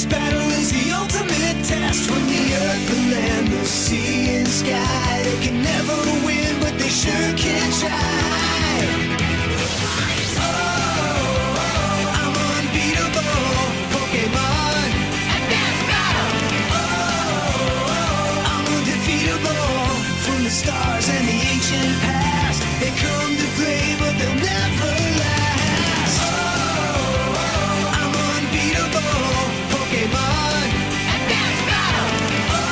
This battle is the ultimate test. From the earth, the land, the sea and sky. They can never win, but they sure can try. Oh, I'm unbeatable, Pokemon. Advance battle! Oh, I'm undefeatable. From the stars and the ancient past, they come to play, but they'll never last. Oh, I'm unbeatable, Pokemon. Advance battle! Oh,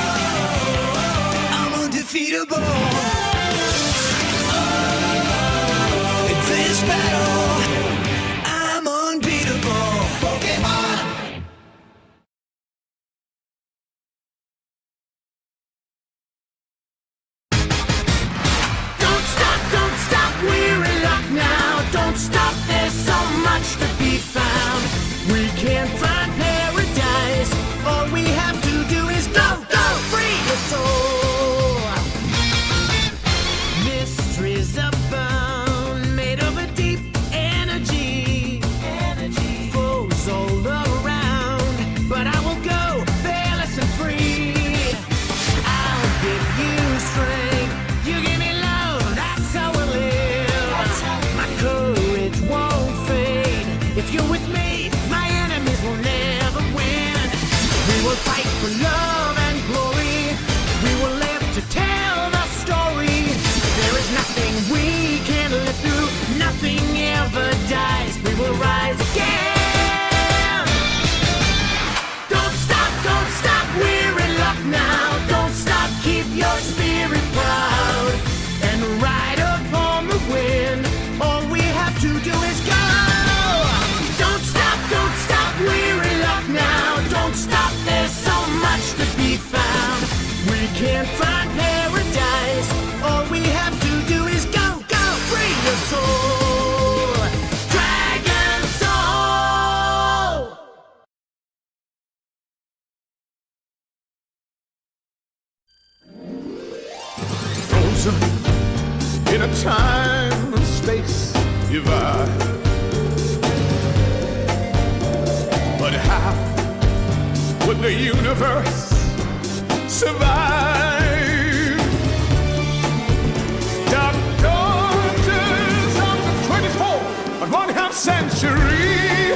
I'm undefeatable. Oh, advance battle. I'm unbeatable, Pokemon. Don't stop, we're in luck now. Don't stop, there's so much to be found. We can't find paradise. All we have to do is go, free your soul. Mysteries abound, made of a deep energy. Flows all around, but I will go fearless and free. I'll give you strength, you give me love, that's how we live. My courage won't fade. If you're with me, my enemies will never win. We will fight for love and glory. We will live to tell the story. There is nothing we can't live through. Nothing ever dies. We will rise again. Don't stop, we're in luck now. Don't stop, keep your spirit proud. And ride upon the wind. All we have to do is go. Don't stop, we're in luck now. Don't stop, there's so much to be found. We can't find paradise. All we have to do is go, free your soul. Dragon Soul. Frozen in a time and space divide. But how would the universe survive? Dark daughters of the 24th and 1/2 century,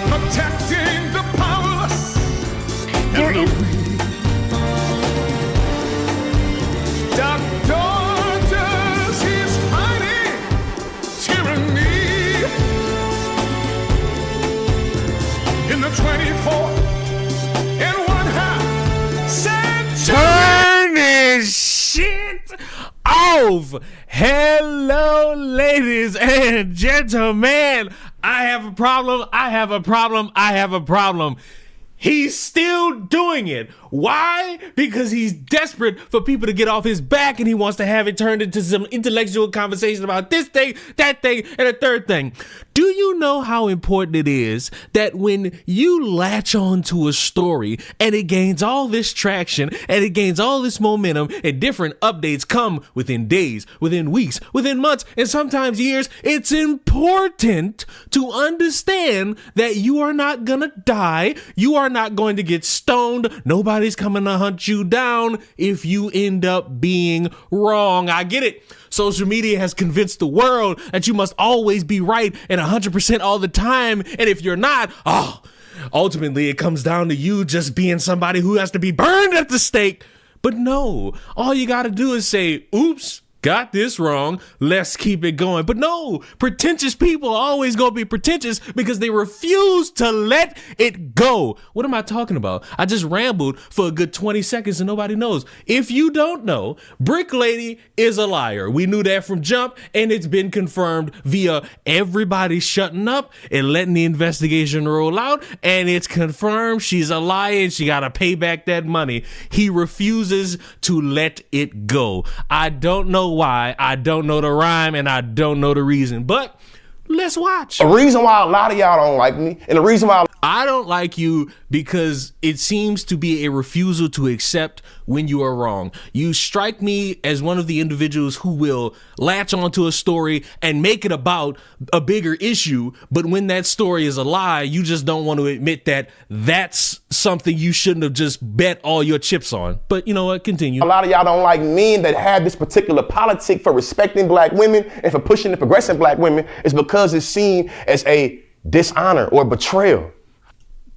protecting the powerless and the weak. Dark daughters, he's fighting tyranny in the 24th and 1/2 century. Turn this shit off. Hello, ladies and gentlemen. I have a problem. He's still doing it. Why? Because he's desperate for people to get off his back and he wants to have it turned into some intellectual conversation about this thing, that thing, and a third thing. Do you know how important it is that when you latch on to a story and it gains all this traction and it gains all this momentum and different updates come within days, within weeks, within months, and sometimes years, it's important to understand that you are not gonna die. You are not going to get stoned. Nobody's coming to hunt you down if you end up being wrong. I get it. Social media has convinced the world that you must always be right and 100% all the time. And if you're not, ultimately it comes down to you just being somebody who has to be burned at the stake. But no, all you got to do is say, oops, got this wrong, let's keep it going. But no, pretentious people are always gonna be pretentious because they refuse to let it go. What am I talking about? I just rambled for a good 20 seconds and nobody knows. If you don't know, Brick Lady is a liar. We knew that from jump, and it's been confirmed via everybody shutting up and letting the investigation roll out, and it's confirmed she's a liar and she gotta pay back that money. He refuses to let it go. I don't know why, I don't know the rhyme, and I don't know the reason, but let's watch. A reason why a lot of y'all don't like me, and the reason why I don't like you because it seems to be a refusal to accept when you are wrong. You strike me as one of the individuals who will latch onto a story and make it about a bigger issue, but when that story is a lie, you just don't want to admit that that's something you shouldn't have just bet all your chips on. But you know what? Continue. A lot of y'all don't like men that have this particular politic for respecting black women and for pushing and progressing black women is because it's seen as a dishonor or betrayal.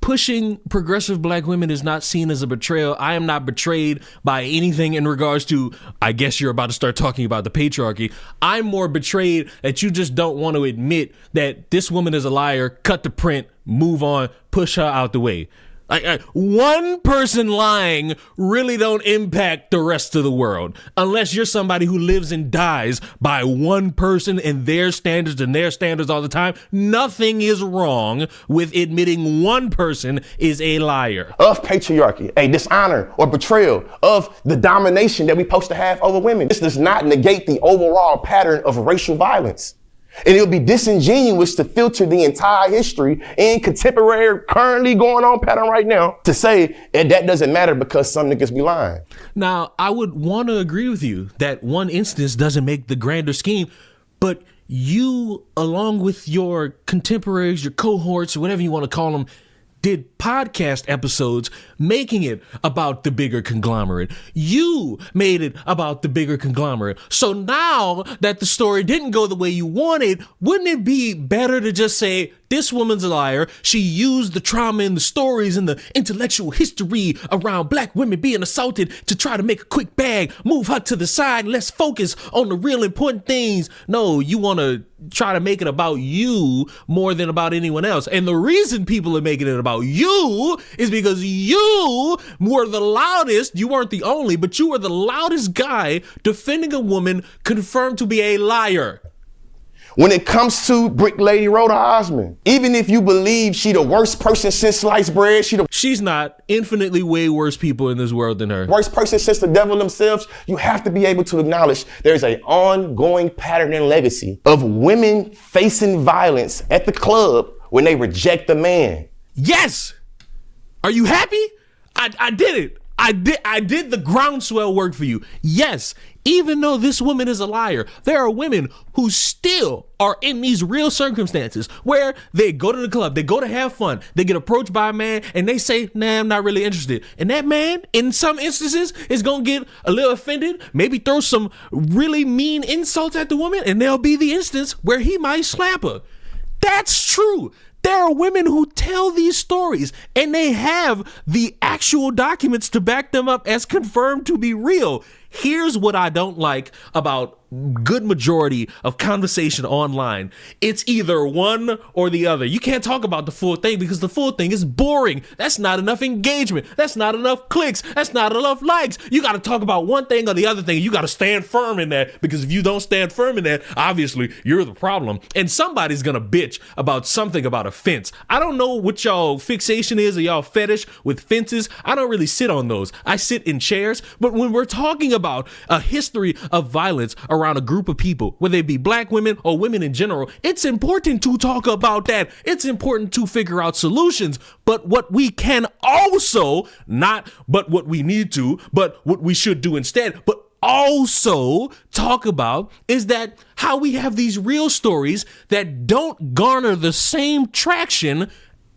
Pushing progressive black women is not seen as a betrayal. I am not betrayed by anything in regards to, I guess you're about to start talking about the patriarchy. I'm more betrayed that you just don't want to admit that this woman is a liar, cut the print, move on, push her out the way. One person lying really don't impact the rest of the world unless you're somebody who lives and dies by one person and their standards all the time. Nothing is wrong with admitting one person is a liar. Of patriarchy, a dishonor or betrayal of the domination that we supposed to have over women. This does not negate the overall pattern of racial violence. And it would be disingenuous to filter the entire history and contemporary, currently going on pattern right now to say, and that doesn't matter because some niggas be lying. Now, I would want to agree with you that one instance doesn't make the grander scheme, but you, along with your contemporaries, your cohorts, or whatever you want to call them, did podcast episodes making it about the bigger conglomerate. You made it about the bigger conglomerate. So now that the story didn't go the way you wanted, wouldn't it be better to just say, this woman's a liar. She used the trauma in the stories and the intellectual history around black women being assaulted to try to make a quick bag, move her to the side, and let's focus on the real important things. No, you want to try to make it about you more than about anyone else. And the reason people are making it about you is because you were the loudest. You weren't the only, but you were the loudest guy defending a woman confirmed to be a liar. When it comes to Brick Lady Rhoda Osmond, even if you believe she the worst person since sliced bread, she's not. Infinitely way worse people in this world than her. Worst person since the devil themselves, you have to be able to acknowledge there's an ongoing pattern and legacy of women facing violence at the club when they reject a man. Yes! Are you happy? I did it. I did the groundswell work for you. Yes, even though this woman is a liar, there are women who still are in these real circumstances where they go to the club, they go to have fun, they get approached by a man and they say, nah, I'm not really interested. And that man, in some instances, is gonna get a little offended, maybe throw some really mean insults at the woman, and there'll be the instance where he might slap her. That's true. There are women who tell these stories and they have the actual documents to back them up as confirmed to be real. Here's what I don't like about good majority of conversation online. It's either one or the other. You can't talk about the full thing because the full thing is boring. That's not enough engagement. That's not enough clicks. That's not enough likes. You got to talk about one thing or the other thing. You got to stand firm in that, because if you don't stand firm in that, obviously you're the problem. And somebody's going to bitch about something about a fence. I don't know what y'all fixation is or y'all fetish with fences. I don't really sit on those. I sit in chairs. But when we're talking about a history of violence around a group of people, whether it be black women or women in general, it's important to talk about that. It's important to figure out solutions. But what we can also, not but what we need to, but what we should do instead, but also talk about is that how we have these real stories that don't garner the same traction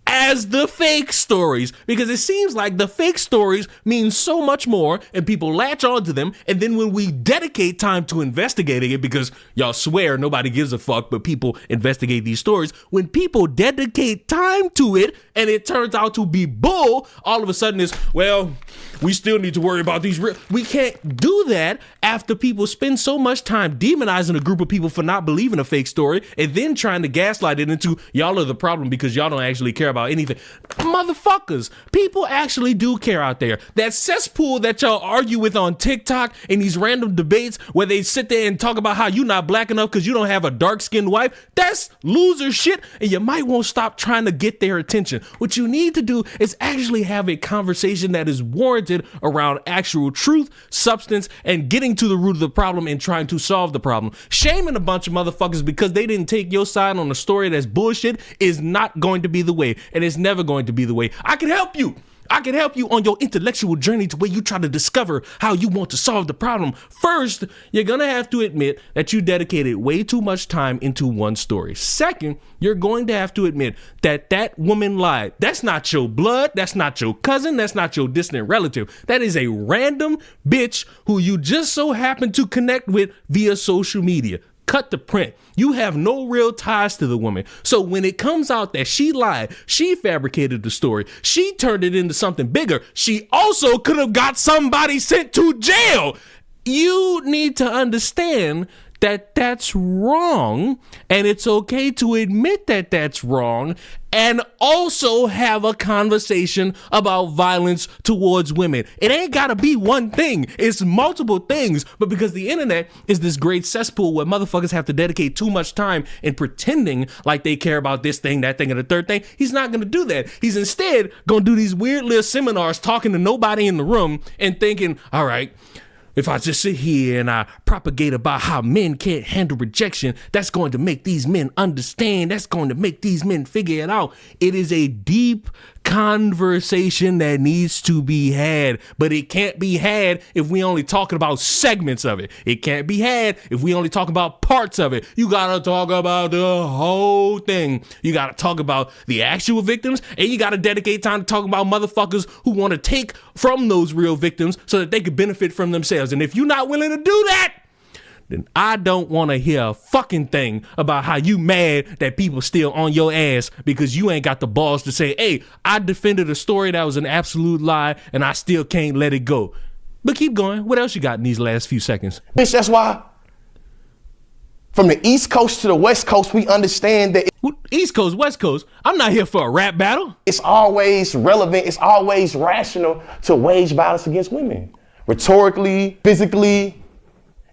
as the fake stories, because it seems like the fake stories mean so much more and people latch onto them, and then when we dedicate time to investigating it, because y'all swear nobody gives a fuck but people investigate these stories, when people dedicate time to it and it turns out to be bull, all of a sudden it's, well, we still need to worry about these real. We can't do that after people spend so much time demonizing a group of people for not believing a fake story and then trying to gaslight it into y'all are the problem because y'all don't actually care about anything. Motherfuckers, people actually do care out there. That cesspool that y'all argue with on TikTok in these random debates where they sit there and talk about how you not black enough because you don't have a dark-skinned wife, that's loser shit, and you might want to stop trying to get their attention. What you need to do is actually have a conversation that is warranted around actual truth, substance, and getting to the root of the problem and trying to solve the problem. Shaming a bunch of motherfuckers because they didn't take your side on a story that's bullshit is not going to be the way. and it's never going to be the way. I can help you. I can help you on your intellectual journey to where you try to discover how you want to solve the problem. First, you're going to have to admit that you dedicated way too much time into one story. Second, you're going to have to admit that that woman lied. That's not your blood. That's not your cousin. That's not your distant relative. That is a random bitch who you just so happen to connect with via social media. Cut the print. You have no real ties to the woman. So when it comes out that she lied, she fabricated the story, she turned it into something bigger, she also could have got somebody sent to jail. You need to understand that that's wrong, and it's okay to admit that that's wrong, and also have a conversation about violence towards women. It ain't gotta be one thing, it's multiple things, but because the internet is this great cesspool where motherfuckers have to dedicate too much time in pretending like they care about this thing, that thing, and the third thing, he's not gonna do that. He's instead gonna do these weird little seminars talking to nobody in the room and thinking, all right, if I just sit here and I propagate about how men can't handle rejection, that's going to make these men understand. That's going to make these men figure it out. It is a deep conversation that needs to be had, but it can't be had if we only talking about segments of it. It can't be had if we only talk about parts of it. You gotta talk about the whole thing. You gotta talk about the actual victims, and you gotta dedicate time to talk about motherfuckers who want to take from those real victims so that they could benefit from themselves. And if you're not willing to do that, then I don't want to hear a fucking thing about how you mad that people still on your ass because you ain't got the balls to say, hey, I defended a story that was an absolute lie and I still can't let it go. But keep going. What else you got in these last few seconds? Bitch, that's why from the East Coast to the West Coast, we understand that East Coast, West Coast, I'm not here for a rap battle. it's always relevant, it's always rational to wage violence against women. Rhetorically, physically.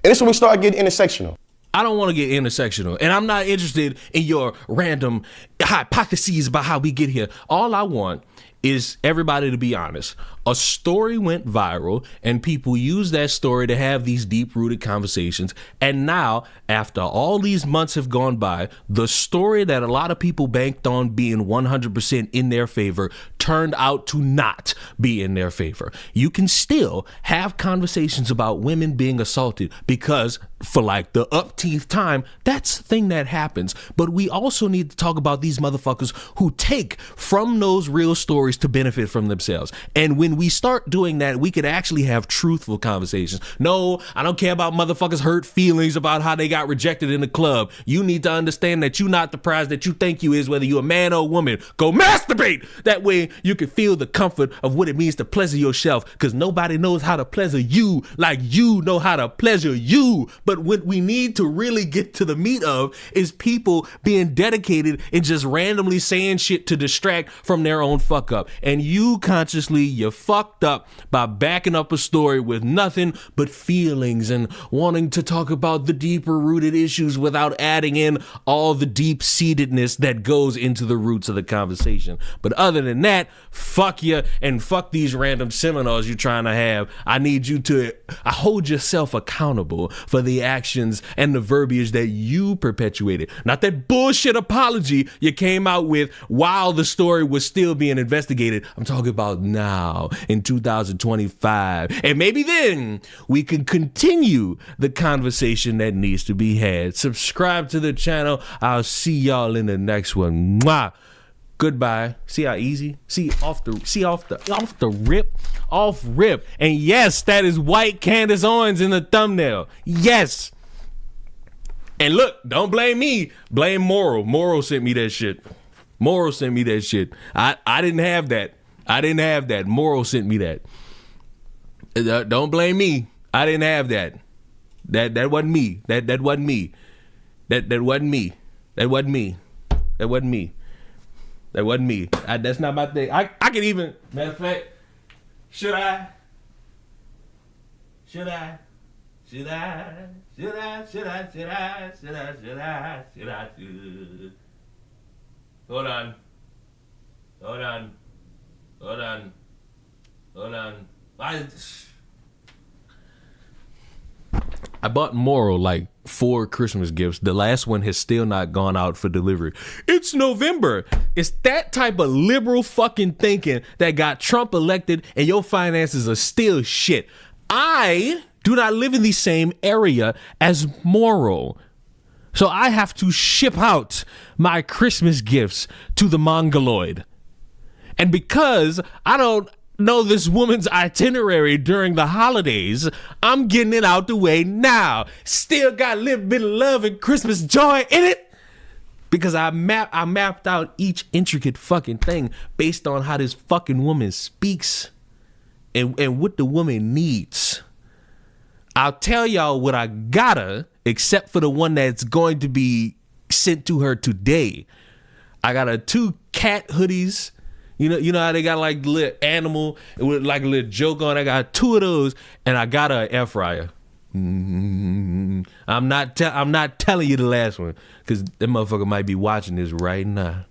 And this is when we start getting intersectional. I don't want to get intersectional, and I'm not interested in your random hypotheses about how we get here. All I want is everybody to be honest. A story went viral and people use that story to have these deep-rooted conversations. And now, after all these months have gone by, the story that a lot of people banked on being 100% in their favor turned out to not be in their favor. You can still have conversations about women being assaulted because, for like the upteenth time, that's the thing that happens. But we also need to talk about these motherfuckers who take from those real stories to benefit from themselves. And when we start doing that, we could actually have truthful conversations. No, I don't care about motherfuckers' hurt feelings about how they got rejected in the club. You need to understand that you're not the prize that you think you is, whether you're a man or a woman. Go masturbate! That way you can feel the comfort of what it means to pleasure yourself, because nobody knows how to pleasure you like you know how to pleasure you. But what we need to really get to the meat of is people being dedicated and just randomly saying shit to distract from their own fuck up. And you consciously, you fucked up by backing up a story with nothing but feelings and wanting to talk about the deeper rooted issues without adding in all the deep seatedness that goes into the roots of the conversation. But other than that, fuck you and fuck these random seminars you're trying to have. I need you to hold yourself accountable for the actions and the verbiage that you perpetuated. Not that bullshit apology you came out with while the story was still being investigated. I'm talking about now in 2025. And maybe then we can continue the conversation that needs to be had. Subscribe to the channel. I'll see y'all in the next one. Mwah. Goodbye. See how easy? Off rip. And yes, that is white Candace Owens in the thumbnail. Yes. And look, don't blame me. Blame Moral. Moral sent me that shit. I didn't have that. Moral sent me that. Don't blame me. I didn't have that. That wasn't me. That wasn't me. That wasn't me. That wasn't me. That wasn't me. That wasn't me. That's not my thing. I can even, matter of fact, should I? Hold on. I bought Moral like 4 Christmas gifts. The last one has still not gone out for delivery. It's November. It's that type of liberal fucking thinking that got Trump elected, and your finances are still shit. I do not live in the same area as Moral. So I have to ship out my Christmas gifts to the Mongoloid. And because I don't know this woman's itinerary during the holidays, I'm getting it out the way now. Still got a little bit of love and Christmas joy in it. Because I mapped out each intricate fucking thing based on how this fucking woman speaks and what the woman needs. I'll tell y'all what I got her, except for the one that's going to be sent to her today. I got her 2 cat hoodies. You know how they got like the little animal with like a little joke on it? I got 2 of those, and I got her an air fryer. I'm not telling you the last one, because that motherfucker might be watching this right now.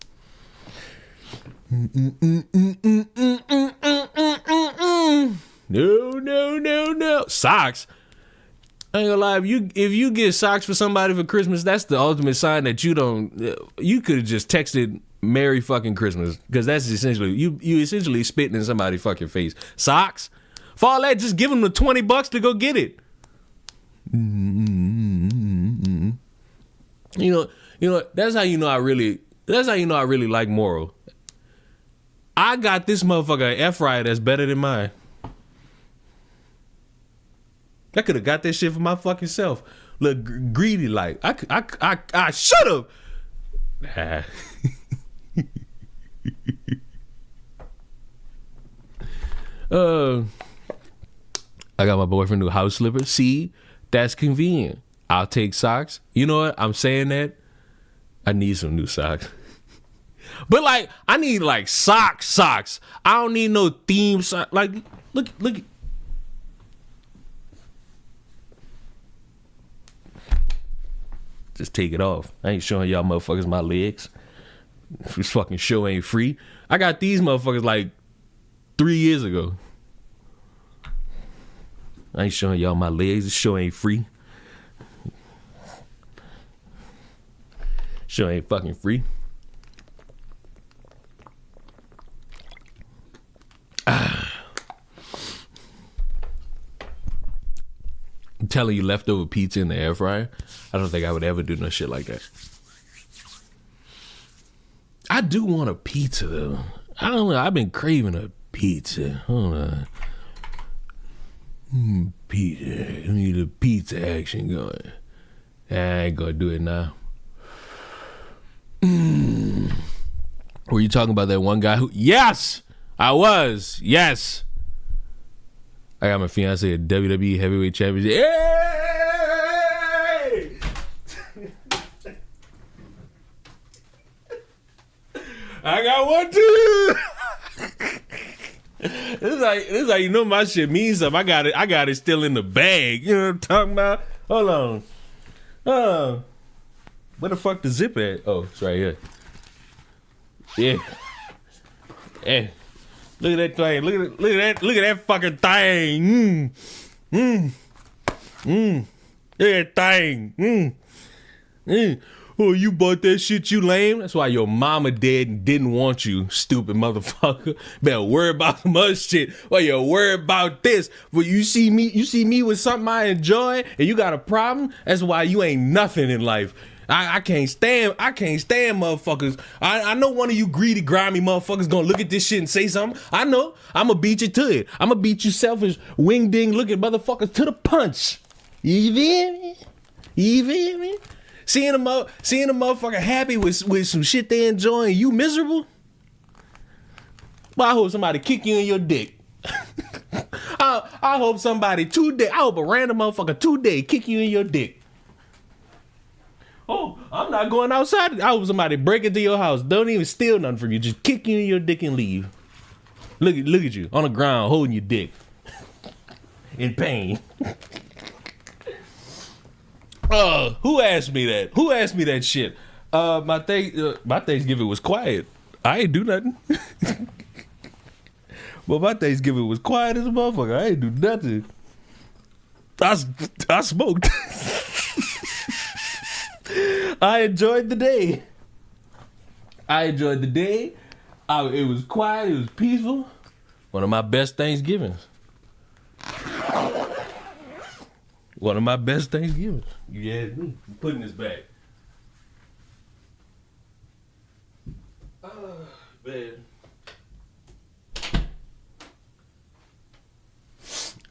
No. Socks. I ain't gonna lie, if you get socks for somebody for Christmas, that's the ultimate sign that you could have just texted Merry fucking Christmas, because that's essentially, you essentially spitting in somebody's fucking face. Socks? For all that, just give them the $20 to go get it. You know, that's how you know I really like Moral. I got this motherfucker an air fryer that's better than mine. I could have got that shit for my fucking self. Look greedy like. I should have. Nah. I got my boyfriend new house slippers. See, that's convenient. I'll take socks. You know what? I'm saying that. I need some new socks. But like, I need like socks. I don't need no theme socks. Like, look. Just take it off. I ain't showing y'all motherfuckers my legs. This fucking show ain't free. I got these motherfuckers like 3 years ago. I ain't showing y'all my legs. This show ain't free. Show ain't fucking free. I'm telling you, leftover pizza in the air fryer. I don't think I would ever do no shit like that. I do want a pizza though. I don't know. I've been craving a pizza. Hold on. Pizza. I need a pizza action going. I ain't gonna do it now. Were you talking about that one guy who? Yes, I was. Yes. I got my fiance a WWE heavyweight championship. Hey! I got one too. This is like you know my shit means something. I got it still in the bag. You know what I'm talking about? Hold on. Where the fuck the zip at? Oh, it's right here. Yeah. Yeah. Look at that thing. Look at that fucking thing. Look at that thing. Oh, you bought that shit, you lame? That's why your mama dead and didn't want you, stupid motherfucker. Better worry about some other shit while you worry about this. But you see me with something I enjoy and you got a problem? That's why you ain't nothing in life. I can't stand motherfuckers. I know one of you greedy, grimy motherfuckers gonna look at this shit and say something. I know. I'ma beat you to it. I'ma beat you selfish, wing ding looking motherfuckers to the punch. You feel me? You feel me? Seeing a motherfucker happy with some shit they enjoying, you miserable? Well, I hope somebody kick you in your dick. I hope somebody I hope a random motherfucker today kick you in your dick. Oh, I'm not going outside. I hope somebody break into your house. Don't even steal nothing from you. Just kick you in your dick and leave. Look at you on the ground holding your dick. In pain. Who asked me that? Who asked me that shit? My Thanksgiving was quiet. I ain't do nothing. Well, my Thanksgiving was quiet as a motherfucker. I ain't do nothing. I smoked. I enjoyed the day. It was quiet. It was peaceful. One of my best Thanksgivings. One of my best Thanksgivings. You had me. I'm putting this back. Oh, man.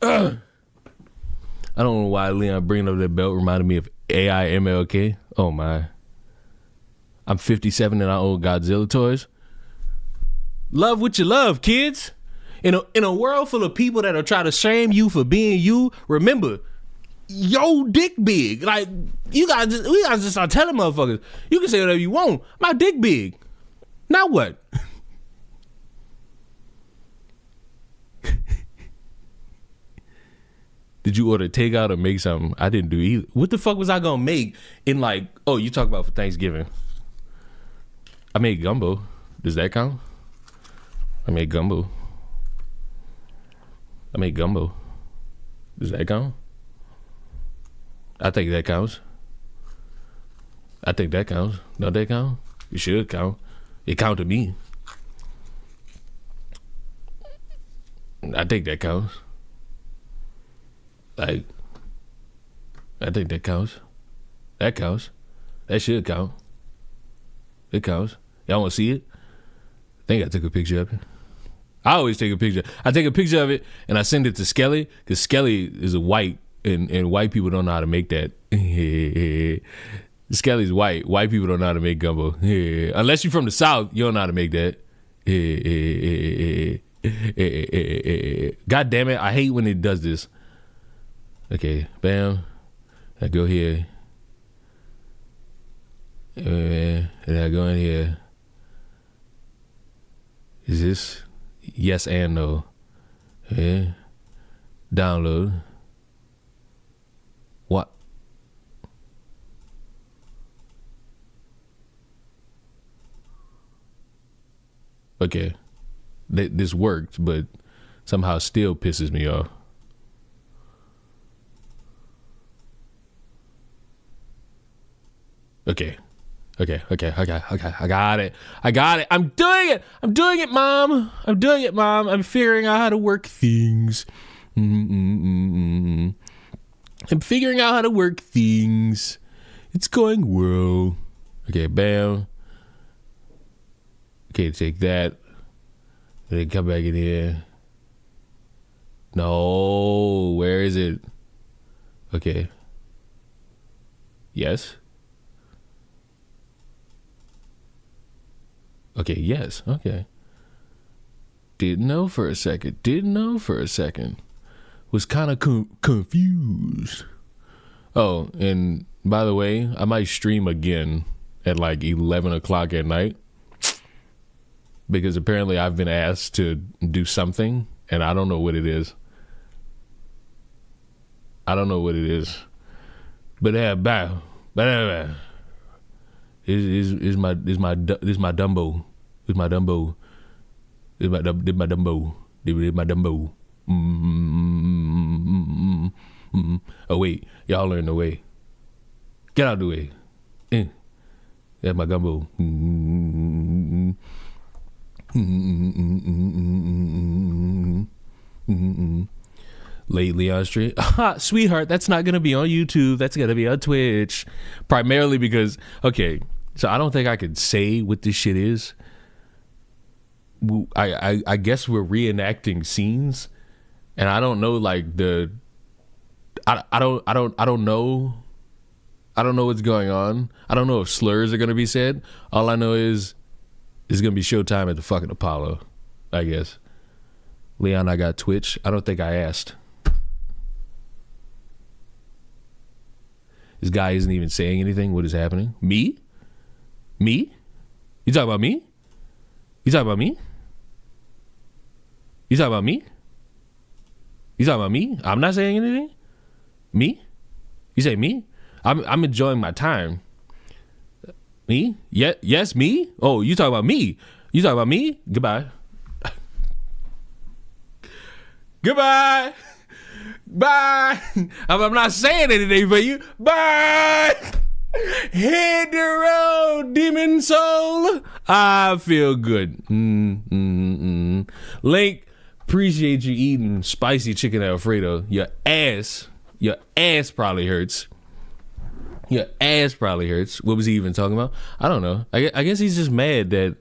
I don't know why Leon bringing up that belt reminded me of AI MLK. Oh my. I'm 57 and I own Godzilla toys. Love what you love, kids. In a world full of people that'll try to shame you for being you, remember, yo dick big. Like, we gotta just start telling motherfuckers, you can say whatever you want. My dick big. Now what? Did you order takeout or make something? I didn't do either. What the fuck was I gonna make in like, oh, you talk about for Thanksgiving. I made gumbo. Does that count? I made gumbo. Does that count? I think that counts. Don't that count? It should count. It counted me. I think that counts. Like, I think that counts. That counts. That should count. It counts. Y'all want to see it? I think I took a picture of it. I always take a picture. I take a picture of it and I send it to Skelly because Skelly is a white and white people don't know how to make that. Skelly's white. White people don't know how to make gumbo. Unless you're from the South, you don't know how to make that. God damn it. I hate when it does this. Okay, bam. I go here. And I go in here. Is this? Yes and no. Yeah. Download. What? Okay. This worked, but somehow still pisses me off. Okay. I got it. I'm doing it, Mom. I'm figuring out how to work things. I'm figuring out how to work things. It's going well. Okay, bam. Okay, take that. Then come back in here. No, where is it? Okay. Yes. Okay, yes, okay. Didn't know for a second. Was kind of confused. Oh, and by the way, I might stream again at like 11 o'clock at night. Because apparently I've been asked to do something, and I don't know what it is. But yeah, bow. Is my Dumbo. Oh wait, y'all are in the way. Get out of the way. That's my gumbo. Lately on stream. Sweetheart, that's not gonna be on YouTube. That's gonna be on Twitch. Primarily because, okay, so I don't think I could say what this shit is. I guess we're reenacting scenes, and I don't know like the. I don't know. I don't know what's going on. I don't know if slurs are gonna be said. All I know is it's gonna be showtime at the fucking Apollo, I guess. Leon, I got Twitch. I don't think I asked. This guy isn't even saying anything. What is happening? Me? You talking about me? You talking about me? I'm not saying anything? Me? You say me? I'm enjoying my time. Me? Yeah, yes, me? Oh, you talking about me? Goodbye. Bye. I'm not saying anything for you. Bye. Hit the road, demon soul. I feel good. Link, appreciate you eating spicy chicken Alfredo. Your ass probably hurts. Your ass probably hurts. What was he even talking about? I don't know. I guess he's just mad that.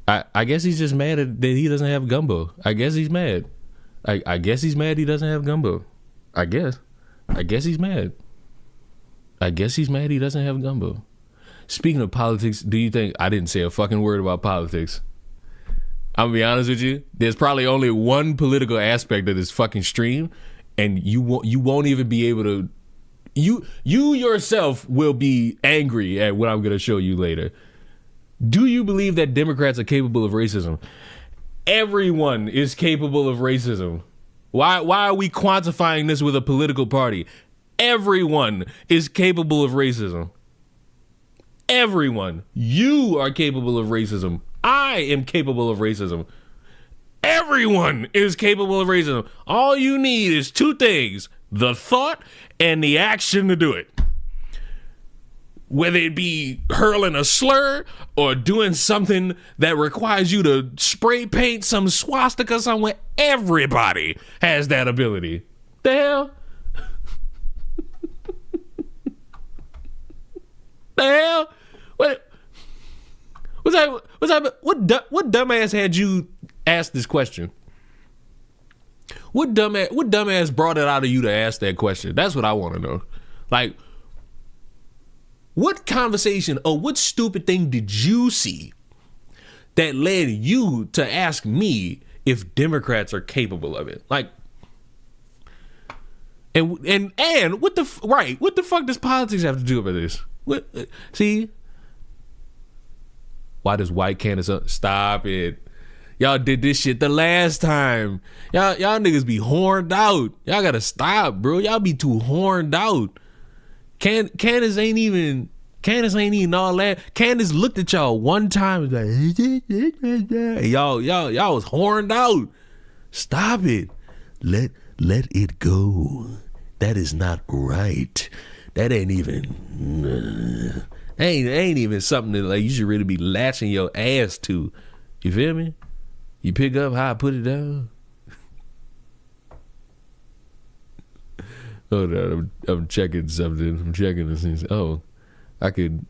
I guess he's just mad that he doesn't have gumbo. I guess he's mad. I guess he's mad he doesn't have gumbo. I guess he's mad. I guess he's mad he doesn't have gumbo. Speaking of politics, do you think I didn't say a fucking word about politics? I'm gonna be honest with you. There's probably only one political aspect of this fucking stream, and you won't even be able to. You yourself will be angry at what I'm gonna show you later. Do you believe that Democrats are capable of racism? Everyone is capable of racism. Why are we quantifying this with a political party? Everyone is capable of racism. Everyone. You are capable of racism. I am capable of racism. Everyone is capable of racism. All you need is two things: the thought and the action to do it. Whether it be hurling a slur or doing something that requires you to spray paint some swastika somewhere, everybody has that ability. The hell? The hell? What dumbass had you ask this question? What dumbass brought it out of you to ask that question? That's what I want to know. Like, what conversation or what stupid thing did you see that led you to ask me if Democrats are capable of it? Like, and what the fuck does politics have to do with this? What? See, why does white Candace stop it? Y'all did this shit the last time. Y'all niggas be horned out. Y'all gotta stop, bro. Y'all be too horned out. Candace ain't even all that. Candace looked at y'all one time and was like, y'all was horned out. Stop it. Let it go. That is not right. That ain't even ain't even something that like you should really be latching your ass to. You feel me? You pick up how I put it down. Hold on, I'm checking something. I'm checking this thing. I could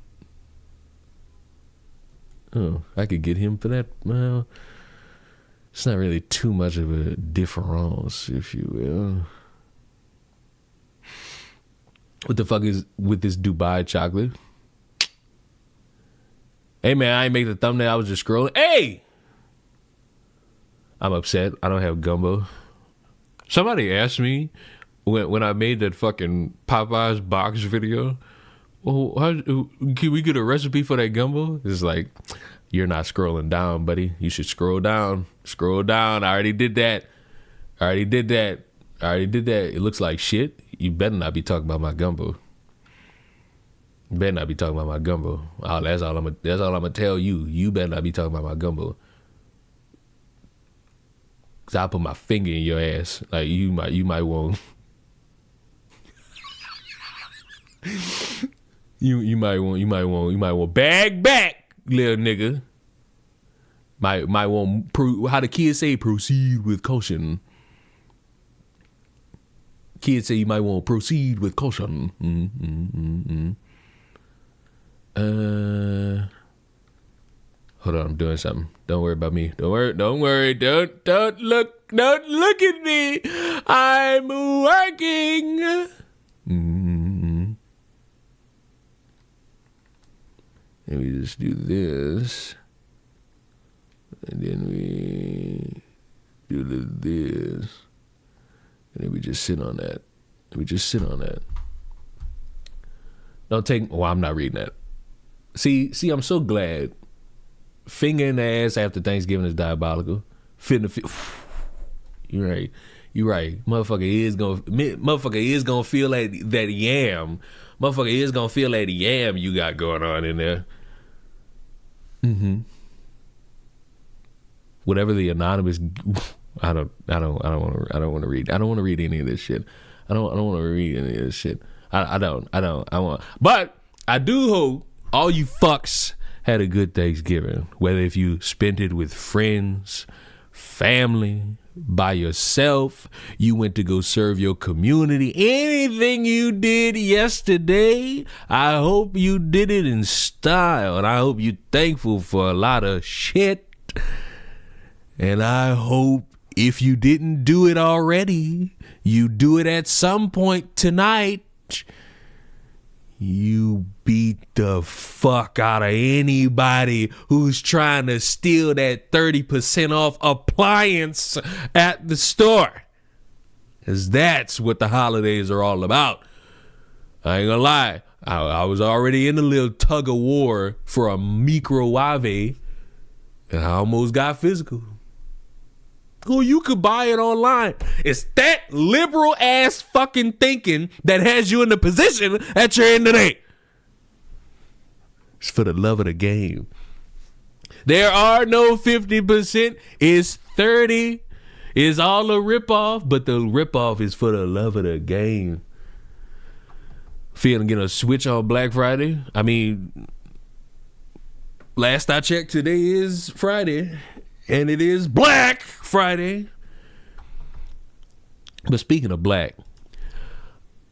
get him for that. Well, it's not really too much of a difference, if you will. What the fuck is with this Dubai chocolate? Hey man, I ain't make the thumbnail. I was just scrolling. Hey, I'm upset. I don't have gumbo. Somebody asked me when I made that fucking Popeyes box video, well, can we get a recipe for that gumbo? It's like, you're not scrolling down, buddy. You should scroll down. Scroll down. I already did that. It looks like shit. You better not be talking about my gumbo. Oh, that's all I'm gonna tell you. You better not be talking about my gumbo. Cause I'll put my finger in your ass. Like you might want. You might want bag back, little nigga. Might want how the kids say proceed with caution. Kids say you might want to proceed with caution. Hold on, I'm doing something. Don't worry about me. Don't worry. Don't look at me. I'm working. And we just do this. And then we do this. And then we just sit on that. Don't take. Well, I'm not reading that. See, I'm so glad. Finger in the ass after Thanksgiving is diabolical. You're right. Motherfucker is gonna feel that yam. Motherfucker is gonna feel that yam you got going on in there. Whatever the anonymous I don't want to read any of this shit. I don't want to read any of this shit. But I do hope all you fucks had a good Thanksgiving. Whether if you spent it with friends, family, by yourself, you went to go serve your community, anything you did yesterday, I hope you did it in style, and I hope you're thankful for a lot of shit. And I hope if you didn't do it already, you do it at some point tonight. You beat the fuck out of anybody who's trying to steal that 30% off appliance at the store. Because that's what the holidays are all about. I ain't gonna lie. I was already in a little tug of war for a microwave, and I almost got physical. Oh, you could buy it online. It's that liberal ass fucking thinking that has you in the position that you're in today. It's for the love of the game. There are no 50%. It's 30. It's all a ripoff, but the ripoff is for the love of the game. Feeling getting a Switch on Black Friday. I mean, last I checked, today is Friday. And it is Black Friday. But speaking of black,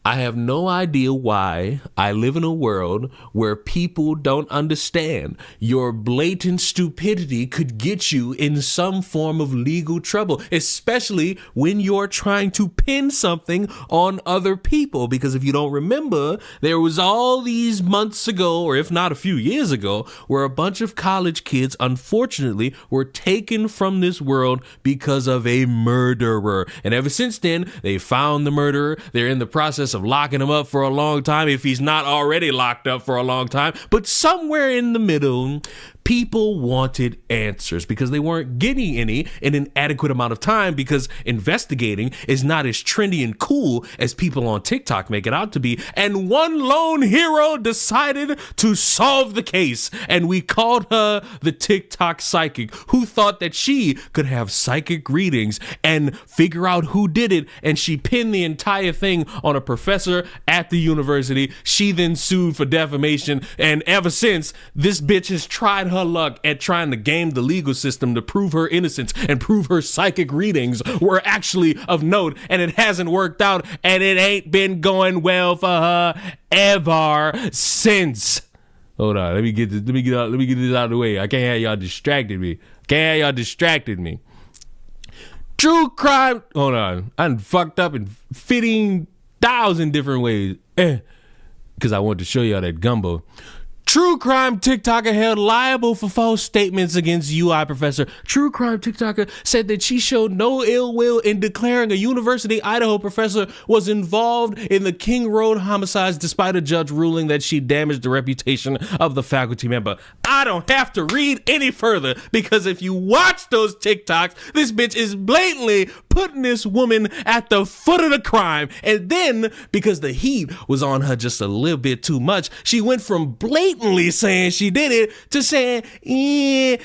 I have no idea why I live in a world where people don't understand your blatant stupidity could get you in some form of legal trouble, especially when you're trying to pin something on other people. Because if you don't remember, there was all these months ago, or if not a few years ago, where a bunch of college kids, unfortunately, were taken from this world because of a murderer. And ever since then, they found the murderer. They're in the process of locking him up for a long time, if he's not already locked up for a long time. But somewhere in the middle, people wanted answers because they weren't getting any in an adequate amount of time, because investigating is not as trendy and cool as people on TikTok make it out to be. And one lone hero decided to solve the case, and we called her the TikTok psychic, who thought that she could have psychic readings and figure out who did it. And she pinned the entire thing on a professor at the university. She then sued for defamation, and ever since, this bitch has tried her luck at trying to game the legal system to prove her innocence and prove her psychic readings were actually of note, and it hasn't worked out, and it ain't been going well for her ever since. Hold on, let me get this out of the way. I can't have y'all distracted me. True crime. Hold on, I done fucked up in 15,000 different ways. Because I wanted to show y'all that gumbo. True crime TikToker held liable for false statements against UI professor. True crime TikToker said that she showed no ill will in declaring a University Idaho professor was involved in the King Road homicides, despite a judge ruling that she damaged the reputation of the faculty member. I don't have to read any further, because if you watch those TikToks, this bitch is blatantly putting this woman at the foot of the crime. And then, because the heat was on her just a little bit too much, she went from blatantly saying she did it to saying,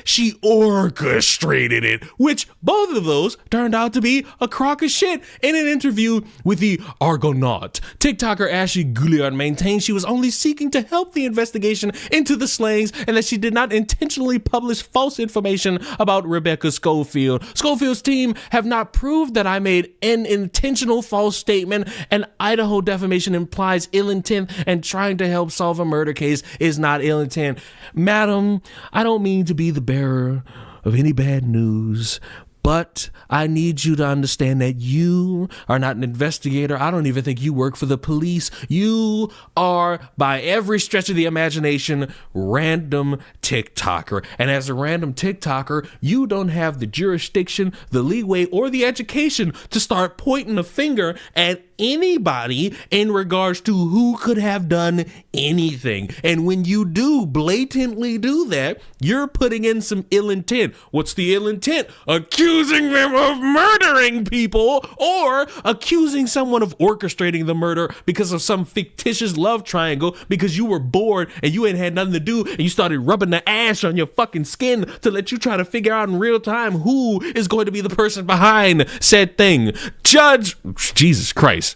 she orchestrated it, which both of those turned out to be a crock of shit. In an interview with the Argonaut, TikToker Ashley Gouliard maintained she was only seeking to help the investigation into the slayings, and that she did not intentionally publish false information about Rebecca Schofield. Schofield's team have not proved that I made an intentional false statement, and Idaho defamation implies ill intent, and trying to help solve a murder case is not ill intent. Madam, I don't mean to be the bearer of any bad news, but I need you to understand that you are not an investigator. I don't even think you work for the police. You are, by every stretch of the imagination, random TikToker. And as a random TikToker, you don't have the jurisdiction, the leeway, or the education to start pointing a finger at anybody in regards to who could have done anything. And when you do blatantly do that, you're putting in some ill intent. What's the ill intent? Accusing them of murdering people, or accusing someone of orchestrating the murder because of some fictitious love triangle because you were bored and you ain't had nothing to do and you started rubbing the ash on your fucking skin to let you try to figure out in real time who is going to be the person behind said thing. Judge, Jesus Christ.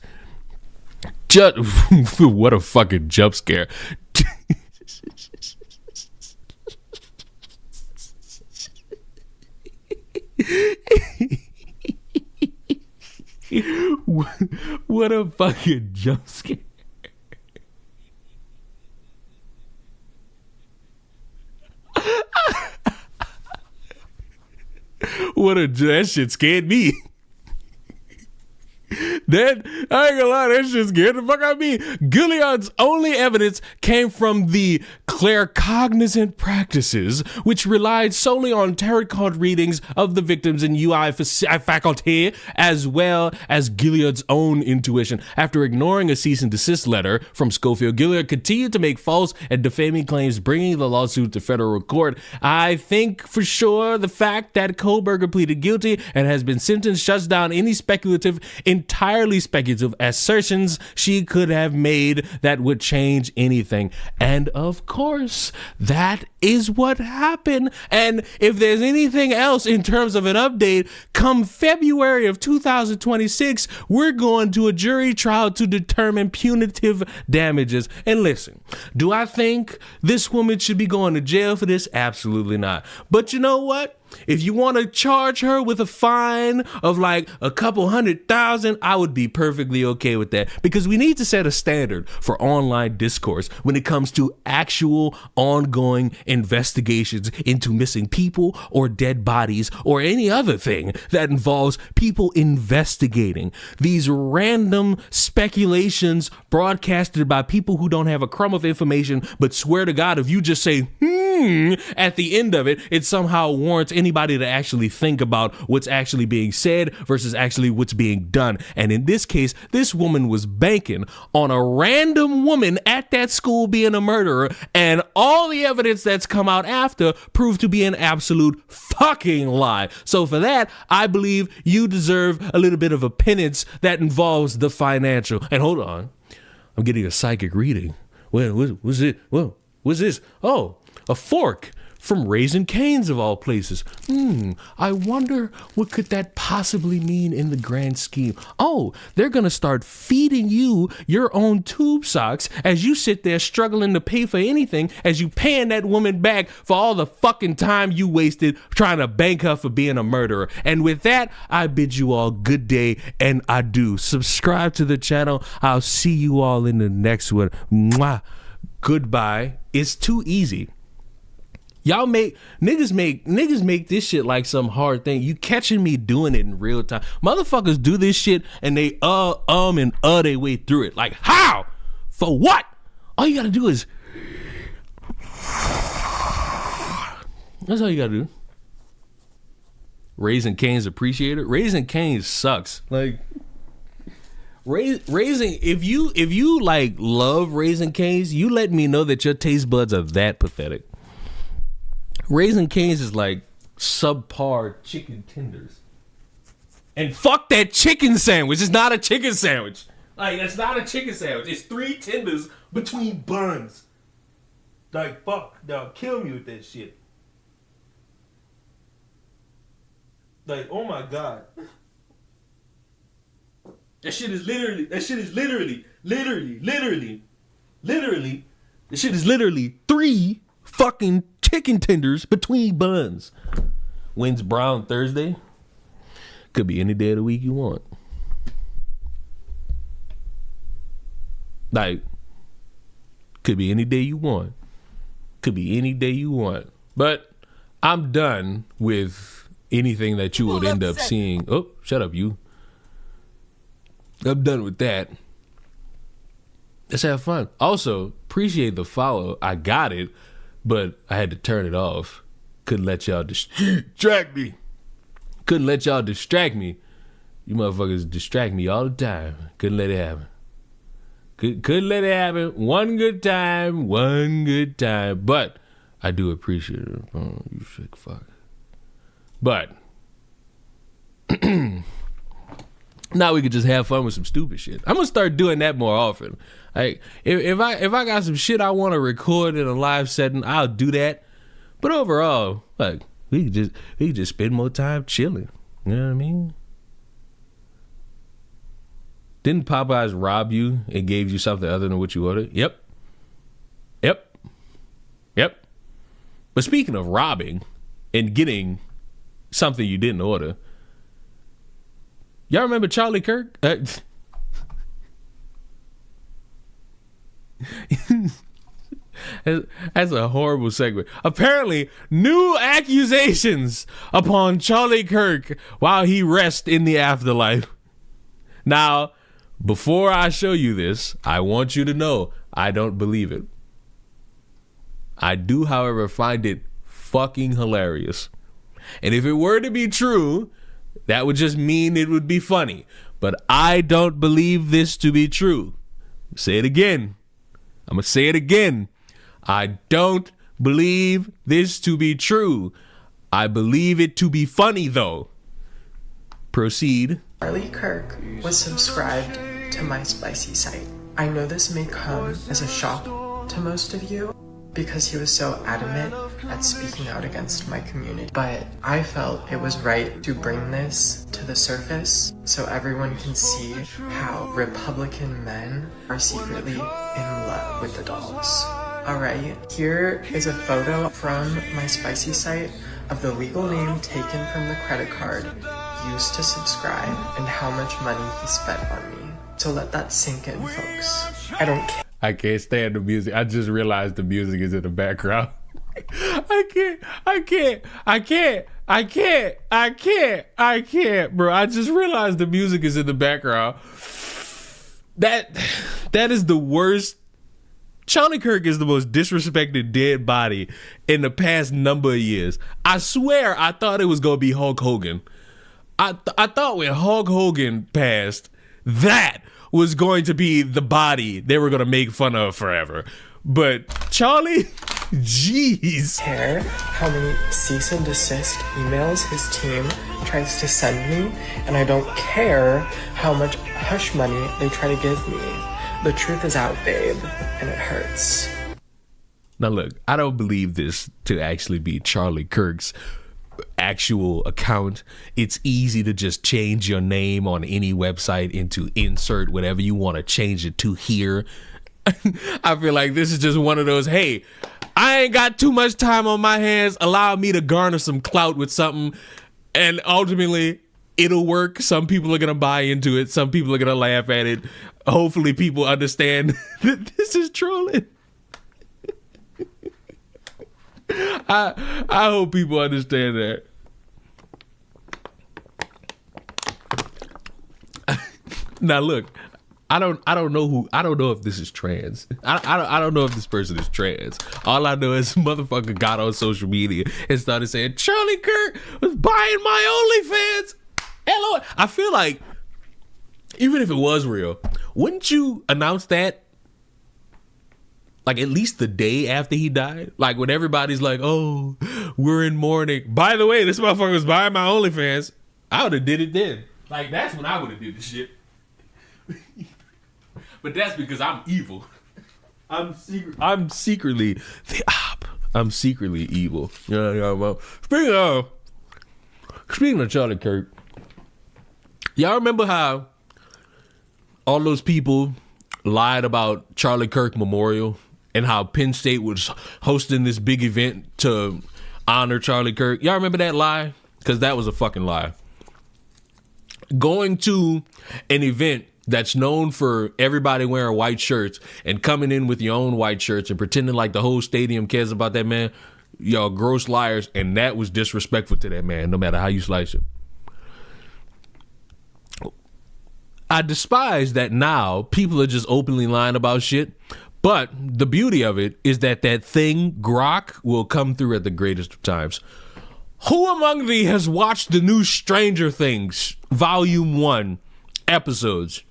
Judge, what a fucking jump scare. What a fucking jump scare. That shit scared me. That, I ain't gonna lie, that shit scared the fuck out of me. Gilead's only evidence came from the claircognizant practices, which relied solely on tarot card readings of the victims in UI faculty, as well as Gilead's own intuition. After ignoring a cease and desist letter from Schofield, Gilead continued to make false and defaming claims, bringing the lawsuit to federal court. I think for sure the fact that Kohlberger pleaded guilty and has been sentenced shuts down any entirely speculative assertions she could have made that would change anything. And of course, that is what happened. And if there's anything else in terms of an update, come February of 2026, we're going to a jury trial to determine punitive damages. And listen, do I think this woman should be going to jail for this? Absolutely not. But you know what? If you want to charge her with a fine of like a couple $100,000, I would be perfectly okay with that, because we need to set a standard for online discourse when it comes to actual ongoing investigations into missing people or dead bodies or any other thing that involves people investigating. These random speculations broadcasted by people who don't have a crumb of information but swear to God if you just say at the end of it, it somehow warrants anybody to actually think about what's actually being said versus actually what's being done. And in this case, this woman was banking on a random woman at that school being a murderer, and all the evidence that's come out after proved to be an absolute fucking lie. So for that, I believe you deserve a little bit of a penance that involves the financial. And hold on, I'm getting a psychic reading. What's it? Whoa, what's this? Oh, a fork from Raising Cane's of all places. I wonder what could that possibly mean in the grand scheme. Oh, they're gonna start feeding you your own tube socks as you sit there struggling to pay for anything, as you paying that woman back for all the fucking time you wasted trying to bank her for being a murderer. And with that, I bid you all good day and adieu. Subscribe to the channel. I'll see you all in the next one. Mwah. Goodbye. It's too easy. Y'all niggas make this shit like some hard thing. You catching me doing it in real time. Motherfuckers do this shit and they and their way through it. Like, how? For what? All you gotta do is that's all you gotta do. Raising Cane's appreciated. Raising Cane's sucks. Like Raising, if you like love Raising Cane's, you let me know that your taste buds are that pathetic. Raising Cane's is like subpar chicken tenders. And fuck that chicken sandwich. It's not a chicken sandwich. Like, that's not a chicken sandwich. It's 3 tenders between buns. Like, fuck. Now, kill me with that shit. Like, oh my God. That shit is literally, this shit is literally 3 fucking chicken tenders between buns. When's Brown Thursday? Could be any day of the week you want. Like, could be any day you want. Could be any day you want. But I'm done with anything that you would end up seeing. Oh, shut up, you. I'm done with that. Let's have fun. Also, appreciate the follow. I got it, but I had to turn it off. Couldn't let y'all distract me. You motherfuckers distract me all the time. Couldn't let it happen. Couldn't let it happen. One good time. But I do appreciate it. Oh, you sick fuck. But now we could just have fun with some stupid shit. I'm gonna start doing that more often. Like if I got some shit I want to record in a live setting, I'll do that. But overall, like we could just spend more time chilling. You know what I mean? Didn't Popeyes rob you and gave you something other than what you ordered? Yep. But speaking of robbing and getting something you didn't order, y'all remember Charlie Kirk? That's a horrible segue. Apparently, new accusations upon Charlie Kirk while he rests in the afterlife. Now, before I show you this, I want you to know I don't believe it. I do, however, find it fucking hilarious. And if it were to be true, that would just mean it would be funny. But I don't believe this to be true. Say it again. I'm going to say it again. I don't believe this to be true. I believe it to be funny, though. Proceed. Charlie Kirk was subscribed to my spicy site. I know this may come as a shock to most of you because he was so adamant at speaking out against my community, but I felt it was right to bring this to the surface so everyone can see how Republican men are secretly in love with the dolls. Alright, here is a photo from my spicy site of the legal name taken from the credit card used to subscribe and how much money he spent on me. So let that sink in, folks. I don't care. I can't stand the music. I just realized the music is in the background. I can't, bro. I just realized the music is in the background. That is the worst. Charlie Kirk is the most disrespected dead body in the past number of years. I swear I thought it was going to be Hulk Hogan. I thought when Hulk Hogan passed, that was going to be the body they were going to make fun of forever. But Charlie, jeez. Care how many cease and desist emails his team tries to send me, and I don't care how much hush money they try to give me. The truth is out, babe, and it hurts. Now look, I don't believe this to actually be Charlie Kirk's actual account. It's easy to just change your name on any website into insert whatever you want to change it to here. I feel like this is just one of those, hey, I ain't got too much time on my hands, allow me to garner some clout with something, and ultimately it'll work. Some people are gonna buy into it, some people are gonna laugh at it. Hopefully people understand that this is trolling. I hope people understand that. Now look, I don't know if this is trans. I don't know if this person is trans. All I know is motherfucker got on social media and started saying Charlie Kirk was buying my OnlyFans. Hello. I feel like even if it was real, wouldn't you announce that like at least the day after he died? Like when everybody's like, oh, we're in mourning. By the way, this motherfucker was buying my OnlyFans. I would have did it then. Like that's when I would have did the shit. But that's because I'm evil. I'm secretly the op. I'm secretly evil. Yeah, well, speaking of Charlie Kirk, y'all remember how all those people lied about Charlie Kirk Memorial and how Penn State was hosting this big event to honor Charlie Kirk? Y'all remember that lie? Because that was a fucking lie. Going to an event that's known for everybody wearing white shirts and coming in with your own white shirts and pretending like the whole stadium cares about that man, y'all gross liars, and that was disrespectful to that man, no matter how you slice it. I despise that now people are just openly lying about shit, but the beauty of it is that that thing, Grok, will come through at the greatest of times. Who among thee has watched the new Stranger Things Volume 1 episodes?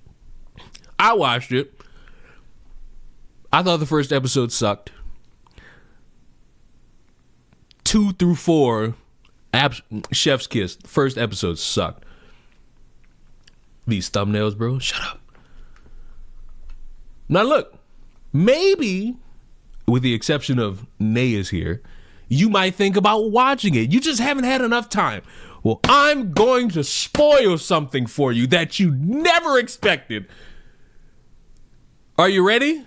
I watched it. I thought the first episode sucked. 2 through 4, chef's kiss. The first episode sucked. These thumbnails, bro. Shut up. Now look, maybe, with the exception of Nay is here, you might think about watching it. You just haven't had enough time. Well, I'm going to spoil something for you that you never expected. Are you ready?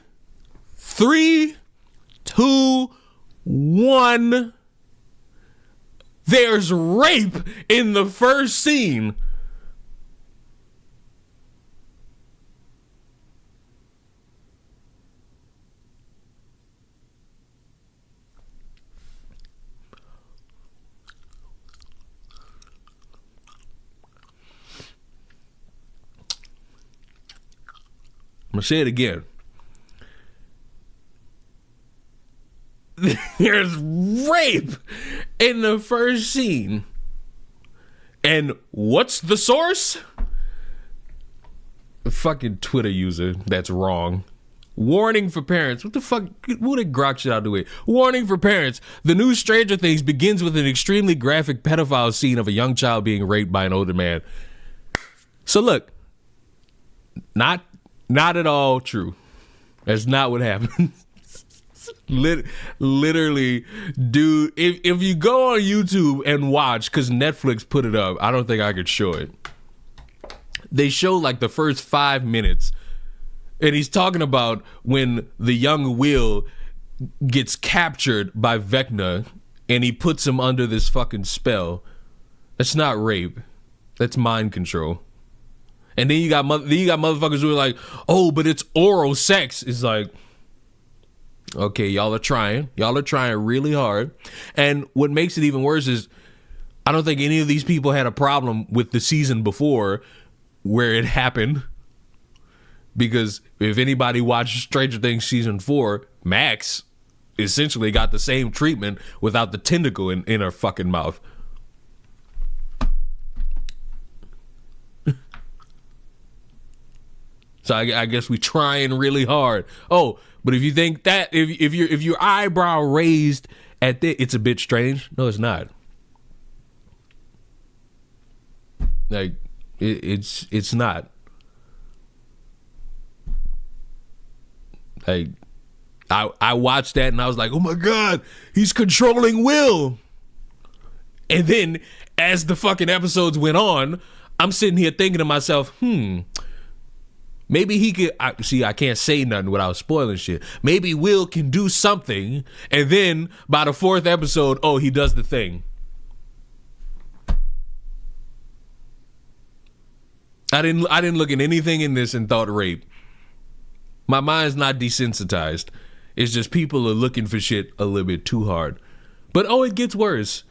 3, 2, 1. There's rape in the first scene. I'm gonna say it again. There's rape in the first scene. And what's the source? A fucking Twitter user that's wrong. Warning for parents. What the fuck? What did Grok shit out the way? Warning for parents. The new Stranger Things begins with an extremely graphic pedophile scene of a young child being raped by an older man. So look, not at all true. That's not what happened. Literally, dude, if you go on YouTube and watch, because Netflix put it up, I don't think I could show it. They show like the first 5 minutes, and he's talking about when the young Will gets captured by Vecna, and he puts him under this fucking spell. That's not rape. That's mind control. And then you got motherfuckers who are like, oh, but it's oral sex. It's like, okay, y'all are trying really hard. And what makes it even worse is I don't think any of these people had a problem with the season before where it happened. Because if anybody watched Stranger Things season 4, Max essentially got the same treatment without the tentacle in her fucking mouth. So I guess we trying really hard. Oh, but if you think that if your eyebrow raised at that, it's a bit strange. No, it's not. Like it's not. Like I watched that and I was like, oh my God, he's controlling Will. And then as the fucking episodes went on, I'm sitting here thinking to myself, maybe he could, I can't say nothing without spoiling shit. Maybe Will can do something, and then by the 4th episode, oh, he does the thing. I didn't look at anything in this and thought rape. My mind's not desensitized. It's just people are looking for shit a little bit too hard. But oh, it gets worse.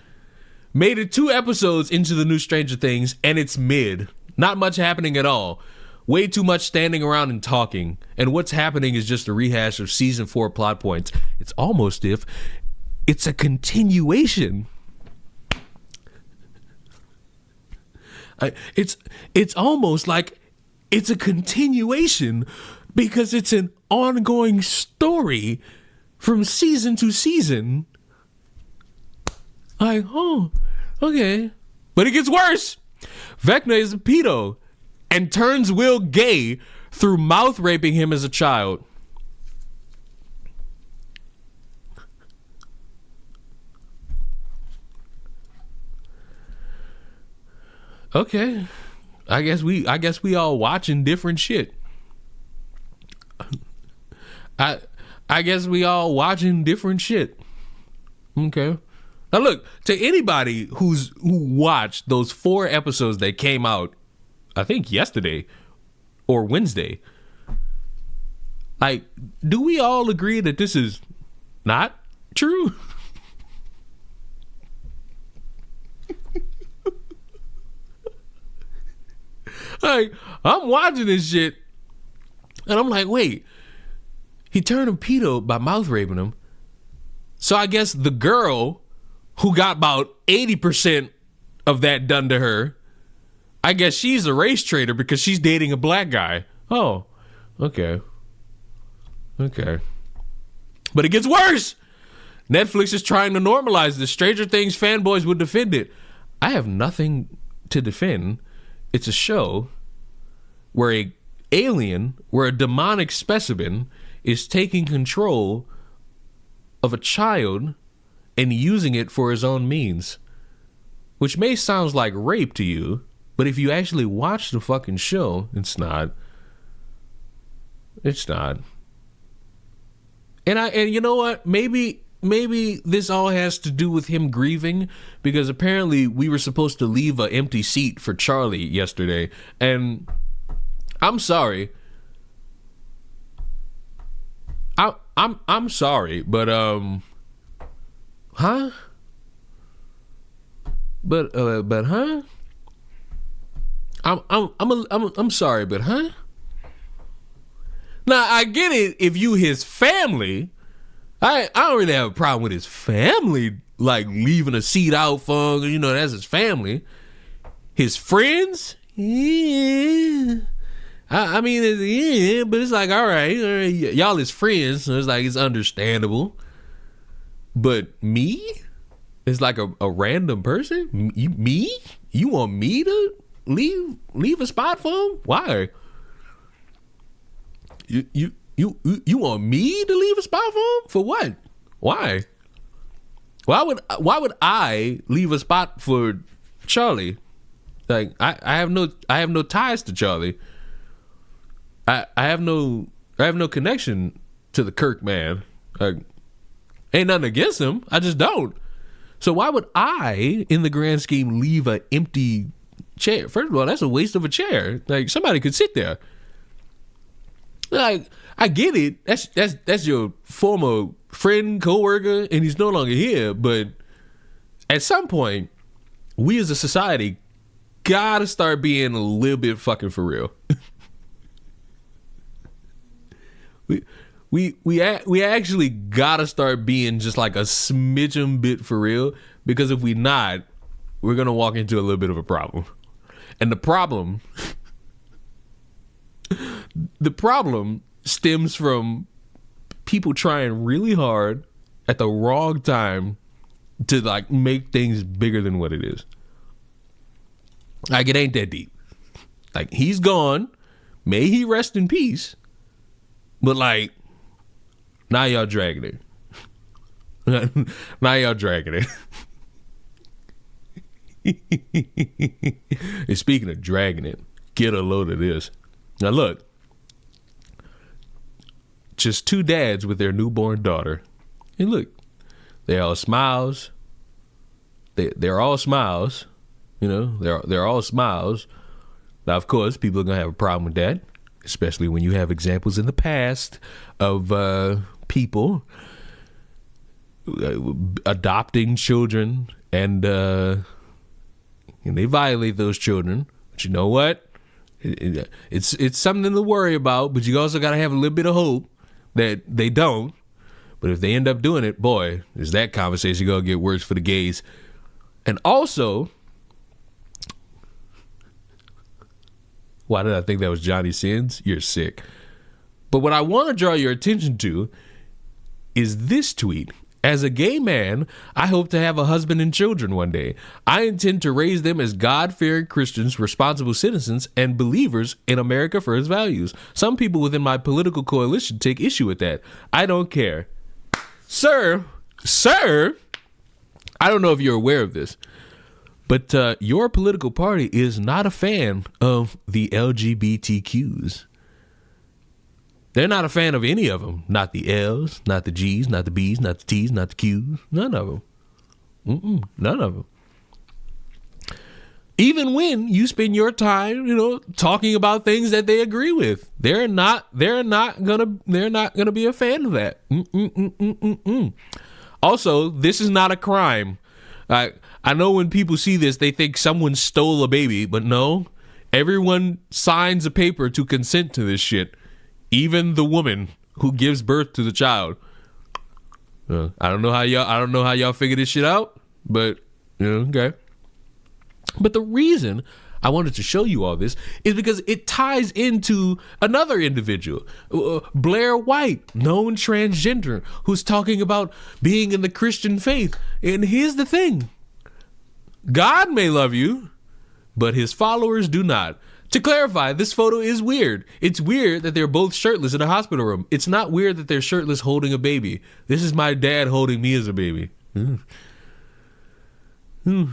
Made it 2 episodes into the new Stranger Things, and it's mid. Not much happening at all. Way too much standing around and talking. And what's happening is just a rehash of season 4 plot points. It's almost if it's a continuation. It's almost like it's a continuation because it's an ongoing story from season to season. Like, oh, okay. But it gets worse. Vecna is a pedo and turns Will gay through mouth raping him as a child. Okay. I guess we all watching different shit. I guess we all watching different shit. Okay. Now look, to anybody who watched those 4 episodes that came out, I think yesterday or Wednesday, like, do we all agree that this is not true? Like, I'm watching this shit and I'm like, wait, he turned him pedo by mouth raping him. So I guess the girl who got about 80% of that done to her. I guess she's a race traitor because she's dating a black guy. Oh, okay. Okay. But it gets worse. Netflix is trying to normalize this. Stranger Things fanboys would defend it. I have nothing to defend. It's a show where a demonic specimen is taking control of a child and using it for his own means. Which may sound like rape to you, but if you actually watch the fucking show, it's not. It's not. And you know what? Maybe this all has to do with him grieving, because apparently we were supposed to leave an empty seat for Charlie yesterday. And I'm sorry. I'm sorry, but huh? But huh? I'm sorry, but huh? Now I get it if you his family. I don't really have a problem with his family like leaving a seat out for him, you know, that's his family. His friends, yeah. I mean, yeah, but it's like, all right, y'all his friends, so it's like it's understandable. But me, it's like a random person. You want me to leave a spot for him? Why? You want me to leave a spot for him? For what? Why? Why would I leave a spot for Charlie? Like I have no ties to Charlie. I have no connection to the Kirk man. Like, ain't nothing against him. I just don't. So why would I, in the grand scheme, leave an empty chair? First of all, that's a waste of a chair. Like somebody could sit there. Like I get it. That's your former friend, coworker, and he's no longer here. But at some point, we as a society gotta start being a little bit fucking for real. We actually gotta start being just like a smidgen bit for real, because if we not, we're gonna walk into a little bit of a problem. And the problem stems from people trying really hard at the wrong time to like make things bigger than what it is. Like it ain't that deep. Like he's gone, may he rest in peace. But like, now y'all dragging it. Now y'all dragging it. And speaking of dragging it, get a load of this. Now look, just two dads with their newborn daughter. And look, they're all smiles. They're all smiles. You know, they're all smiles. Now, of course, people are gonna have a problem with that, especially when you have examples in the past of people adopting children and they violate those children. But you know what? It's something to worry about, but you also got to have a little bit of hope that they don't. But if they end up doing it, boy, is that conversation going to get worse for the gays. And also, why did I think that was Johnny Sins? You're sick. But what I want to draw your attention to is this tweet. As a gay man, I hope to have a husband and children one day. I intend to raise them as God-fearing Christians, responsible citizens, and believers in America First values. Some people within my political coalition take issue with that. I don't care. Sir, I don't know if you're aware of this, but your political party is not a fan of the LGBTQs. They're not a fan of any of them. Not the L's, not the G's, not the B's, not the T's, not the Q's. None of them. None of them. Even when you spend your time, you know, talking about things that they agree with, they're not gonna be a fan of that. Also, this is not a crime. I know when people see this, they think someone stole a baby, but no, everyone signs a paper to consent to this shit. Even the woman who gives birth to the child. I don't know how y'all figure this shit out. But, okay. But the reason I wanted to show you all this is because it ties into another individual, Blair White, known transgender, who's talking about being in the Christian faith. And here's the thing. God may love you, but his followers do not. To clarify, this photo is weird. It's weird that they're both shirtless in a hospital room. It's not weird that they're shirtless holding a baby. This is my dad holding me as a baby. But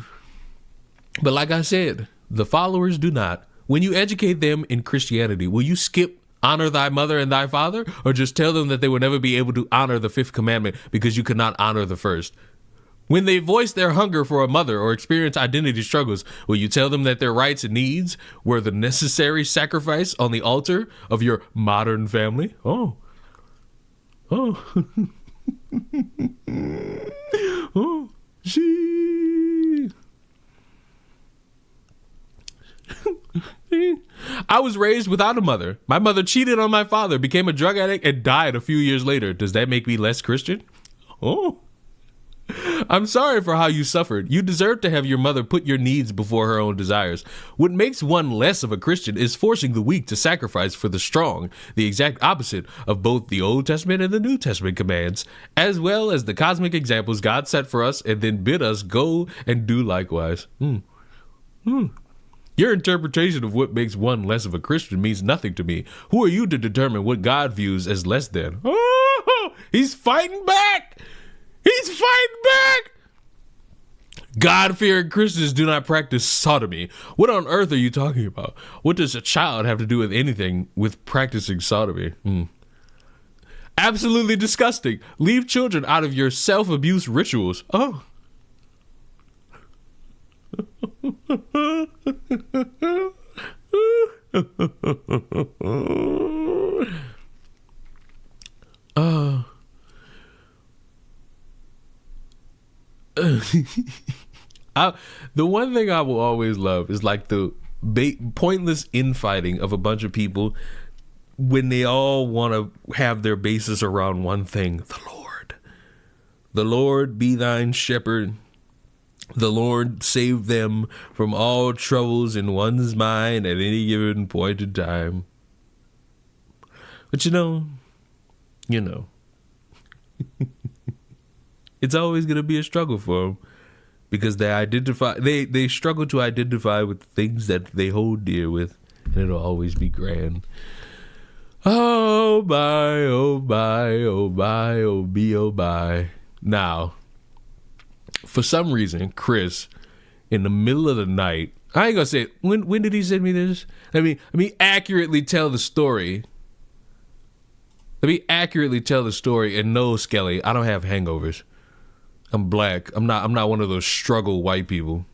like I said, the followers do not. When you educate them in Christianity, will you skip honor thy mother and thy father, or just tell them that they will never be able to honor the fifth commandment because you could not honor the first? When they voice their hunger for a mother or experience identity struggles, will you tell them that their rights and needs were the necessary sacrifice on the altar of your modern family? Oh. She. I was raised without a mother. My mother cheated on my father, became a drug addict, and died a few years later. Does that make me less Christian? Oh. I'm sorry for how you suffered. You deserve to have your mother put your needs before her own desires. What makes one less of a Christian is forcing the weak to sacrifice for the strong, the exact opposite of both the Old Testament and the New Testament commands, as well as the cosmic examples God set for us and then bid us go and do likewise. Your interpretation of what makes one less of a Christian means nothing to me. Who are you to determine what God views as less than? Oh, he's fighting back! He's fighting back! God-fearing Christians do not practice sodomy. What on earth are you talking about? What does a child have to do with anything with practicing sodomy? Absolutely disgusting. Leave children out of your self-abuse rituals. Oh. The one thing I will always love is like the pointless infighting of a bunch of people when they all want to have their basis around one thing: the Lord. The Lord be thine shepherd. The Lord save them from all troubles in one's mind at any given point in time. But you know, it's always going to be a struggle for them because they struggle to identify with things that they hold dear with, and it'll always be grand. Oh my, oh my, oh my, oh be, oh my. Now, for some reason, Chris, in the middle of the night, I ain't gonna say it. When did he send me this? Let me accurately tell the story. And no, Skelly, I don't have hangovers. I'm black. I'm not one of those struggle white people.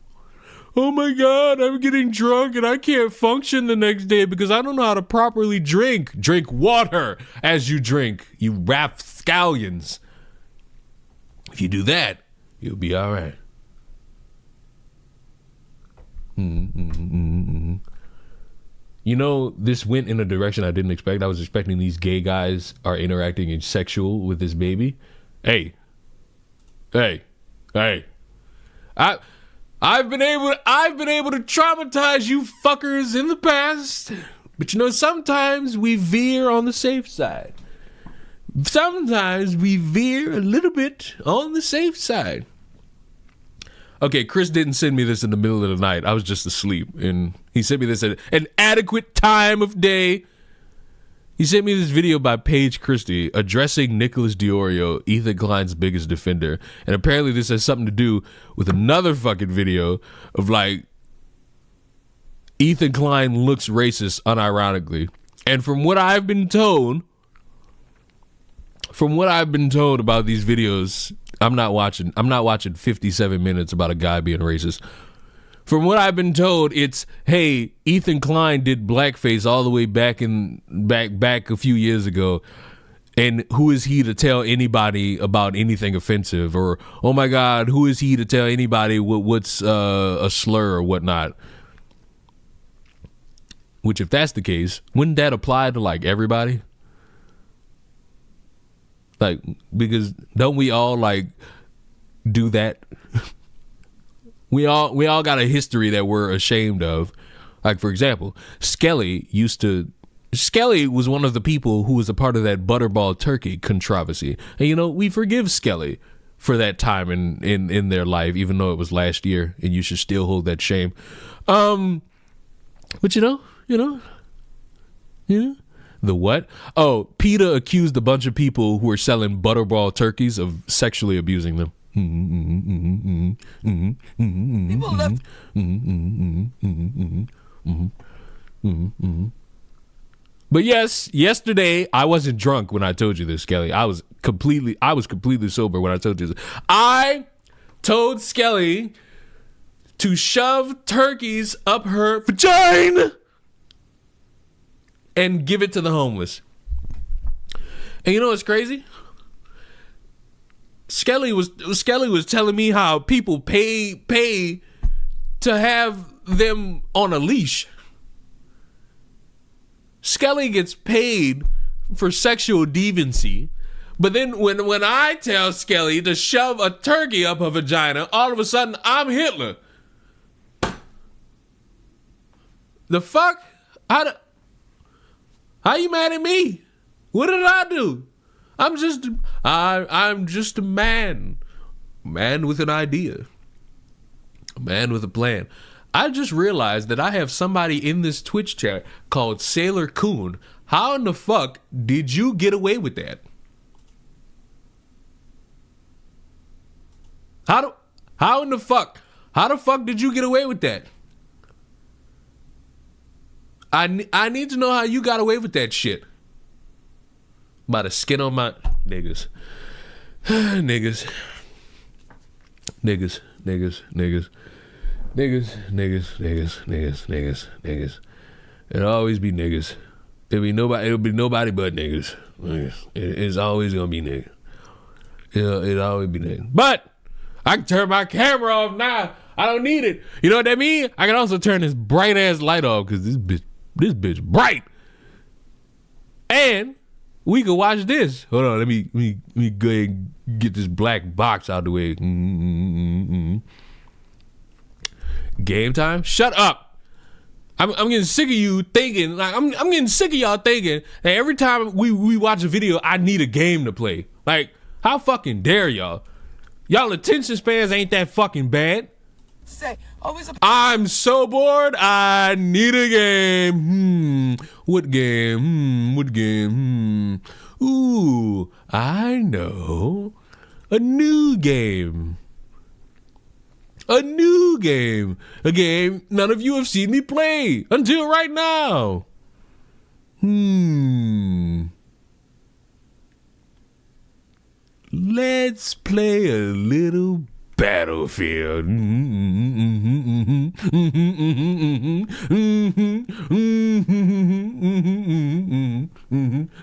Oh my God, I'm getting drunk and I can't function the next day because I don't know how to properly drink. Drink water as you drink, you rapscallions. If you do that, you'll be all right. You know, this went in a direction I didn't expect. I was expecting these gay guys are interacting in sexual with this baby. Hey. I've been able to traumatize you fuckers in the past. But you know, sometimes we veer on the safe side. Sometimes we veer a little bit on the safe side. Okay, Chris didn't send me this in the middle of the night. I was just asleep. And he sent me this at an adequate time of day. He sent me this video by Paige Christie addressing Nicholas Diorio, Ethan Klein's biggest defender. And apparently this has something to do with another fucking video of like Ethan Klein looks racist unironically. And from what I've been told about these videos, I'm not watching 57 minutes about a guy being racist. From what I've been told, it's, hey, Ethan Klein did blackface all the way back a few years ago, and who is he to tell anybody about anything offensive? Or, oh my God, who is he to tell anybody what's a slur or whatnot? Which, if that's the case, wouldn't that apply to like everybody? Like, because don't we all like do that? We all got a history that we're ashamed of. Like, for example, Skelly was one of the people who was a part of that butterball turkey controversy. And, we forgive Skelly for that time in their life, even though it was last year, and you should still hold that shame. But the what? Oh, PETA accused a bunch of people who were selling butterball turkeys of sexually abusing them. But yes, yesterday I wasn't drunk when I told you this, Kelly. I was completely sober when I told you this. I told Skelly to shove turkeys up her vagina and give it to the homeless. And you know what's crazy? Skelly was telling me how people pay to have them on a leash. Skelly gets paid for sexual deviancy, but then when I tell Skelly to shove a turkey up her vagina, all of a sudden I'm Hitler. The fuck? How you mad at me? What did I do? I'm just a man with an idea, a man with a plan. I just realized that I have somebody in this Twitch chat called Sailor Coon. How in the fuck did you get away with that? How the fuck did you get away with that? I need to know how you got away with that shit. By the skin on my niggas. Niggas. It'll always be niggas. It'll be nobody but niggas. It's always gonna be niggas. It'll always be niggas. But I can turn my camera off now. I don't need it. You know what that means? I can also turn this bright ass light off because this bitch bright. And we can watch this. Hold on, let me go ahead and get this black box out of the way. Game time? Shut up. I'm getting sick of you thinking, like I'm getting sick of y'all thinking that every time we watch a video, I need a game to play. Like, how fucking dare y'all? Y'all attention spans ain't that fucking bad. I'm so bored, I need a game. What game? Ooh, I know. A new game. A game none of you have seen me play until right now. Let's play a little Battlefield.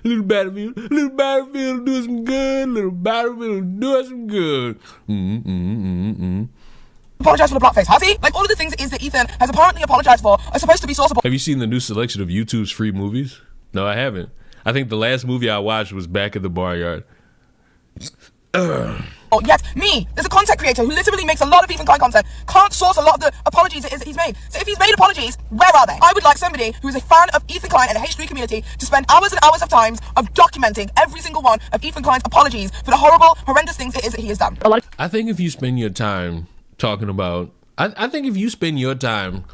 Little Battlefield do some good. Apologize for the blackface, has he? Like, all of the things that Ethan has apparently apologized for are supposed to be sourceable. Have you seen the new selection of YouTube's free movies? No, I haven't. I think the last movie I watched was Back at the Barnyard. Oh, yes, me, there's a content creator who literally makes a lot of Ethan Klein content, can't source a lot of the apologies it is that he's made. So if he's made apologies, where are they? I would like somebody who is a fan of Ethan Klein and the H3 community to spend hours and hours of time of documenting every single one of Ethan Klein's apologies for the horrible, horrendous things it is that he has done. I think if you spend your time talking about, I think if you spend your time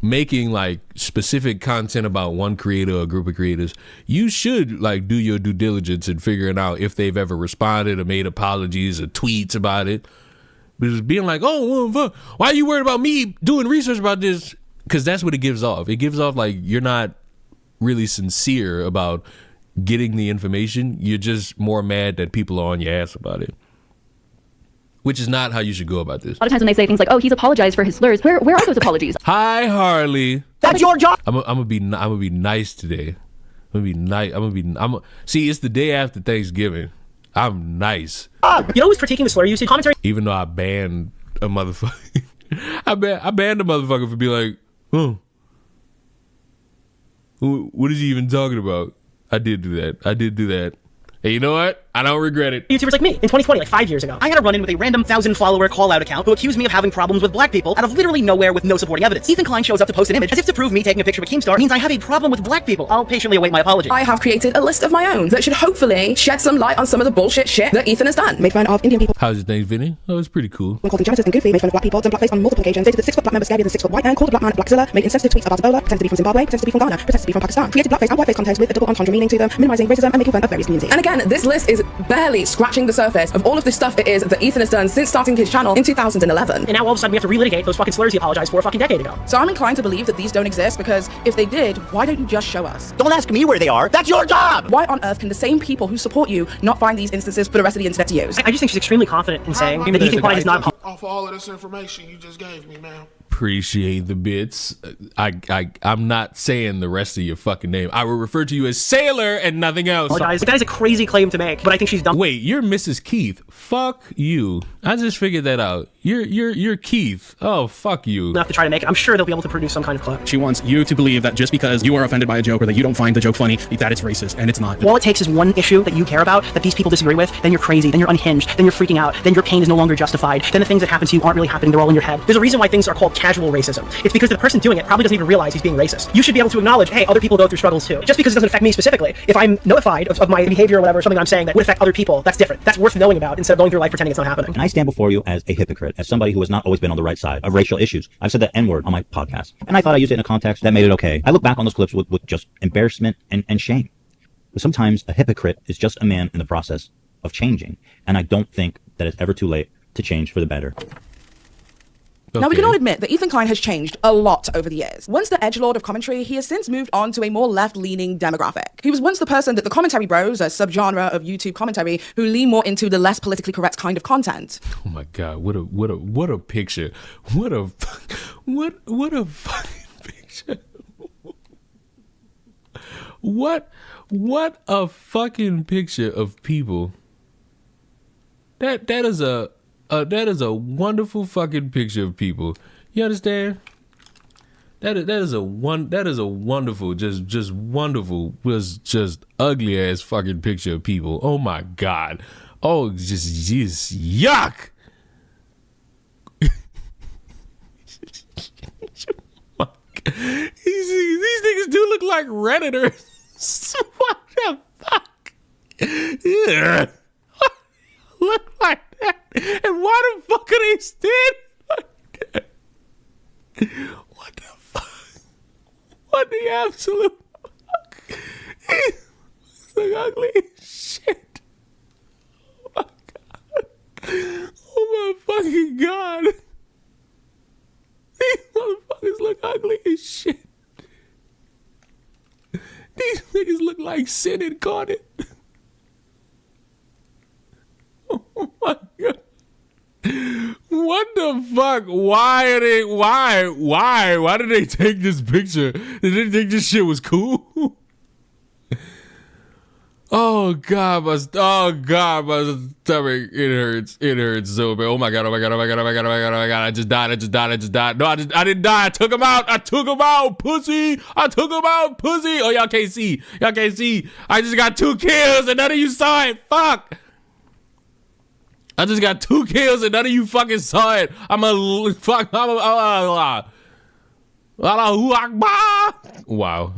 making like specific content about one creator or a group of creators, you should like do your due diligence in figuring out if they've ever responded or made apologies or tweets about it. But just being like, oh, well, why are you worried about me doing research about this? Because that's what it gives off. It gives off like you're not really sincere about getting the information. You're just more mad that people are on your ass about it. Which is not how you should go about this. A lot of times when they say things like, "Oh, he's apologized for his slurs," where are those apologies? Hi, Harley. That's your job. I'm gonna be nice today. I'm gonna be nice. See, it's the day after Thanksgiving. I'm nice. You know who's critiquing the slur usage commentary? Even though I banned a motherfucker, I banned a motherfucker for being like, "Oh, what is he even talking about?" I did do that. Hey, you know what? I don't regret it. YouTubers like me in 2020, like 5 years ago. I had a run-in with a random 1,000-follower call-out account who accused me of having problems with black people out of literally nowhere with no supporting evidence. Ethan Klein shows up to post an image as if to prove me taking a picture of a Keemstar means I have a problem with black people. I'll patiently await my apology. I have created a list of my own that should hopefully shed some light on some of the bullshit shit that Ethan has done. Made fun of Indian people. How's your name, Vinny? Oh, it's pretty cool. When called degenerates and goofy, made fun of black people, done blackface on multiple occasions, dated the 6 foot black member scarier than 6 foot white man, called a black man Blackzilla, made insensitive tweets about Ebola, pretends to be from Zimbabwe, pretends to be from Ghana, pretends to be from Pakistan, created blackface and whiteface content with a double entendre meaning to them, minimizing racism and making fun of various communities. And again, this list is barely scratching the surface of all of this stuff it is that Ethan has done since starting his channel in 2011. And now all of a sudden we have to relitigate those fucking slurs he apologized for a fucking decade ago. So I'm inclined to believe that these don't exist because if they did, why don't you just show us? Don't ask me where they are. That's your job. Why on earth can the same people who support you not find these instances for the rest of the internet to use? I just think she's extremely confident in saying that Ethan Klein is not Off all of this information you just gave me, man. Appreciate the bits. I'm not saying the rest of your fucking name. I will refer to you as Sailor and nothing else. apologize. That is a crazy claim to make, but I think she's dumb. Wait, you're Mrs. Keith. Fuck you. I just figured that out. You're Keith. Oh, fuck you. Enough to try to make it. I'm sure they'll be able to produce some kind of clip. She wants you to believe that just because you are offended by a joke or that you don't find the joke funny, that it's racist, and it's not. All it takes is one issue that you care about, that these people disagree with, then you're crazy, then you're unhinged, then you're freaking out, then your pain is no longer justified, then the things that happen to you aren't really happening, they're all in your head. There's a reason why things are called casual racism. It's because the person doing it probably doesn't even realize he's being racist. You should be able to acknowledge, hey, other people go through struggles too. Just because it doesn't affect me specifically. If I'm notified of my behavior or whatever, something I'm saying that would affect other people, that's different. That's worth knowing about instead of going through life pretending it's not happening. And I stand before you as a hypocrite, as somebody who has not always been on the right side of racial issues. I've said the N-word on my podcast, and I thought I used it in a context that made it okay. I look back on those clips with just embarrassment and shame. But sometimes a hypocrite is just a man in the process of changing, and I don't think that it's ever too late to change for the better. Okay. Now, we can all admit that Ethan Klein has changed a lot over the years. Once the edgelord of commentary, he has since moved on to a more left-leaning demographic. He was once the person that the commentary bros, a subgenre of YouTube commentary, who lean more into the less politically correct kind of content. Oh my God, what a picture. What a fucking picture. What a fucking picture of people. That is a wonderful fucking picture of people. You understand? That is a wonderful, just wonderful, was just ugly ass fucking picture of people. Oh my God. Oh, just yuck. These niggas do look like Redditors. What the fuck? Yeah. Look like that. And why the fuck are they standing like that? What the fuck? What the absolute fuck? He's like ugly as shit. Oh my God. Oh my fucking God. These motherfuckers look ugly as shit. These niggas look like sin incarnate. Oh my God. What the fuck? Why did they take this picture? Did they think this shit was cool? Oh God, my stomach, it hurts so bad. Oh my God, I just died. No, I didn't die. I took him out, pussy. Oh, y'all can't see. I just got 2 kills and none of you saw it. Fuck. I just got 2 kills and none of you fucking saw it. Wow.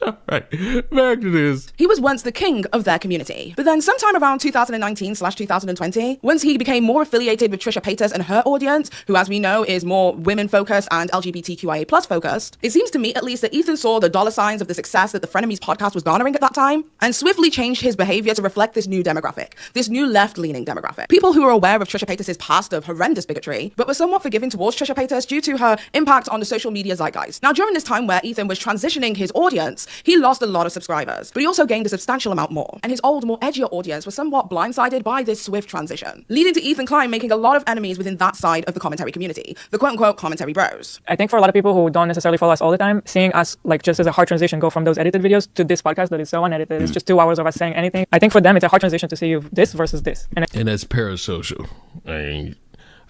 All right, back to this. He was once the king of their community. But then sometime around 2019/2020, once he became more affiliated with Trisha Paytas and her audience, who as we know is more women-focused and LGBTQIA+ focused, it seems to me at least that Ethan saw the dollar signs of the success that the Frenemies podcast was garnering at that time, and swiftly changed his behavior to reflect this new demographic, this new left-leaning demographic. People who were aware of Trisha Paytas' past of horrendous bigotry, but were somewhat forgiving towards Trisha Paytas due to her impact on the social media zeitgeist. Now, during this time where Ethan was transitioning his audience, he lost a lot of subscribers, but he also gained a substantial amount more, and his old, more edgier audience was somewhat blindsided by this swift transition, leading to Ethan Klein making a lot of enemies within that side of the commentary community, the quote-unquote commentary bros. I think for a lot of people who don't necessarily follow us all the time, seeing us like just as a hard transition go from those edited videos to this podcast that is so unedited, it's just 2 hours of us saying anything. I think for them it's a hard transition to see you this versus this. And that's parasocial. I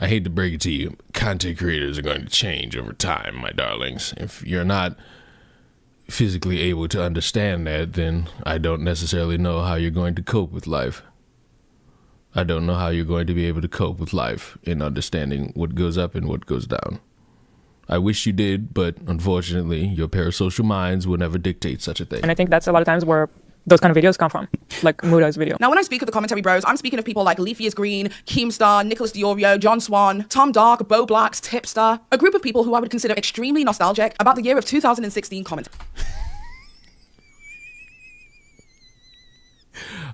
hate to break it to you, content creators are going to change over time, my darlings. If you're not physically able to understand that, then I don't necessarily know how you're going to cope with life. I don't know how you're going to be able to cope with life in understanding what goes up and what goes down. I wish you did, but unfortunately, your parasocial minds will never dictate such a thing. And I think that's a lot of times where those kind of videos come from, like Muda's video. Now, when I speak of the commentary bros, I'm speaking of people like Leafy is Green, Keemstar, Nicholas Diorio, John Swan, Tom Dark, Bo Blacks, Tipster, a group of people who I would consider extremely nostalgic about the year of 2016 commentary.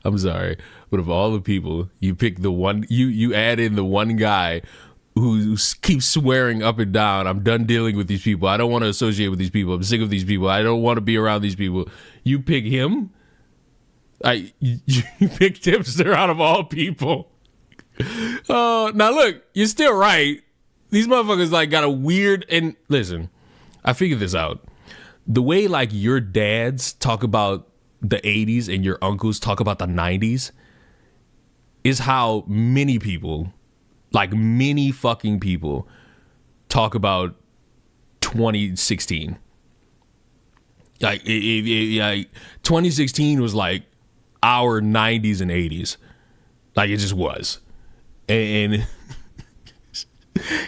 I'm sorry, but of all the people, you pick the one, you add in the one guy who keeps swearing up and down, I'm done dealing with these people. I don't want to associate with these people. I'm sick of these people. I don't want to be around these people. You pick him? You picked Tipster out of all people. Now look, you're still right. These motherfuckers like got a weird, and listen, I figured this out. The way like your dads talk about the 80s and your uncles talk about the 90s is how many people, like many fucking people, talk about 2016. Like, 2016 was like our 90s and 80s. Like, it just was. And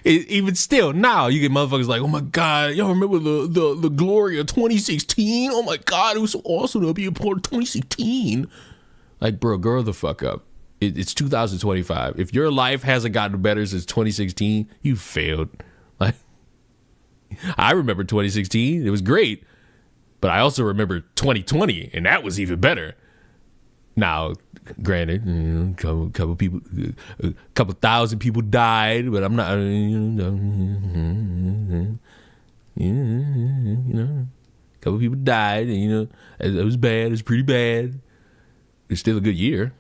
even still, now you get motherfuckers like, oh my God, y'all remember the glory of 2016? Oh my God, it was so awesome to be a part of 2016. Like, bro, grow the fuck up. It's 2025. If your life hasn't gotten better since 2016, you failed. Like, I remember 2016. It was great. But I also remember 2020, and that was even better. Now, granted, a couple people, a couple thousand people died, but I'm not, a couple people died, and it was bad. It was pretty bad. It's still a good year.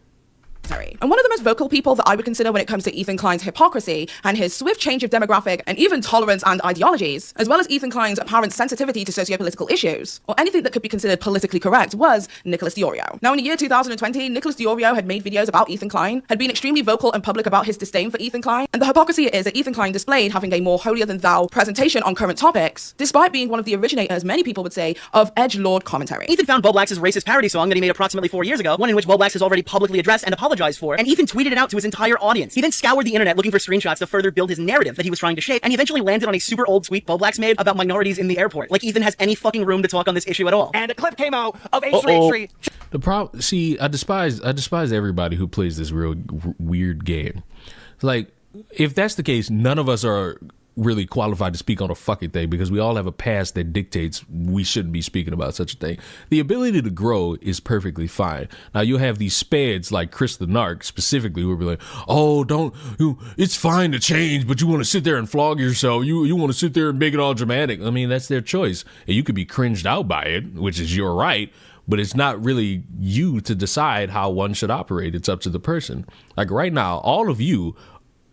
And one of the most vocal people that I would consider when it comes to Ethan Klein's hypocrisy and his swift change of demographic and even tolerance and ideologies, as well as Ethan Klein's apparent sensitivity to socio-political issues, or anything that could be considered politically correct, was Nicholas Diorio. Now, in the year 2020, Nicholas Diorio had made videos about Ethan Klein, had been extremely vocal and public about his disdain for Ethan Klein, and the hypocrisy is that Ethan Klein displayed having a more holier-than-thou presentation on current topics, despite being one of the originators, many people would say, of edgelord commentary. Ethan found Bo Black's racist parody song that he made approximately 4 years ago, one in which Bo Blacks has already publicly addressed and apologized for, and Ethan tweeted it out to his entire audience. He then scoured the internet looking for screenshots to further build his narrative that he was trying to shape, and he eventually landed on a super old tweet Bo Blacks made about minorities in the airport. Like Ethan has any fucking room to talk on this issue at all. And a clip came out of H3H3. The problem, see, I despise everybody who plays this real weird game. Like, if that's the case, none of us are really qualified to speak on a fucking thing because we all have a past that dictates we shouldn't be speaking about such a thing. The ability to grow is perfectly fine. Now you'll have these speds like Chris the Narc specifically who will be like, oh, it's fine to change, but you want to sit there and flog yourself. You want to sit there and make it all dramatic. I mean, that's their choice. And you could be cringed out by it, which is your right, but it's not really you to decide how one should operate. It's up to the person. Like right now, all of you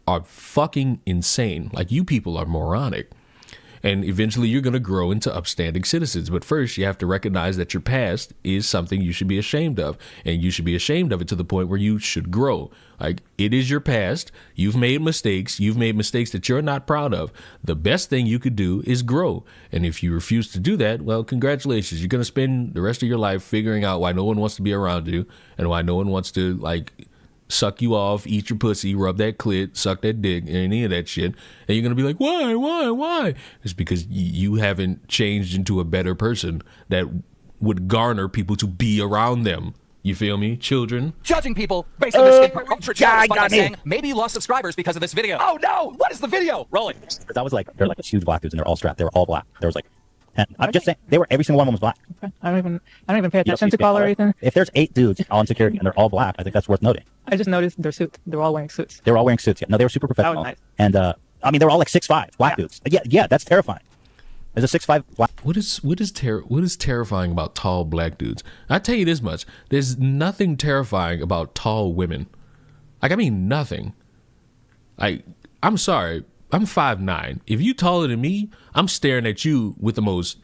are fucking insane. Like, you people are moronic. And eventually you're going to grow into upstanding citizens. But first, you have to recognize that your past is something you should be ashamed of. And you should be ashamed of it to the point where you should grow. Like, it is your past. You've made mistakes. You've made mistakes that you're not proud of. The best thing you could do is grow. And if you refuse to do that, well, congratulations. You're going to spend the rest of your life figuring out why no one wants to be around you and why no one wants to, like, suck you off, eat your pussy, rub that clit, suck that dick, any of that shit. And you're going to be like, why? It's because you haven't changed into a better person that would garner people to be around them. You feel me? Children. Judging people based on their skin color. By saying, maybe you lost subscribers because of this video. Oh no! What is the video? Rolling. That was like, they're like huge black dudes and they're all strapped. They were all black. There was like, and I'm just saying, they were, every single one of them was black. Okay. I don't even pay attention to color or anything. If there's 8 dudes on security and they're all black, I think that's worth noting. I just noticed their suits. They're all wearing suits. They were all wearing suits. Yeah. No, they were super professional. Nice. And I mean, they were all like 6'5" black dudes. Yeah, that's terrifying. There's a 6'5" black. What is terrifying about tall black dudes? I tell you this much: there's nothing terrifying about tall women. Like, I mean, nothing. I'm sorry. I'm 5'9". If you taller than me, I'm staring at you with the most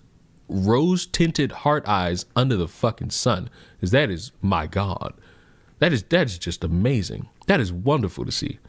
rose-tinted heart eyes under the fucking sun. Because that is, my God. That is just amazing. That is wonderful to see.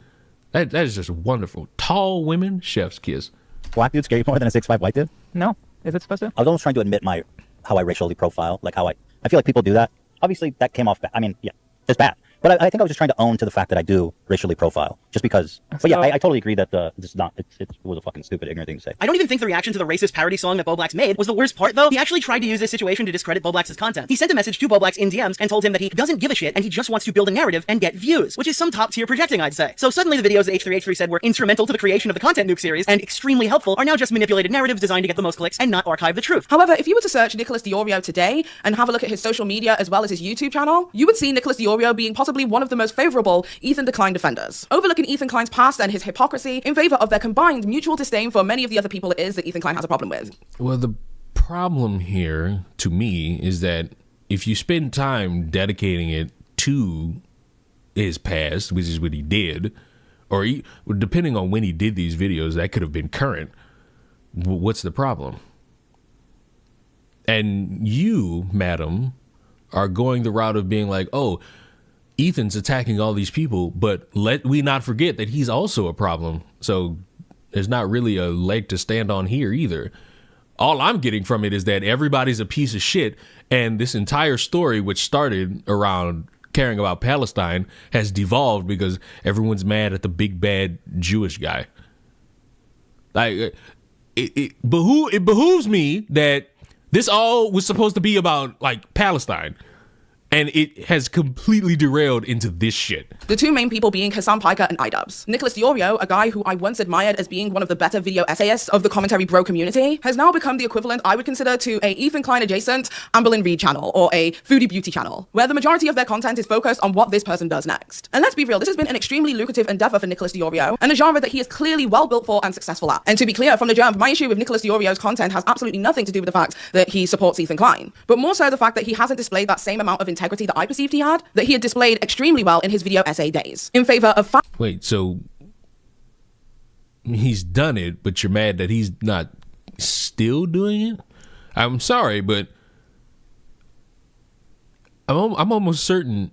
That is just wonderful. Tall women, chef's kiss. Black dudes scare you more than a 6'5" white dude? No. Is it supposed to? I was almost trying to admit my how I racially profile, like how I feel like people do that. Obviously, that came off bad. I mean, yeah, it's bad. But I think I was just trying to own to the fact that I do racially profile, just because. But yeah, I totally agree that this is not. It was a fucking stupid, ignorant thing to say. I don't even think the reaction to the racist parody song that Bo Black's made was the worst part, though. He actually tried to use this situation to discredit Bo Black's content. He sent a message to Bo Black's in DMs and told him that he doesn't give a shit and he just wants to build a narrative and get views, which is some top-tier projecting, I'd say. So suddenly the videos that H3H3 said were instrumental to the creation of the Content Nuke series and extremely helpful are now just manipulated narratives designed to get the most clicks and not archive the truth. However, if you were to search Nicholas Diorio today and have a look at his social media as well as his YouTube channel, you would see Nicholas Diorio being possibly one of the most favorable Ethan Klein defenders, overlooking Ethan Klein's past and his hypocrisy in favor of their combined mutual disdain for many of the other people it is that Ethan Klein has a problem with. Well, the problem here, to me, is that if you spend time dedicating it to his past, which is what he did, or depending on when he did these videos, that could have been current, what's the problem? And you, madam, are going the route of being like, oh, Ethan's attacking all these people, but let we not forget that he's also a problem. So there's not really a leg to stand on here either. All I'm getting from it is that everybody's a piece of shit, and this entire story, which started around caring about Palestine, has devolved because everyone's mad at the big bad Jewish guy. Like it behooves me that this all was supposed to be about like Palestine. And it has completely derailed into this shit. The two main people being Hassan Piker and iDubbbz. Nicholas Diorio, a guy who I once admired as being one of the better video essayists of the commentary bro community, has now become the equivalent I would consider to a Ethan Klein adjacent Amberlynn Reid channel or a foodie beauty channel, where the majority of their content is focused on what this person does next. And let's be real, this has been an extremely lucrative endeavor for Nicholas Diorio, and a genre that he is clearly well built for and successful at. And to be clear, from the jump, my issue with Nicholas Diorio's content has absolutely nothing to do with the fact that he supports Ethan Klein, but more so the fact that he hasn't displayed that same amount of integrity that I perceived he had displayed extremely well in his video essay days, in favor of Wait, so he's done it, but you're mad that he's not still doing it? I'm sorry, but I'm almost certain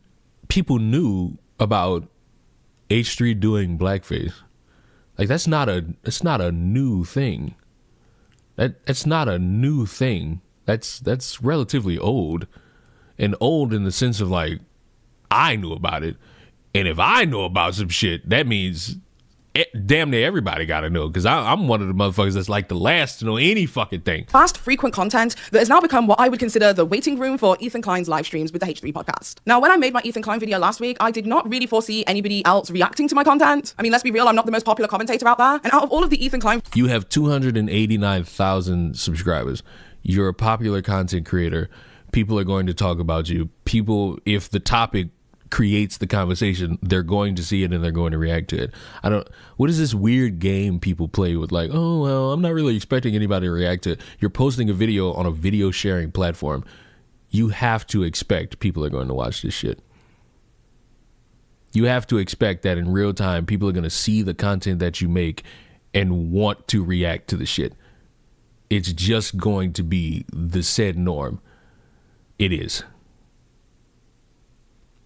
people knew about H3 doing blackface. Like that's not a new thing. That's not a new thing. That's relatively old. And old in the sense of like, I knew about it. And if I know about some shit, that means damn near everybody gotta know. Because I'm one of the motherfuckers that's like the last to know any fucking thing. Fast, frequent content that has now become what I would consider the waiting room for Ethan Klein's live streams with the H3 podcast. Now, when I made my Ethan Klein video last week, I did not really foresee anybody else reacting to my content. I mean, let's be real, I'm not the most popular commentator out there. And out of all of the Ethan Klein... You have 289,000 subscribers. You're a popular content creator. People are going to talk about you. People, if the topic creates the conversation, they're going to see it and they're going to react to it. What is this weird game people play with like, oh, well, I'm not really expecting anybody to react to it. You're posting a video on a video sharing platform. You have to expect people are going to watch this shit. You have to expect that in real time, people are going to see the content that you make and want to react to the shit. It's just going to be the said norm. It is.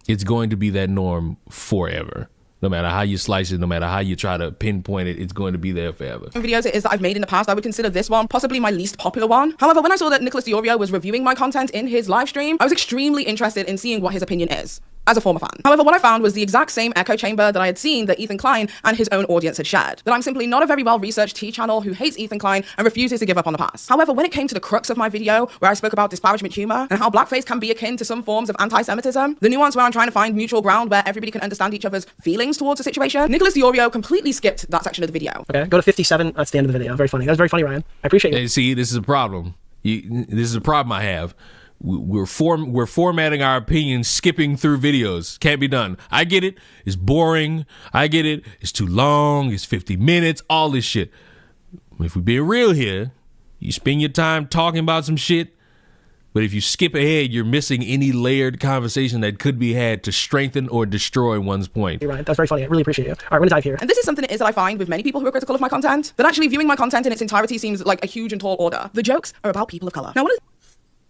It's going to be that norm forever. No matter how you slice it, no matter how you try to pinpoint it, it's going to be there forever. Videos it is that I've made in the past, I would consider this one possibly my least popular one. However, when I saw that Nicholas Diorio was reviewing my content in his live stream, I was extremely interested in seeing what his opinion is, as a former fan. However, what I found was the exact same echo chamber that I had seen that Ethan Klein and his own audience had shared. That I'm simply not a very well-researched T channel who hates Ethan Klein and refuses to give up on the past. However, when it came to the crux of my video, where I spoke about disparagement humor and how blackface can be akin to some forms of anti-Semitism, the nuance where I'm trying to find mutual ground where everybody can understand each other's feelings towards a situation, Nicholas Diorio completely skipped that section of the video. Okay, go to 57, that's the end of the video. Very funny. That was very funny, Ryan. I appreciate it. See, this is a problem. This is a problem I have. We're formatting our opinions, skipping through videos. Can't be done. I get it. It's boring. I get it. It's too long. It's 50 minutes. All this shit. If we're being real here, you spend your time talking about some shit, but if you skip ahead, you're missing any layered conversation that could be had to strengthen or destroy one's point. You're right. That's very funny. I really appreciate you. All right, we're gonna dive here. And this is something that I find with many people who are critical of my content, that actually viewing my content in its entirety seems like a huge and tall order. The jokes are about people of color. Now, what is...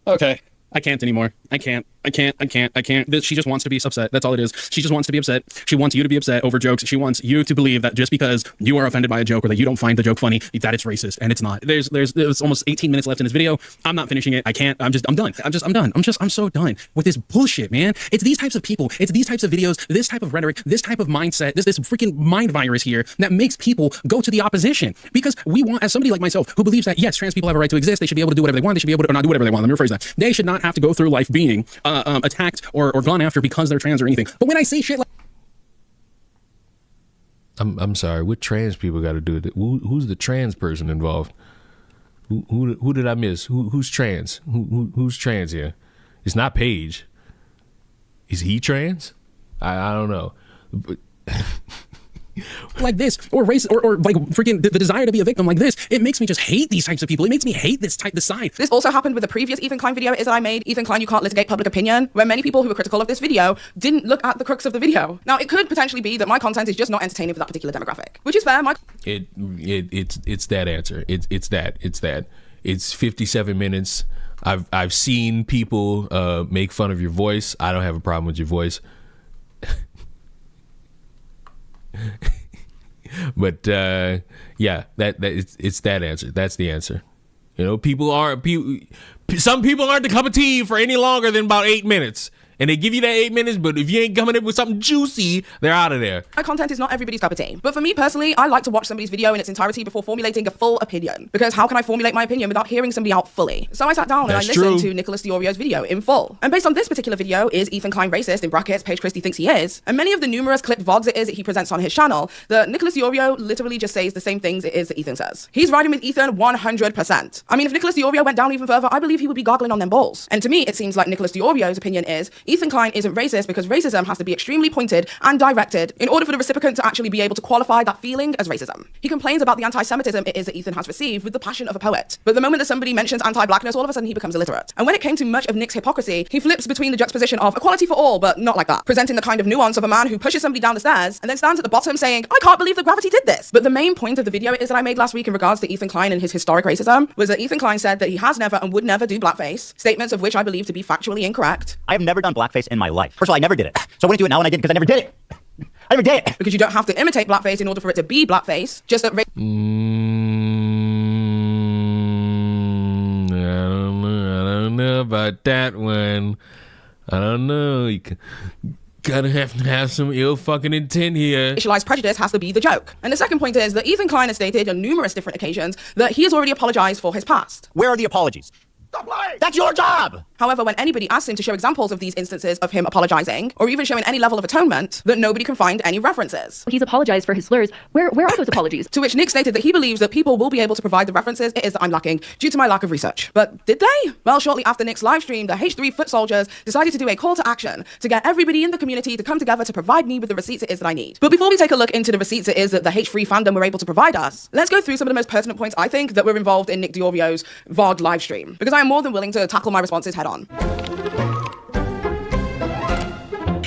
Okay. I can't anymore. I can't. She just wants to be upset. That's all it is. She just wants to be upset. She wants you to be upset over jokes. She wants you to believe that just because you are offended by a joke or that you don't find the joke funny, that it's racist, and it's not. There's almost 18 minutes left in this video. I'm not finishing it. I can't. I'm done. I'm so done with this bullshit, man. It's these types of people. It's these types of videos, this type of rhetoric, this type of mindset, this freaking mind virus here that makes people go to the opposition. Because we want, as somebody like myself who believes that yes, trans people have a right to exist, they should be able to do whatever they want, they should be able to, or not do whatever they want. Let me rephrase that. They should not have to go through life being attacked or gone after because they're trans or anything. But when I say shit like I'm sorry, what trans people got to do with it? Who's the trans person involved? Who did I miss? Who's trans? Who's trans here? It's not Paige. Is he trans? I don't know. But like this, or race, or like freaking the desire to be a victim like this, it makes me just hate these types of people. It makes me hate this side. This also happened with the previous Ethan Klein video that I made, Ethan Klein, You Can't Litigate Public Opinion, where many people who were critical of this video didn't look at the crux of the video. Now, it could potentially be that my content is just not entertaining for that particular demographic, which is fair. It's that answer. It's that. It's 57 minutes. I've seen people make fun of your voice. I don't have a problem with your voice. But yeah, it's that answer. That's the answer. You know, some people aren't the cup of tea for any longer than about 8 minutes. And they give you that 8 minutes, but if you ain't coming in with something juicy, they're out of there. My content is not everybody's cup of tea. But for me personally, I like to watch somebody's video in its entirety before formulating a full opinion. Because how can I formulate my opinion without hearing somebody out fully? So I sat down and I listened to Nicholas Diorio's video in full. And based on this particular video, is Ethan Klein racist? In brackets, Paige Christie thinks he is. And many of the numerous clipped VODs it is that he presents on his channel, that Nicholas Diorio literally just says the same things it is that Ethan says. He's riding with Ethan 100%. I mean, if Nicholas Diorio went down even further, I believe he would be gargling on them balls. And to me, it seems like Nicholas Diorio's opinion is Ethan Klein isn't racist because racism has to be extremely pointed and directed in order for the recipient to actually be able to qualify that feeling as racism. He complains about the anti-Semitism it is that Ethan has received with the passion of a poet. But the moment that somebody mentions anti-blackness, all of a sudden he becomes illiterate. And when it came to much of Nick's hypocrisy, he flips between the juxtaposition of equality for all, but not like that, presenting the kind of nuance of a man who pushes somebody down the stairs and then stands at the bottom saying, I can't believe that gravity did this. But the main point of the video is that I made last week in regards to Ethan Klein and his historic racism was that Ethan Klein said that he has never and would never do blackface, statements of which I believe to be factually incorrect. I have never done blackface in my life. First of all, I never did it. So I wouldn't do it now, and I didn't because I never did it. I never did it. Because you don't have to imitate blackface in order for it to be blackface. Just that I don't know about that one. I don't know. You gotta have to have some ill fucking intent here. Racialized prejudice has to be the joke. And the second point is that Ethan Klein has stated on numerous different occasions that he has already apologized for his past. Where are the apologies? Stop lying! That's your job! However, when anybody asks him to show examples of these instances of him apologizing, or even showing any level of atonement, that nobody can find any references. He's apologized for his slurs. Where are those apologies? To which Nick stated that he believes that people will be able to provide the references it is that I'm lacking due to my lack of research. But did they? Well, shortly after Nick's live stream, the H3 foot soldiers decided to do a call to action to get everybody in the community to come together to provide me with the receipts it is that I need. But before we take a look into the receipts it is that the H3 fandom were able to provide us, let's go through some of the most pertinent points I think that were involved in Nick Diorio's VOD live stream, because I am more than willing to tackle my responses head on.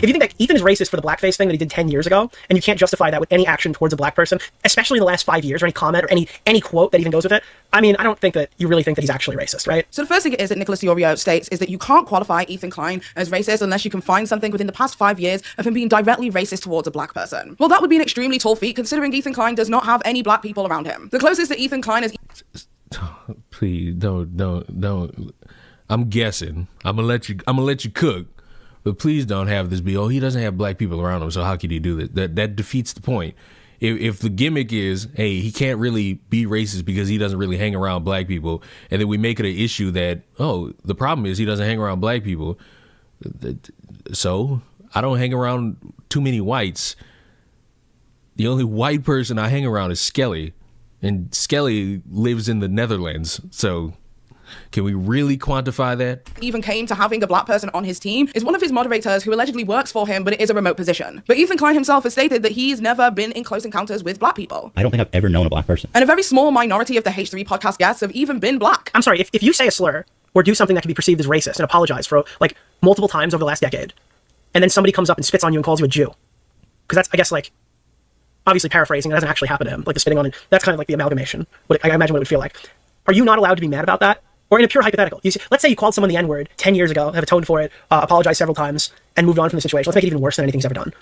If you think that Ethan is racist for the blackface thing that he did 10 years ago, and you can't justify that with any action towards a black person, especially in the last 5 years, or any comment, or any quote that even goes with it, I mean, I don't think that you really think that he's actually racist, right? So the first thing it is that Nicholas Diorio states is that you can't qualify Ethan Klein as racist unless you can find something within the past 5 years of him being directly racist towards a black person. Well, that would be an extremely tall feat, considering Ethan Klein does not have any black people around him. The closest that Ethan Klein is... Please, don't. I'm guessing. I'm gonna let you cook. But please don't have this be, oh, he doesn't have black people around him, so how could he do that? That defeats the point. If the gimmick is, hey, he can't really be racist because he doesn't really hang around black people, and then we make it an issue that, oh, the problem is he doesn't hang around black people, so I don't hang around too many whites. The only white person I hang around is Skelly, and Skelly lives in the Netherlands, so... Can we really quantify that? Even came to having a black person on his team is one of his moderators who allegedly works for him, but it is a remote position. But Ethan Klein himself has stated that he's never been in close encounters with black people. I don't think I've ever known a black person. And a very small minority of the H3 podcast guests have even been black. I'm sorry, if you say a slur or do something that can be perceived as racist and apologize for like multiple times over the last decade, and then somebody comes up and spits on you and calls you a Jew, because that's, I guess, like, obviously paraphrasing, it doesn't actually happen to him, like the spitting on it, that's kind of like the amalgamation, what I imagine what it would feel like. Are you not allowed to be mad about that? Or in a pure hypothetical, let's say you called someone the N-word 10 years ago, have atoned for it, apologized several times, and moved on from the situation. Let's make it even worse than anything he's ever done.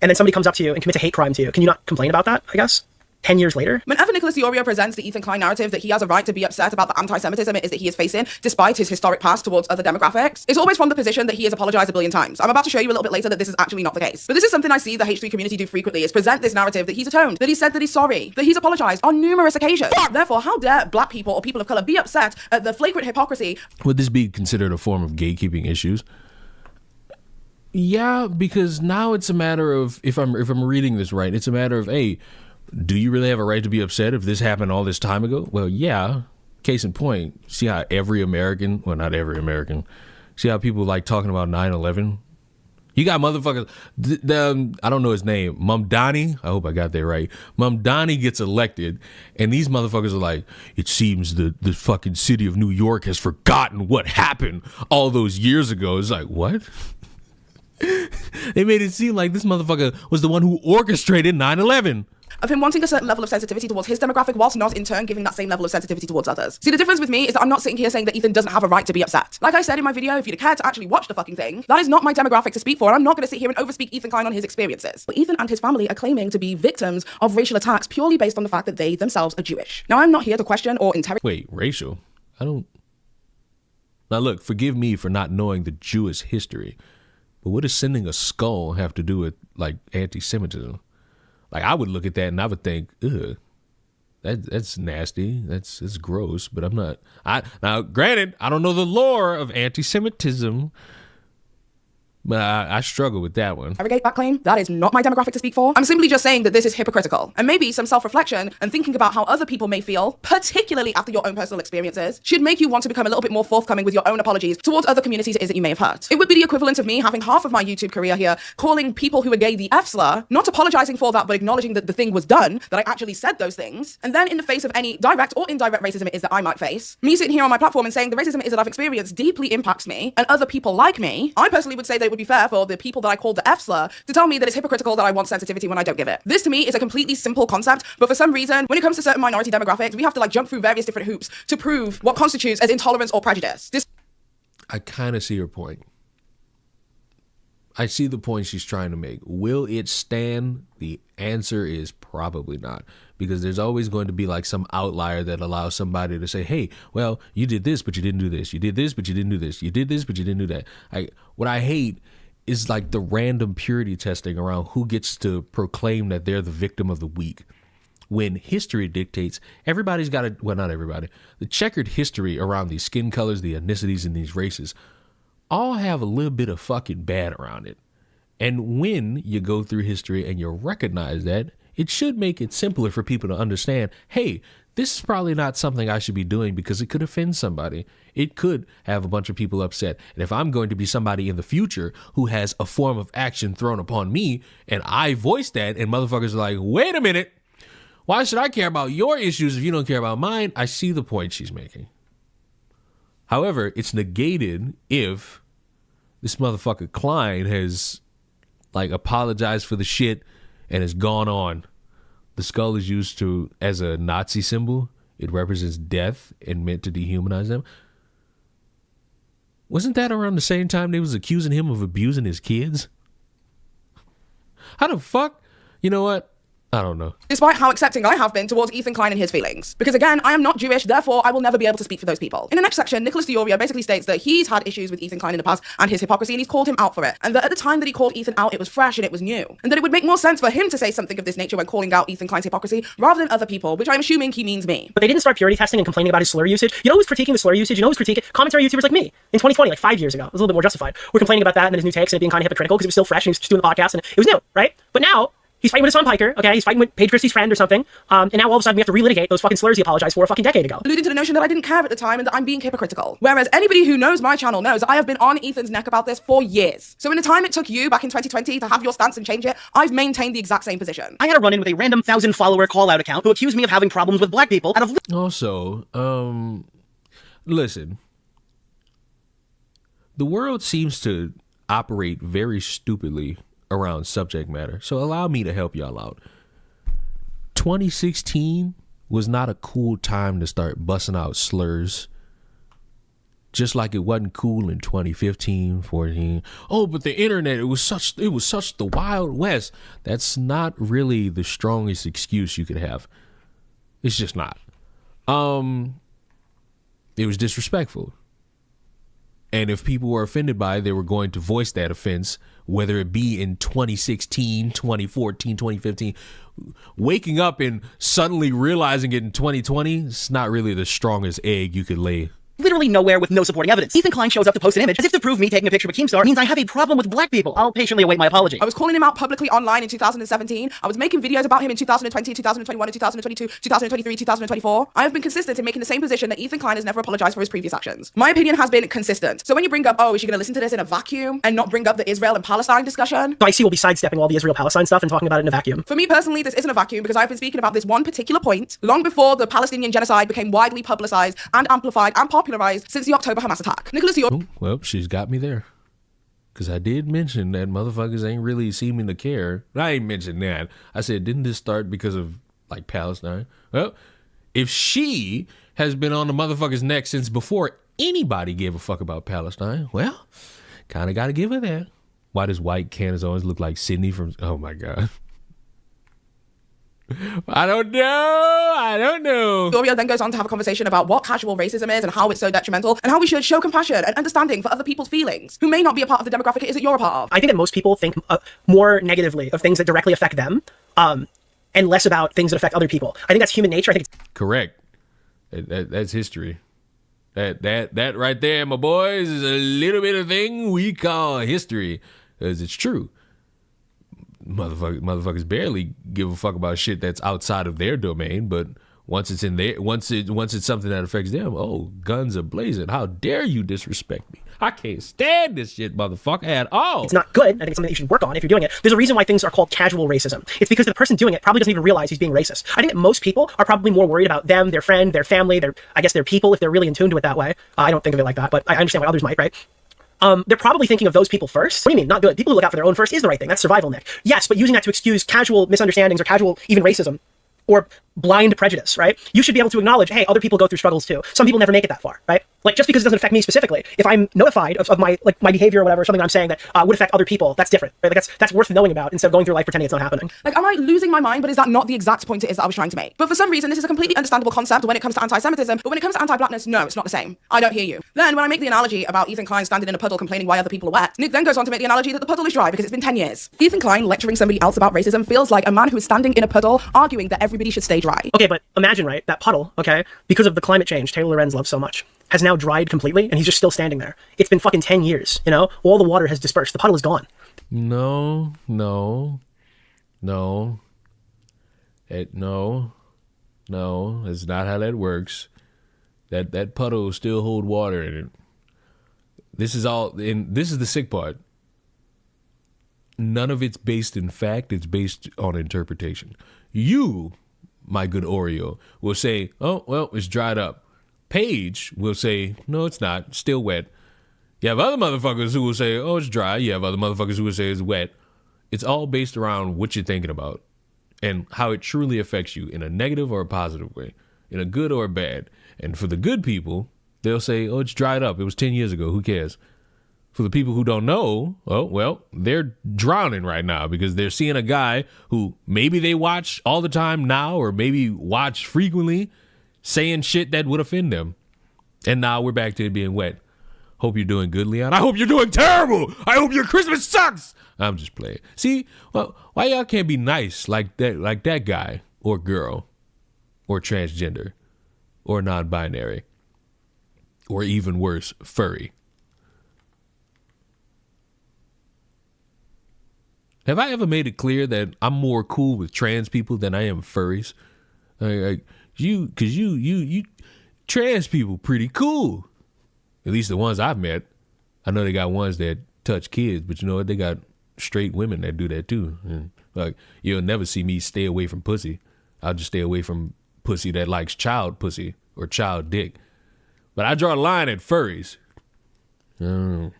And then somebody comes up to you and commits a hate crime to you. Can you not complain about that, I guess? 10 years later? Whenever Nicholas Diorio presents the Ethan Klein narrative that he has a right to be upset about the anti-Semitism it is that he is facing, despite his historic past towards other demographics, it's always from the position that he has apologized a billion times. I'm about to show you a little bit later that this is actually not the case. But this is something I see the H3 community do frequently, is present this narrative that he's atoned, that he said that he's sorry, that he's apologized on numerous occasions. Therefore, how dare black people or people of color be upset at the flagrant hypocrisy? Would this be considered a form of gatekeeping issues? Yeah, because now it's a matter of, if I'm reading this right, it's a matter of, hey, do you really have a right to be upset if this happened all this time ago? Well, yeah. Case in point, see how every American, well, not every American, see how people like talking about 9/11? You got motherfuckers, I don't know his name, Mamdani, I hope I got that right. Mamdani gets elected, and these motherfuckers are like, it seems the fucking city of New York has forgotten what happened all those years ago. It's like, what? They made it seem like this motherfucker was the one who orchestrated 9/11. Of him wanting a certain level of sensitivity towards his demographic whilst not in turn giving that same level of sensitivity towards others. See, the difference with me is that I'm not sitting here saying that Ethan doesn't have a right to be upset. Like I said in my video, if you'd care to actually watch the fucking thing, that is not my demographic to speak for, and I'm not going to sit here and overspeak Ethan Klein on his experiences. But Ethan and his family are claiming to be victims of racial attacks purely based on the fact that they themselves are Jewish. Now, I'm not here to question or interrogate. Wait, racial? I don't... Now look, forgive me for not knowing the Jewish history, but what does sending a skull have to do with, like, anti-Semitism? Like, I would look at that and I would think, ugh, that's nasty. That's gross. But I'm not. Now, granted, I don't know the lore of anti-Semitism, but I struggle with that one. Interrogate that claim. That is not my demographic to speak for. I'm simply just saying that this is hypocritical. And maybe some self-reflection and thinking about how other people may feel, particularly after your own personal experiences, should make you want to become a little bit more forthcoming with your own apologies towards other communities it is that you may have hurt. It would be the equivalent of me having half of my YouTube career here calling people who are gay the F slur, not apologizing for that, but acknowledging that the thing was done, that I actually said those things. And then in the face of any direct or indirect racism it is that I might face, me sitting here on my platform and saying the racism it is that I've experienced deeply impacts me and other people like me, I personally would say that it would be fair for the people that I called the F slur to tell me that it's hypocritical that I want sensitivity when I don't give it. This to me is a completely simple concept, but for some reason, when it comes to certain minority demographics, we have to like jump through various different hoops to prove what constitutes as intolerance or prejudice. I kind of see her point. I see the point she's trying to make. Will it stand? The answer is probably not, because there's always going to be like some outlier that allows somebody to say, hey, well, you did this, but you didn't do this. You did this, but you didn't do this. You did this, but you didn't do that. What I hate is like the random purity testing around who gets to proclaim that they're the victim of the week. When history dictates, everybody's got to, well, not everybody, the checkered history around these skin colors, the ethnicities, and these races all have a little bit of fucking bad around it. And when you go through history and you recognize that, it should make it simpler for people to understand, hey, this is probably not something I should be doing because it could offend somebody. It could have a bunch of people upset. And if I'm going to be somebody in the future who has a form of action thrown upon me and I voice that and motherfuckers are like, wait a minute, why should I care about your issues if you don't care about mine? I see the point she's making. However, it's negated if this motherfucker Klein has like apologized for the shit and has gone on. The skull is used as a Nazi symbol. It represents death and meant to dehumanize them. Wasn't that around the same time they was accusing him of abusing his kids? How the fuck? You know what? I don't know. Despite how accepting I have been towards Ethan Klein and his feelings. Because again, I am not Jewish, therefore I will never be able to speak for those people. In the next section, Nicholas Diorio basically states that he's had issues with Ethan Klein in the past and his hypocrisy, and he's called him out for it. And that at the time that he called Ethan out, it was fresh and it was new. And that it would make more sense for him to say something of this nature when calling out Ethan Klein's hypocrisy, rather than other people, which I'm assuming he means me. But they didn't start purity testing and complaining about his slur usage. You know who's critiquing the slur usage? You know who's critiquing? Commentary YouTubers like me. In 2020, like 5 years ago. It was a little bit more justified. We're complaining about that and then his new takes and it being kind of hypocritical because it was still fresh and he was just doing the podcast and it was new, right? But now, he's fighting with his son Piker, okay? He's fighting with Paige Christie's friend or something. And now all of a sudden we have to relitigate those fucking slurs he apologized for a fucking decade ago. Alluding to the notion that I didn't care at the time and that I'm being hypocritical. Whereas anybody who knows my channel knows I have been on Ethan's neck about this for years. So in the time it took you back in 2020 to have your stance and change it, I've maintained the exact same position. I had a run-in with a random 1,000-follower call-out account who accused me of having problems with black people out of... Also, listen. The world seems to operate very stupidly around subject matter. So allow me to help y'all out. 2016 was not a cool time to start busting out slurs Just like it wasn't cool in 2015, 14. Oh, but the internet, it was such the Wild West. That's not really the strongest excuse you could have. It's just not. It was disrespectful. And if people were offended by it, they were going to voice that offense, whether it be in 2016, 2014, 2015. Waking up and suddenly realizing it in 2020, it's not really the strongest egg you could lay. Literally nowhere with no supporting evidence. Ethan Klein shows up to post an image as if to prove me taking a picture with Keemstar means I have a problem with black people. I'll patiently await my apology. I was calling him out publicly online in 2017. I was making videos about him in 2020, 2021, and 2022, 2023, 2024. I have been consistent in making the same position that Ethan Klein has never apologized for his previous actions. My opinion has been consistent. So when you bring up, oh, is she going to listen to this in a vacuum and not bring up the Israel and Palestine discussion? So I see we'll be sidestepping all the Israel-Palestine stuff and talking about it in a vacuum. For me personally, this isn't a vacuum because I've been speaking about this one particular point long before the Palestinian genocide became widely publicized and amplified and popularized since the October Hamas attack. Nicholas, Well, she's got me there. Because I did mention that motherfuckers ain't really seeming to care. I ain't mentioned that. I said, didn't this start because of, like, Palestine? Well, if she has been on the motherfucker's neck since before anybody gave a fuck about Palestine, well, kind of got to give her that. Why does white Candace always look like Sydney from... Oh, my God. I don't know. Doria then goes on to have a conversation about what casual racism is and how it's so detrimental and how we should show compassion and understanding for other people's feelings who may not be a part of the demographic it is that you're a part of. I think that most people think more negatively of things that directly affect them and less about things that affect other people. I think that's human nature. I think it's correct. That's history. That right there, my boys, is a little bit of thing we call history, because it's true. Motherfuckers barely give a fuck about shit that's outside of their domain, but once it's in there, once it's something that affects them, oh, guns are blazing. How dare you disrespect me? I can't stand this shit, motherfucker, at all. It's not good. I think it's something that you should work on if you're doing it. There's a reason why things are called casual racism. It's because the person doing it probably doesn't even realize he's being racist. I think that most people are probably more worried about them, their friend, their family, their people, if they're really in tune to it that way. I don't think of it like that, but I understand why others might, right? They're probably thinking of those people first. What do you mean, not good? People who look out for their own first is the right thing. That's survival, Nick. Yes, but using that to excuse casual misunderstandings or casual even racism or blind prejudice, right? You should be able to acknowledge, hey, other people go through struggles too. Some people never make it that far, right? Like, just because it doesn't affect me specifically, if I'm notified of my behavior or whatever, something I'm saying that would affect other people, that's different, right? Like that's worth knowing about instead of going through life pretending it's not happening. Like, am I losing my mind? But is that not the exact point it is that I was trying to make? But for some reason, this is a completely understandable concept when it comes to anti-Semitism, but when it comes to anti-blackness, no, it's not the same. I don't hear you. Then when I make the analogy about Ethan Klein standing in a puddle complaining why other people are wet, Nick then goes on to make the analogy that the puddle is dry because it's been 10 years. Ethan Klein lecturing somebody else about racism feels like a man who is standing in a puddle arguing that everybody should stay dry. Okay, but imagine, right, that puddle, okay, because of the climate change Taylor Lorenz loves so much, has now dried completely, and he's just still standing there. It's been fucking 10 years, you know? All the water has dispersed. The puddle is gone. No. That's not how that works. That puddle will still hold water in it. This is the sick part. None of it's based in fact. It's based on interpretation. You, my good Oreo, will say, oh, well, it's dried up. Paige will say, no, it's not. It's still wet. You have other motherfuckers who will say, oh, it's dry. You have other motherfuckers who will say it's wet. It's all based around what you're thinking about and how it truly affects you in a negative or a positive way, in a good or a bad. And for the good people, they'll say, oh, it's dried up. It was 10 years ago. Who cares? For the people who don't know, oh, well, they're drowning right now because they're seeing a guy who maybe they watch all the time now or maybe watch frequently saying shit that would offend them. And now we're back to it being wet. Hope you're doing good, Leon. I hope you're doing terrible. I hope your Christmas sucks. I'm just playing. See, well, why y'all can't be nice like that guy or girl or transgender or non-binary or even worse, furry? Have I ever made it clear that I'm more cool with trans people than I am furries? You trans people pretty cool. At least the ones I've met. I know they got ones that touch kids, but you know what? They got straight women that do that too. And like, you'll never see me stay away from pussy. I'll just stay away from pussy that likes child pussy or child dick. But I draw a line at furries. I don't know.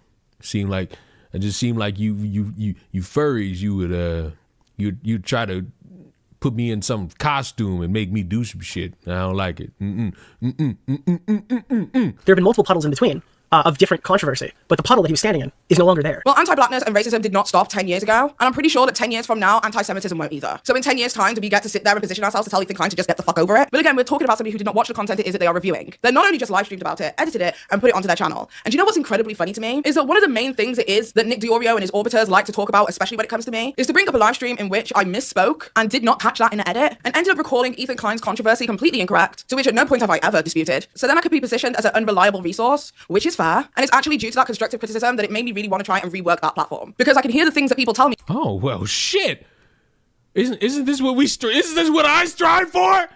It just seemed like you furries, you'd try to put me in some costume and make me do some shit. I don't like it. There have been multiple puddles in between. of different controversy. But the puddle that he was standing in is no longer there. Well, anti-blackness and racism did not stop 10 years ago. And I'm pretty sure that 10 years from now, anti-Semitism won't either. So in 10 years' time, do we get to sit there and position ourselves to tell Ethan Klein to just get the fuck over it? But again, we're talking about somebody who did not watch the content it is that they are reviewing. They're not only just live streamed about it, edited it, and put it onto their channel. And do you know what's incredibly funny to me? Is that one of the main things it is that Nick Diorio and his orbiters like to talk about, especially when it comes to me, is to bring up a live stream in which I misspoke and did not catch that in the edit, and ended up recalling Ethan Klein's controversy completely incorrect, to which at no point have I ever disputed. So then I could be positioned as an unreliable resource, which is fair, and it's actually due to that constructive criticism that it made me really want to try and rework that platform. Because I can hear the things that people tell me. Oh, well, shit. Isn't this what isn't this what I strive for?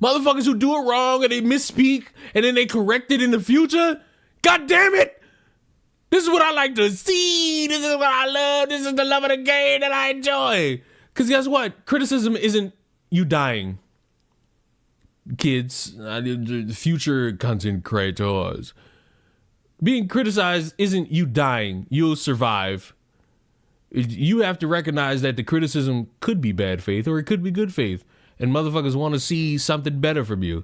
Motherfuckers who do it wrong and they misspeak and then they correct it in the future? God damn it! This is what I like to see. This is what I love. This is the love of the game that I enjoy. Because guess what? Criticism isn't you dying. Kids, the future content creators. Being criticized isn't you dying. You'll survive. You have to recognize that the criticism could be bad faith or it could be good faith. And motherfuckers want to see something better from you.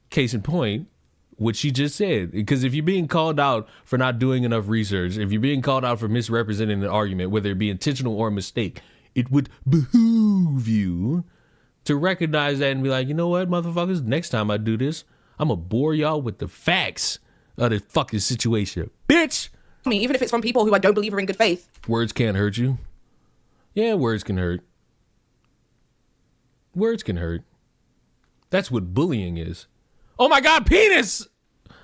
Case in point, what she just said. Because if you're being called out for not doing enough research, if you're being called out for misrepresenting an argument, whether it be intentional or a mistake, it would behoove you to recognize that and be like, you know what, motherfuckers, next time I do this, I'm going to bore y'all with the facts of the fucking situation. Bitch! Me, even if it's from people who I don't believe are in good faith. Words can't hurt you. Yeah, words can hurt. Words can hurt. That's what bullying is. Oh my God, penis!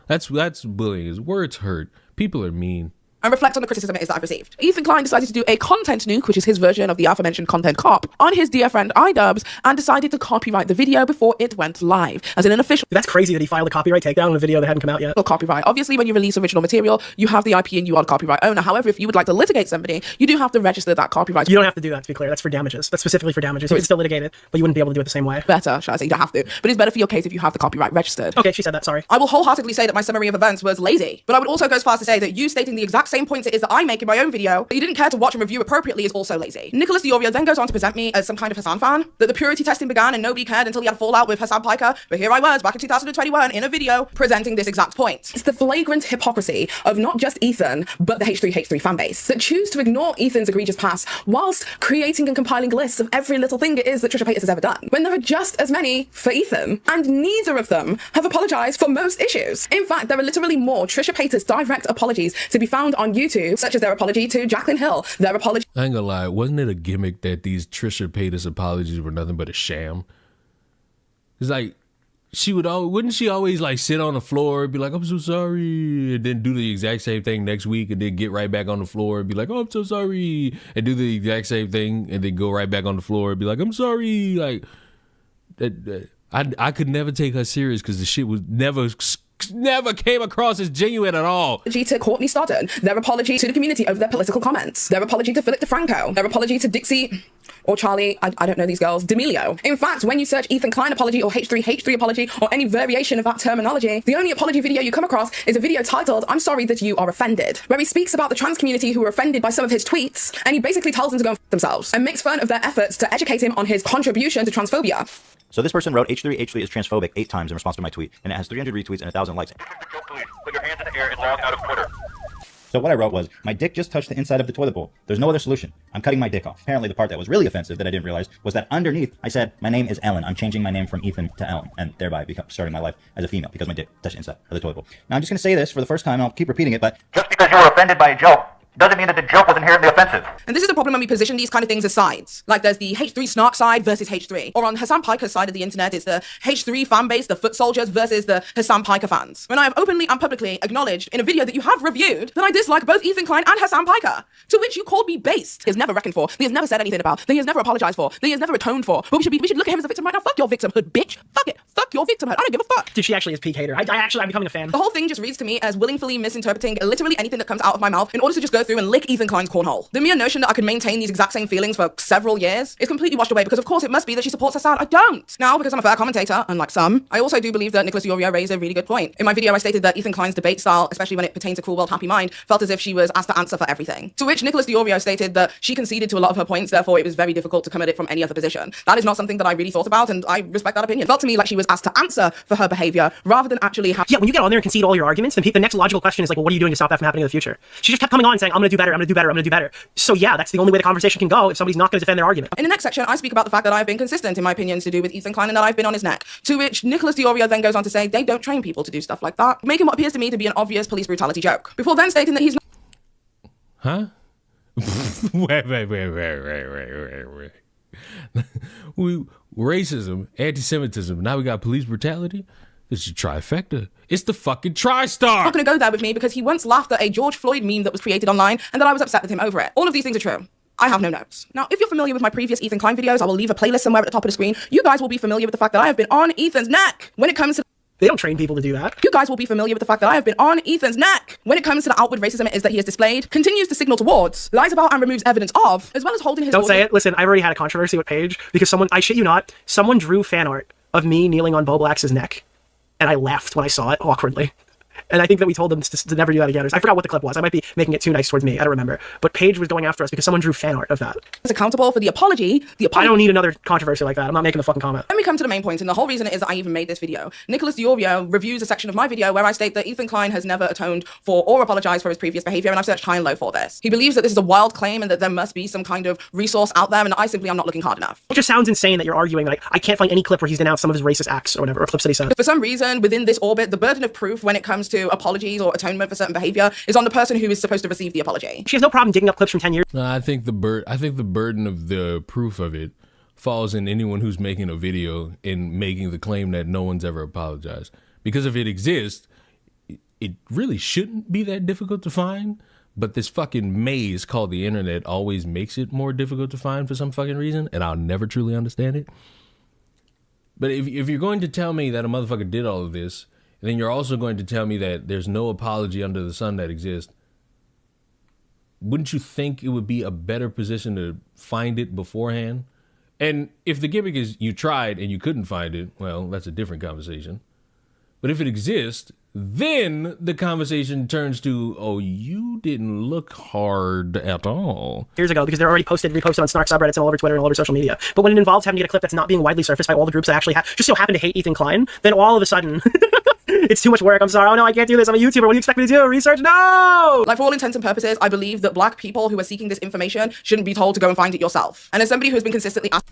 That's bullying is. Words hurt. People are mean. And reflect on the criticism it is that I've received. Ethan Klein decided to do a content nuke, which is his version of the aforementioned content cop, on his dear friend iDubbbz, and decided to copyright the video before it went live, as in an official. That's crazy that he filed a copyright takedown on a video that hadn't come out yet. Copyright. Obviously, when you release original material, you have the IP and you are the copyright owner. However, if you would like to litigate somebody, you do have to register that copyright. You don't have to do that, to be clear. That's for damages. That's specifically for damages. You can still litigate it, but you wouldn't be able to do it the same way. Better, shall I say? You don't have to. But it's better for your case if you have the copyright registered. Okay, she said that. Sorry. I will wholeheartedly say that my summary of events was lazy, but I would also go as far as to say that you stating the exact same points it is that I make in my own video, but you didn't care to watch and review appropriately is also lazy. Nicholas Diorio then goes on to present me as some kind of Hassan fan, that the purity testing began and nobody cared until he had a fallout with Hassan Piker, but here I was back in 2021 in a video presenting this exact point. It's the flagrant hypocrisy of not just Ethan, but the H3H3 fanbase that choose to ignore Ethan's egregious past whilst creating and compiling lists of every little thing it is that Trisha Paytas has ever done, when there are just as many for Ethan, and neither of them have apologized for most issues. In fact, there are literally more Trisha Paytas direct apologies to be found on YouTube, such as their apology to Jaclyn Hill, their apology. I ain't gonna lie, wasn't it a gimmick that these Trisha Paytas apologies were nothing but a sham? It's like, wouldn't she always like sit on the floor and be like, I'm so sorry, and then do the exact same thing next week and then get right back on the floor and be like, oh, I'm so sorry, and do the exact same thing and then go right back on the floor and be like, I'm sorry. Like, I could never take her serious because the shit was never came across as genuine at all. Apology to Courtney Stodden, their apology to the community over their political comments, their apology to Philip DeFranco, their apology to Dixie or Charlie, I don't know these girls, D'Amelio. In fact, when you search Ethan Klein apology or H3H3 apology or any variation of that terminology, the only apology video you come across is a video titled, I'm sorry that you are offended, where he speaks about the trans community who were offended by some of his tweets, and he basically tells them to go f themselves and makes fun of their efforts to educate him on his contribution to transphobia. So this person wrote H3H3 is transphobic 8 times in response to my tweet, and it has 300 retweets and 1,000 likes. Put your hands in the air and log out of Twitter. So what I wrote was, my dick just touched the inside of the toilet bowl. There's no other solution. I'm cutting my dick off. Apparently the part that was really offensive that I didn't realize was that underneath I said, my name is Ellen. I'm changing my name from Ethan to Ellen, and thereby starting my life as a female because my dick touched the inside of the toilet bowl. Now I'm just going to say this for the first time, and I'll keep repeating it, but just because you were offended by a joke doesn't mean that the joke was inherently offensive. And this is the problem when we position these kind of things as sides. Like there's the H3 snark side versus H3. Or on Hassan Piker's side of the internet, it's the H3 fan base, the foot soldiers versus the Hassan Piker fans. When I have openly and publicly acknowledged in a video that you have reviewed that I dislike both Ethan Klein and Hassan Piker, to which you called me based. He has never reckoned for, that he has never said anything about, that he has never apologized for, that he has never atoned for. But we should look at him as a victim right now. Fuck your victimhood, bitch. Fuck it. Fuck your victimhood. I don't give a fuck. Dude, she actually is peak hater. I'm becoming a fan. The whole thing just reads to me as willingly misinterpreting literally anything that comes out of my mouth in order to just go go through and lick Ethan Klein's cornhole. The mere notion that I could maintain these exact same feelings for several years is completely washed away because of course it must be that she supports her side. I don't. Now, because I'm a fair commentator, unlike some, I also do believe that Nicholas Diorio raised a really good point. In my video, I stated that Ethan Klein's debate style, especially when it pertained to Cool World Happy Mind, felt as if she was asked to answer for everything. To which Nicholas Diorio stated that she conceded to a lot of her points, therefore it was very difficult to come at it from any other position. That is not something that I really thought about, and I respect that opinion. It felt to me like she was asked to answer for her behavior rather than actually have. Yeah, when you get on there and concede all your arguments, then the next logical question is like, well, what are you doing to stop that from happening in the future? She just kept coming on and saying, I'm gonna do better, I'm gonna do better, I'm gonna do better. So yeah, that's the only way the conversation can go if somebody's not gonna defend their argument. In the next section, I speak about the fact that I've been consistent in my opinions to do with Ethan Klein and that I've been on his neck. To which Nicholas Diorio then goes on to say they don't train people to do stuff like that, making what appears to me to be an obvious police brutality joke. Before then stating that he's not. Huh? wait. Racism, anti-Semitism, now we got police brutality? It's a trifecta. It's the fucking TriStar. Not going to go there with me because he once laughed at a George Floyd meme that was created online and that I was upset with him over it. All of these things are true. I have no notes. Now, if you're familiar with my previous Ethan Klein videos, I will leave a playlist somewhere at the top of the screen. You guys will be familiar with the fact that I have been on Ethan's neck when it comes to. They don't train people to do that. You guys will be familiar with the fact that I have been on Ethan's neck when it comes to the outward racism it is that he has displayed, continues to signal towards, lies about and removes evidence of, as well as holding his. Don't say it. Listen, I've already had a controversy with Paige because someone, I shit you not, someone drew fan art of me kneeling on Bo Black's neck, and I laughed when I saw it awkwardly. And I think that we told them to never do that again. I forgot what the clip was. I might be making it too nice towards me. I don't remember. But Paige was going after us because someone drew fan art of that. Is accountable for the apology. I don't need another controversy like that. I'm not making a fucking comment. Let me come to the main point, and the whole reason it is that I even made this video. Nicholas Diorio reviews a section of my video where I state that Ethan Klein has never atoned for or apologized for his previous behavior, and I've searched high and low for this. He believes that this is a wild claim and that there must be some kind of resource out there, and I simply am not looking hard enough. It just sounds insane that you're arguing like I can't find any clip where he's denounced some of his racist acts or whatever, or clips that he said. For some reason, within this orbit, the burden of proof when it comes to apologies or atonement for certain behavior is on the person who is supposed to receive the apology. She has no problem digging up clips from 10 years. No, I think the burden of the proof of it falls in anyone who's making a video and making the claim that no one's ever apologized. Because if it exists, it really shouldn't be that difficult to find. But this fucking maze called the internet always makes it more difficult to find for some fucking reason, and I'll never truly understand it. But if you're going to tell me that a motherfucker did all of this, and then you're also going to tell me that there's no apology under the sun that exists, wouldn't you think it would be a better position to find it beforehand? And if the gimmick is you tried and you couldn't find it, well, that's a different conversation. But if it exists, then the conversation turns to, oh, you didn't look hard at all. Years ago, because they're already reposted on Snark subreddits and all over Twitter and all over social media. But when it involves having to get a clip that's not being widely surfaced by all the groups that actually just so happen to hate Ethan Klein, then all of a sudden, it's too much work. I'm sorry. Oh no, I can't do this. I'm a YouTuber. What do you expect me to do? Research? No! Like, for all intents and purposes, I believe that black people who are seeking this information shouldn't be told to go and find it yourself. And as somebody who has been consistently asked.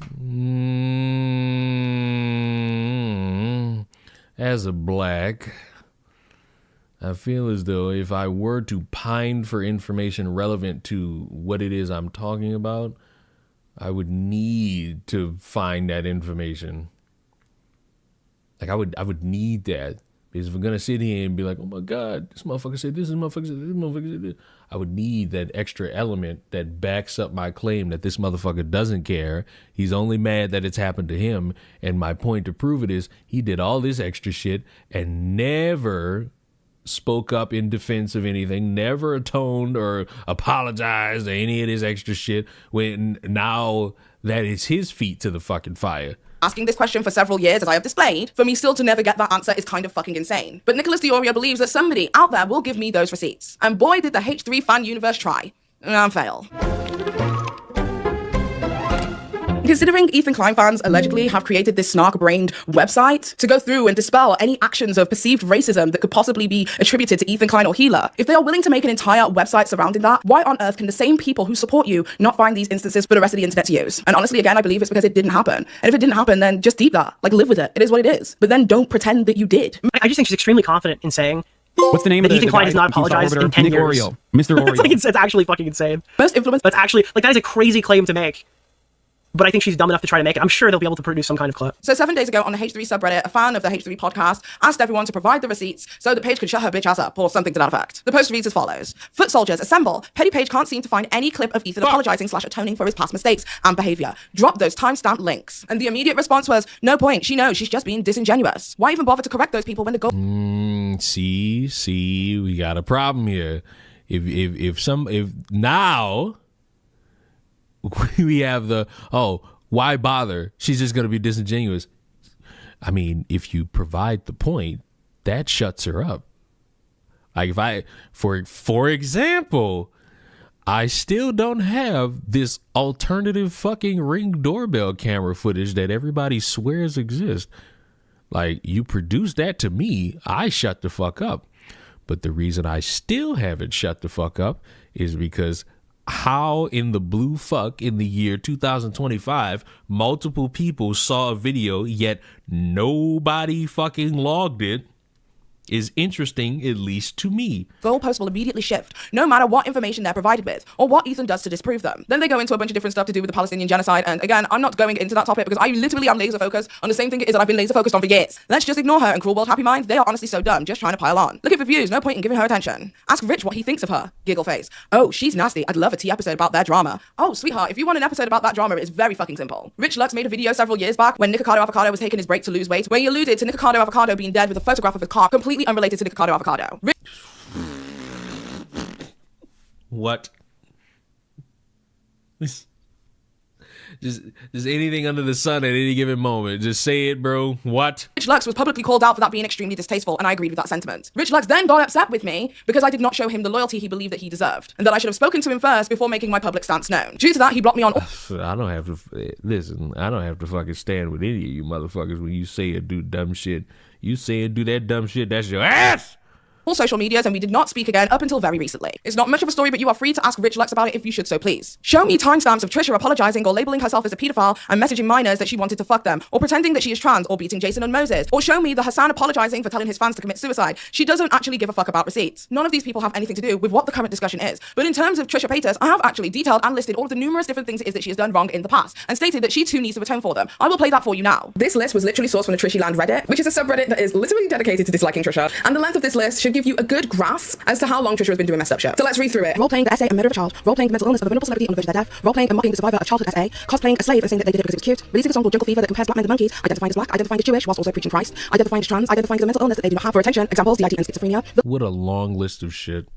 As a black, I feel as though if I were to pine for information relevant to what it is I'm talking about, I would need to find that information. Like I would need that. Because if I'm gonna sit here and be like, oh my God, this motherfucker said this, this motherfucker said this, this motherfucker said this, I would need that extra element that backs up my claim that this motherfucker doesn't care. He's only mad that it's happened to him. And my point to prove it is he did all this extra shit and never spoke up in defense of anything, never atoned or apologized or any of this extra shit, when now that it's his feet to the fucking fire. Asking this question for several years, as I have displayed, for me still to never get that answer is kind of fucking insane. But Nicholas Diorio believes that somebody out there will give me those receipts. And boy, did the H3 fan universe try. And fail. Considering Ethan Klein fans allegedly have created this snark-brained website to go through and dispel any actions of perceived racism that could possibly be attributed to Ethan Klein or Healer, if they are willing to make an entire website surrounding that, why on earth can the same people who support you not find these instances for the rest of the internet to use? And honestly, again, I believe it's because it didn't happen. And if it didn't happen, then just deep that. Like, live with it. It is what it is. But then don't pretend that you did. I just think she's extremely confident in saying what's the name of Ethan Klein has not apologized in 10 years. Oreo. Mr. Oreo. It's actually fucking insane. Most influence. That's actually, like, that is a crazy claim to make. But I think she's dumb enough to try to make it. I'm sure they'll be able to produce some kind of clip. So 7 days ago on the H3 subreddit, a fan of the H3 podcast asked everyone to provide the receipts so that Paige could shut her bitch ass up, or something to that effect. The post reads as follows. Foot soldiers, assemble. Petty Paige can't seem to find any clip of Ethan apologizing/atoning for his past mistakes and behavior. Drop those timestamp links. And the immediate response was, no point, she knows, she's just being disingenuous. Why even bother to correct those people when the goal... See, we got a problem here. if now we have the, oh, why bother? She's just going to be disingenuous. I mean, if you provide the point, that shuts her up. Like if I, for example, I still don't have this alternative fucking Ring doorbell camera footage that everybody swears exists. Like, you produce that to me, I shut the fuck up. But the reason I still haven't shut the fuck up is because how in the blue fuck in the year 2025 multiple people saw a video yet nobody fucking logged it is interesting, at least to me. Goalposts will immediately shift, no matter what information they're provided with, or what Ethan does to disprove them. Then they go into a bunch of different stuff to do with the Palestinian genocide, and again, I'm not going into that topic because I literally am laser focused on the same thing it is that I've been laser focused on for years. Let's just ignore her and Cruel World Happy Minds. They are honestly so dumb, just trying to pile on. Looking for views, no point in giving her attention. Ask Rich what he thinks of her. Giggle face. Oh, she's nasty. I'd love a tea episode about their drama. Oh, sweetheart, if you want an episode about that drama, it's very fucking simple. Rich Lux made a video several years back when Nikocado Avocado was taking his break to lose weight, where he alluded to Nikocado Avocado being dead with a photograph of his cock, completely unrelated to Nikocado Avocado. What? Just anything under the sun at any given moment. Just say it, bro. What? Rich Lux was publicly called out for that being extremely distasteful, and I agreed with that sentiment. Rich Lux then got upset with me because I did not show him the loyalty he believed that he deserved, and that I should have spoken to him first before making my public stance known. Due to that, he blocked me on I don't have to listen. I don't have to fucking stand with any of you motherfuckers when you say or do dumb shit. You say and do that dumb shit, that's your ass! all social medias, and we did not speak again up until very recently. It's not much of a story, but you are free to ask Rich Lux about it if you should so please. Show me timestamps of Trisha apologizing or labeling herself as a pedophile and messaging minors that she wanted to fuck them, or pretending that she is trans, or beating Jason and Moses, or show me the Hassan apologizing for telling his fans to commit suicide. She doesn't actually give a fuck about receipts. None of these people have anything to do with what the current discussion is. But in terms of Trisha Paytas, I have actually detailed and listed all of the numerous different things it is that she has done wrong in the past, and stated that she too needs to atone for them. I will play that for you now. This list was literally sourced from the Trishy Land Reddit, which is a subreddit that is literally dedicated to disliking Trisha, and the length of this list should give you a good grasp as to how long Trisha has been doing messed up shit. So let's read through it. Role-playing the essay and murder of a child, role-playing the mental illness of a vulnerable celebrity on the verge of their death, role-playing and mocking the survivor of childhood SA, cosplaying a slave and saying that they did it because it was cute, releasing a song called Jungle Fever that compares black men to monkeys, identifying as black, identifying as Jewish whilst also preaching Christ, identifying as trans, identifying as a mental illness that they do not have for attention, examples, DID and schizophrenia. What a long list of shit.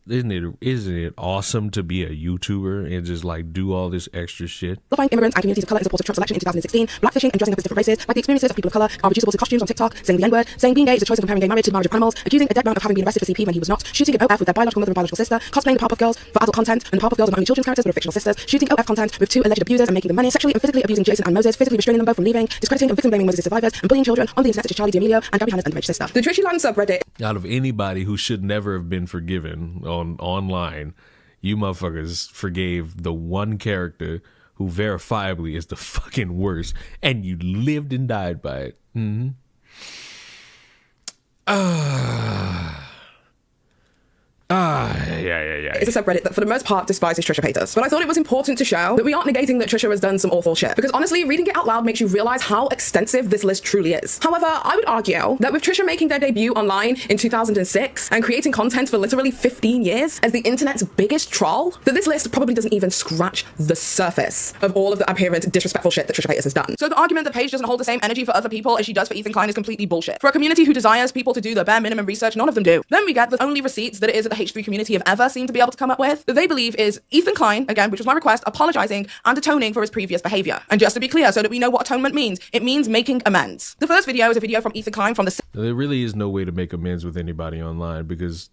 Isn't it awesome to be a YouTuber and just like do all this extra shit? Find immigrants and communities of color in support of Trump's election in 2016, blackfishing and dressing up as different races, like the experiences of people of color are reducible to costumes on TikTok, saying the N-word, saying being gay is a choice of comparing gay marriage to the marriage of animals, accusing a dead man of having been arrested for CP when he was not, shooting an OF with their biological mother and biological sister, cosplaying the Powerpuff Girls for adult content, and the Powerpuff Girls are not only children's characters but are fictional sisters, shooting OF content with two alleged abusers and making them money, sexually and physically abusing Jason and Moses, physically restraining them both from leaving, discrediting and victim blaming Moses' survivors, and bullying children on the internet such as Charlie D'Amelio and Gabby Hanna's underage sister. The Trishy Land subreddit. Out of anybody who should never have been forgiven online, you motherfuckers forgave the one character who verifiably is the fucking worst, and you lived and died by it. Yeah. It's a subreddit that for the most part despises Trisha Paytas. But I thought it was important to show that we aren't negating that Trisha has done some awful shit. Because honestly, reading it out loud makes you realize how extensive this list truly is. However, I would argue that with Trisha making their debut online in 2006 and creating content for literally 15 years as the internet's biggest troll, that this list probably doesn't even scratch the surface of all of the apparent disrespectful shit that Trisha Paytas has done. So the argument that Paige doesn't hold the same energy for other people as she does for Ethan Klein is completely bullshit. For a community who desires people to do the bare minimum research, none of them do. Then we get the only receipts that it is that the H3 community have ever seemed to be able to come up with that they believe is Ethan Klein, again, which was my request, apologizing and atoning for his previous behavior. And just to be clear, so that we know what atonement means, it means making amends. The first video is a video from Ethan Klein from the... There really is no way to make amends with anybody online because,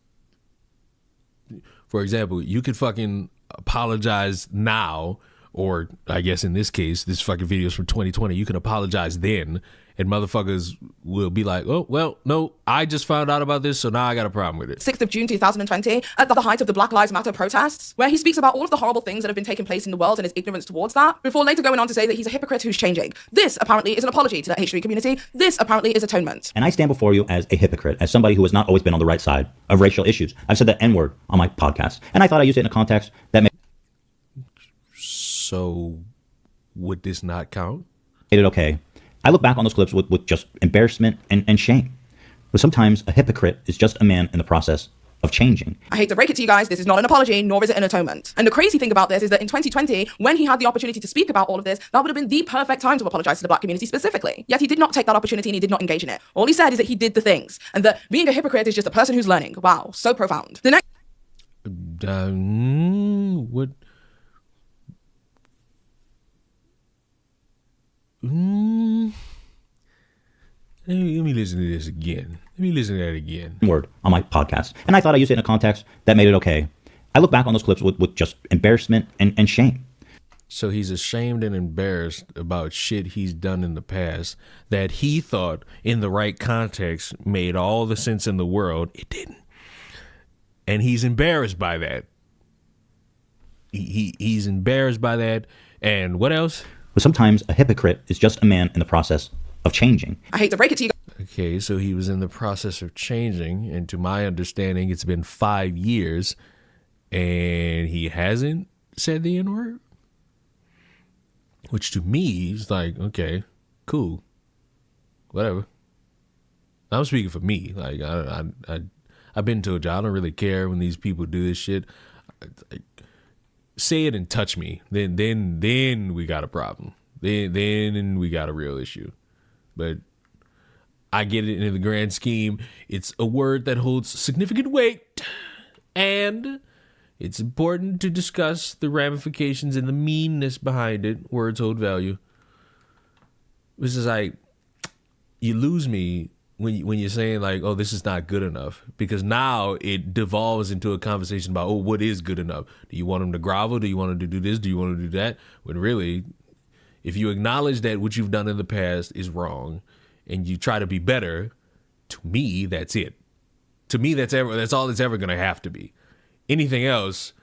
for example, you could fucking apologize now, or I guess in this case, this fucking video is from 2020, you can apologize then, and motherfuckers will be like, oh, well, no, I just found out about this, so now I got a problem with it. 6th of June 2020, at the height of the Black Lives Matter protests, where he speaks about all of the horrible things that have been taking place in the world and his ignorance towards that, before later going on to say that he's a hypocrite who's changing. This apparently is an apology to the H3 community. This apparently is atonement. And I stand before you as a hypocrite, as somebody who has not always been on the right side of racial issues. I've said the N-word on my podcast, and I thought I used it in a context that made... So, would this not count? Made it okay. I look back on those clips with just embarrassment and shame. But sometimes a hypocrite is just a man in the process of changing. I hate to break it to you guys, this is not an apology, nor is it an atonement. And the crazy thing about this is that in 2020, when he had the opportunity to speak about all of this, that would have been the perfect time to apologize to the black community specifically. Yet he did not take that opportunity and he did not engage in it. All he said is that he did the things, and that being a hypocrite is just a person who's learning. Wow, so profound. The next... What? Let me listen to this again. Let me listen to that again. Word on my podcast. And I thought I used it in a context that made it okay. I look back on those clips with just embarrassment and shame. So he's ashamed and embarrassed about shit he's done in the past that he thought in the right context made all the sense in the world. It didn't. And he's embarrassed by that. He's embarrassed by that. And what else? But sometimes a hypocrite is just a man in the process of changing. I hate to break it to you. Okay, so he was in the process of changing, and to my understanding, it's been 5 years, and he hasn't said the N-word? Which to me is like, okay, cool, whatever. I'm speaking for me. Like, I've been told y'all, I don't really care when these people do this shit. Say it and touch me, then we got a problem. Then we got a real issue. But I get it in the grand scheme. It's a word that holds significant weight, and it's important to discuss the ramifications and the meanness behind it. Words hold value. This is like, you lose me when you're saying like, oh, this is not good enough, because now it devolves into a conversation about, oh, what is good enough? Do you want them to grovel? Do you want them to do this? Do you want to do that? When really, if you acknowledge that what you've done in the past is wrong and you try to be better, to me, that's it. To me, that's all it's ever going to have to be. Anything else,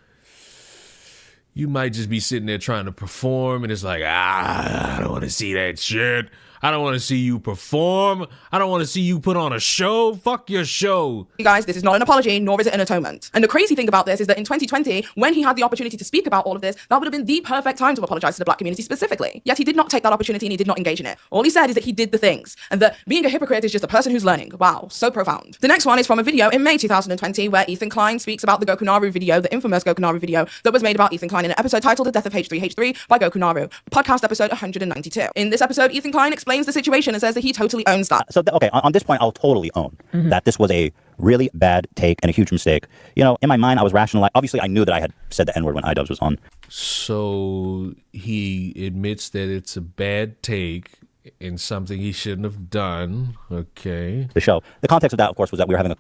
you might just be sitting there trying to perform, and it's like, I don't want to see that shit. I don't want to see you perform. I don't want to see you put on a show. Fuck your show. You guys, this is not an apology, nor is it an atonement. And the crazy thing about this is that in 2020, when he had the opportunity to speak about all of this, that would have been the perfect time to apologize to the black community specifically. Yet he did not take that opportunity and he did not engage in it. All he said is that he did the things, and that being a hypocrite is just a person who's learning. Wow, so profound. The next one is from a video in May 2020 where Ethan Klein speaks about the Gokunaru video, the infamous Gokunaru video that was made about Ethan Klein in an episode titled The Death of H3H3 by Gokunaru, podcast episode 192. In this episode, Ethan Klein explains the situation and says that he totally owns that. So, okay, on this point, I'll totally own that this was a really bad take and a huge mistake. You know, in my mind, I was rationalizing. Obviously, I knew that I had said the N-word when iDubbbz was on. So he admits that it's a bad take and something he shouldn't have done. Okay. The show. The context of that, of course, was that we were having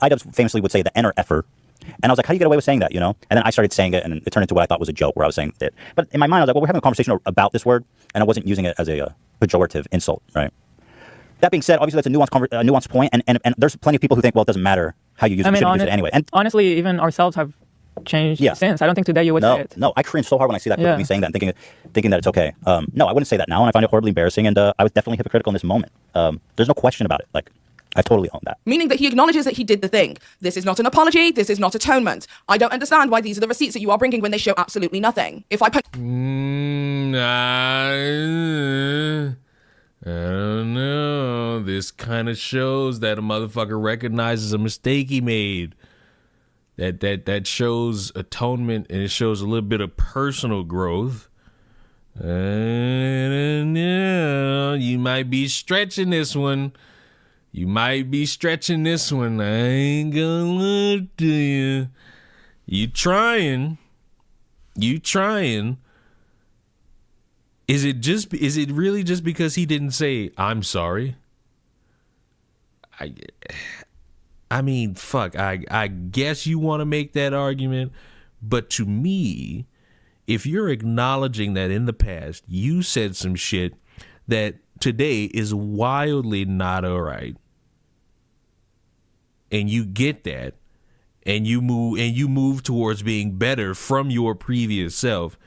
iDubbbz famously would say the N or F-er. And I was like, how do you get away with saying that, you know? And then I started saying it, and it turned into what I thought was a joke, where I was saying it. But in my mind, I was like, well, we're having a conversation about this word, and I wasn't using it as a pejorative insult, right? That being said, obviously that's a nuanced point, and there's plenty of people who think, well, it doesn't matter how you use it, you shouldn't use it anyway. And honestly, even ourselves have changed since. I don't think today you would say it. No, I cringe so hard when I see that clip of me saying that and thinking that it's okay. No, I wouldn't say that now, and I find it horribly embarrassing, and I was definitely hypocritical in this moment. There's no question about it. Like, I totally own that. Meaning that he acknowledges that he did the thing. This is not an apology. This is not atonement. I don't understand why these are the receipts that you are bringing when they show absolutely nothing. If I put... I don't know. This kind of shows that a motherfucker recognizes a mistake he made. That shows atonement, and it shows a little bit of personal growth. You might be stretching this one. I ain't gonna lie to you. You trying. Is it really just because he didn't say, I'm sorry? I mean, fuck, I guess you want to make that argument, but to me, if you're acknowledging that in the past you said some shit that today is wildly not all right, and you get that, and you move towards being better from your previous self,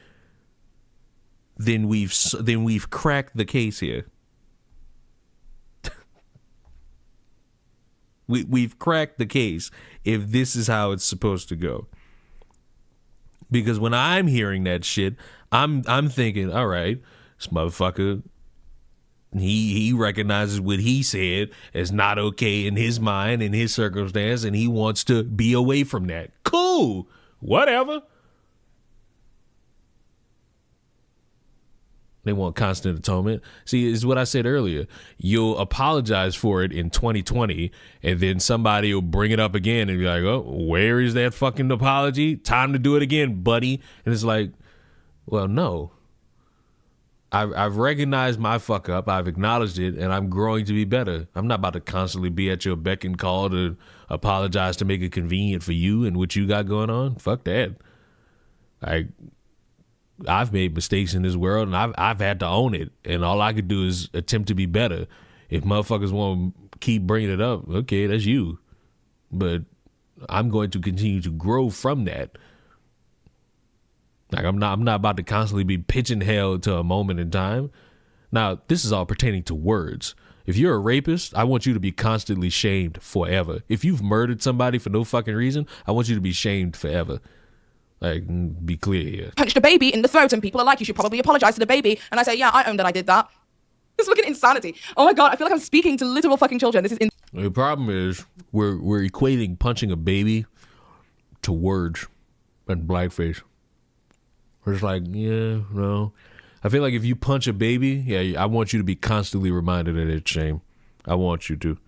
then we've cracked the case here. We've cracked the case if this is how it's supposed to go. Because when I'm hearing that shit, I'm thinking, all right, this motherfucker, he recognizes what he said as not okay in his mind, in his circumstance, and he wants to be away from that. Cool, whatever. They want constant atonement. See, it's what I said earlier. You'll apologize for it in 2020, and then somebody will bring it up again and be like, oh, where is that fucking apology? Time to do it again, buddy. And it's like, well, no. I've recognized my fuck up. I've acknowledged it, and I'm growing to be better. I'm not about to constantly be at your beck and call to apologize to make it convenient for you and what you got going on. Fuck that. I've made mistakes in this world, and I've had to own it, and all I could do is attempt to be better. If motherfuckers want to keep bringing it up, okay, that's you. But I'm going to continue to grow from that. Like I'm not about to constantly be pitching hell to a moment in time. Now, this is all pertaining to words. If you're a rapist, I want you to be constantly shamed forever. If you've murdered somebody for no fucking reason, I want you to be shamed forever. Like, be clear here. Punched a baby in the throat and people are like, you should probably apologize to the baby. And I say, yeah, I own that I did that. It's fucking insanity. Oh my God, I feel like I'm speaking to literal fucking children. This is The problem is we're equating punching a baby to words and blackface. It's like, yeah, no. I feel like if you punch a baby, yeah, I want you to be constantly reminded of that shame. I want you to.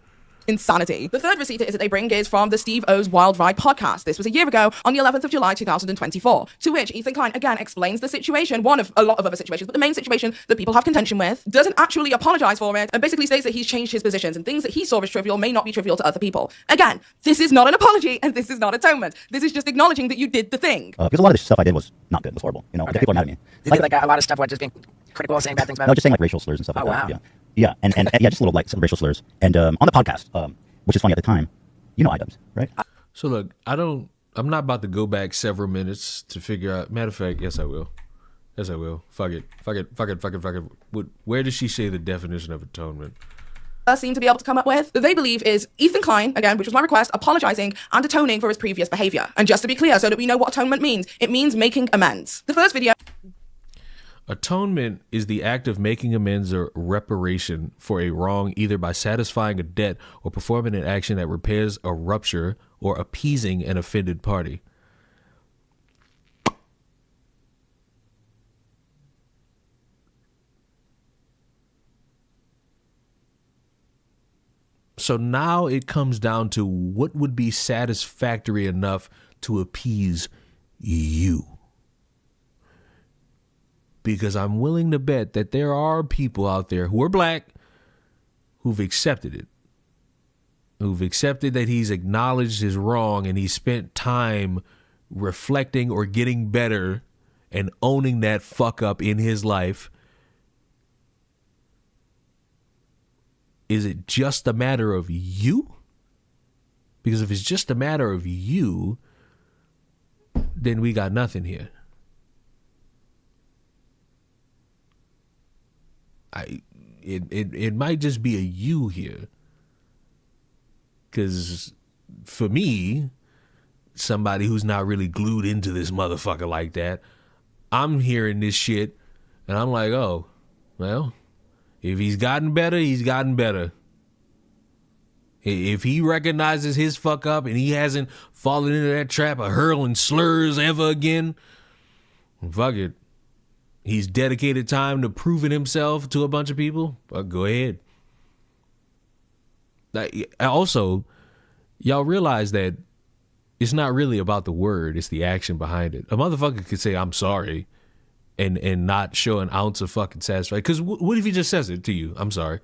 Insanity. The third receipt is that they bring is from the Steve O's Wild Ride podcast. This was a year ago on the 11th of July 2024, to which Ethan Klein again explains the situation, one of a lot of other situations, but the main situation that people have contention with, doesn't actually apologize for it, and basically states that he's changed his positions and things that he saw as trivial may not be trivial to other people. Again, this is not an apology and this is not atonement. This is just acknowledging that you did the thing. Because a lot of the stuff I did was not good, was horrible. You know, people are mad at me. Like a lot of stuff was just being critical, saying bad things about No, just saying like racial slurs and stuff like that. Wow. Yeah, and yeah, just little like some racial slurs. And on the podcast, which is funny at the time, you know iDubbbz, right? So look, I'm not about to go back several minutes to figure out. Matter of fact, yes, I will. Yes, I will. Fuck it. Where does she say the definition of atonement? Seem to be able to come up with that they believe is Ethan Klein, again, which was my request, apologizing and atoning for his previous behavior. And just to be clear, so that we know what atonement means, it means making amends. The first video. Atonement is the act of making amends or reparation for a wrong, either by satisfying a debt or performing an action that repairs a rupture or appeasing an offended party. So now it comes down to what would be satisfactory enough to appease you. Because I'm willing to bet that there are people out there who are black who've accepted it. Who've accepted that he's acknowledged his wrong and he spent time reflecting or getting better and owning that fuck up in his life. Is it just a matter of you? Because if it's just a matter of you, then we got nothing here. It might just be a you here. Because for me, somebody who's not really glued into this motherfucker like that, I'm hearing this shit and I'm like, oh, well, if he's gotten better, he's gotten better. If he recognizes his fuck up and he hasn't fallen into that trap of hurling slurs ever again, fuck it. He's dedicated time to proving himself to a bunch of people. Go ahead. Also, y'all realize that it's not really about the word, it's the action behind it. A motherfucker could say, I'm sorry, and not show an ounce of fucking satisfaction. Because what if he just says it to you? I'm sorry.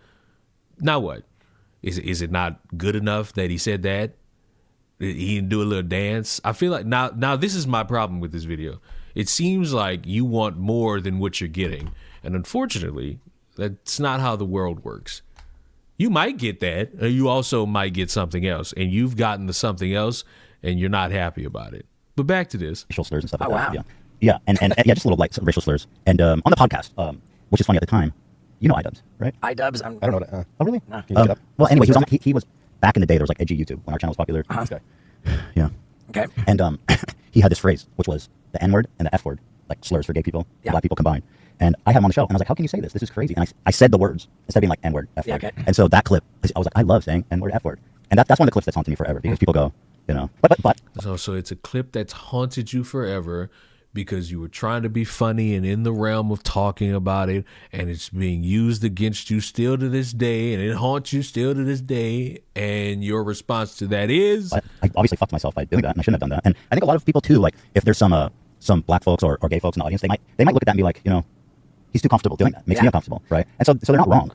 Now what? Is it not good enough that he said that? He didn't do a little dance? I feel like now this is my problem with this video. It seems like you want more than what you're getting. And unfortunately, that's not how the world works. You might get that, or you also might get something else. And you've gotten the something else, and you're not happy about it. But back to this. Racial slurs and stuff like that. Yeah, and yeah, just little like some racial slurs. And on the podcast, which is funny at the time, you know iDubbbz, right? iDubbbz. I don't know that. Oh, really? No. Well, anyway, he was back in the day. There was like edgy YouTube when our channel was popular. This guy. Yeah. Okay. And he had this phrase, which was the N-word and the F-word, like slurs for gay people, black people combined. And I had him on the show, and I was like, how can you say this? This is crazy. And I said the words instead of being like N-word, F-word. Yeah, okay. And so that clip, I was like, I love saying N-word, F-word. And that's one of the clips that's haunted me forever because people go, you know, but. So it's a clip that's haunted you forever because you were trying to be funny and in the realm of talking about it, and it's being used against you still to this day, and it haunts you still to this day, and your response to that is... I obviously fucked myself by doing that, and I shouldn't have done that. And I think a lot of people too, like, if there's some black folks or gay folks in the audience, they might look at that and be like, you know, he's too comfortable doing that. Makes me uncomfortable, right? And so they're not wrong.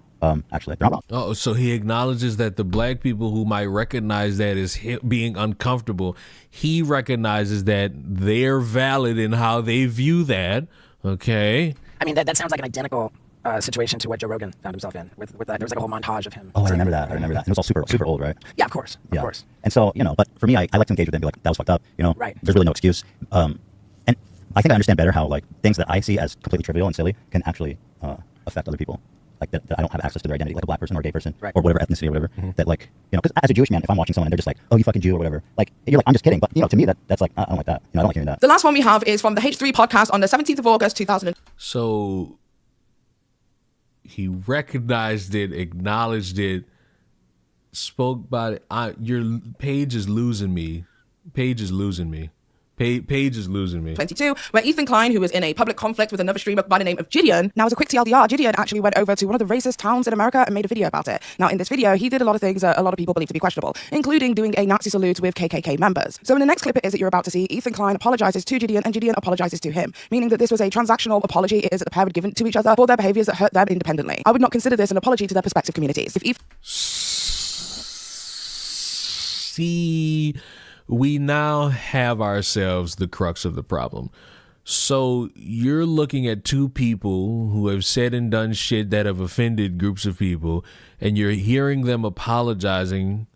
Actually, they're not wrong. Oh, so he acknowledges that the black people who might recognize that as being uncomfortable, he recognizes that they're valid in how they view that. Okay. I mean, that sounds like an identical situation to what Joe Rogan found himself in with that. There was like a whole montage of him. Oh, I remember that. And it was all super old, right? Yeah, of course. Of course. And so, you know, but for me, I like to engage with them and be like, that was fucked up. You know, right. There's really no excuse. And I think I understand better how like things that I see as completely trivial and silly can actually affect other people. Like that I don't have access to their identity, like a black person or a gay person, or whatever ethnicity or whatever. That like, you know, because as a Jewish man, if I'm watching someone and they're just like, oh, you fucking Jew or whatever, like you're like, I'm just kidding. But you know, to me, that's like, I don't like that. You know, I don't like hearing that. The last one we have is from the H3 podcast on the 17th of August, 2000. So he recognized it, acknowledged it, spoke about it. Your page is losing me. Page is losing me. 22, where Ethan Klein, who was in a public conflict with another streamer by the name of Gideon. Now, as a quick TLDR, Gideon actually went over to one of the racist towns in America and made a video about it. Now, in this video, he did a lot of things that a lot of people believe to be questionable, including doing a Nazi salute with KKK members. So in the next clip it is that you're about to see, Ethan Klein apologizes to Gideon and Gideon apologizes to him, meaning that this was a transactional apology. It is that the pair had given to each other for their behaviors that hurt them independently. I would not consider this an apology to their prospective communities. See, we now have ourselves the crux of the problem. So you're looking at two people who have said and done shit that have offended groups of people, and you're hearing them apologizing,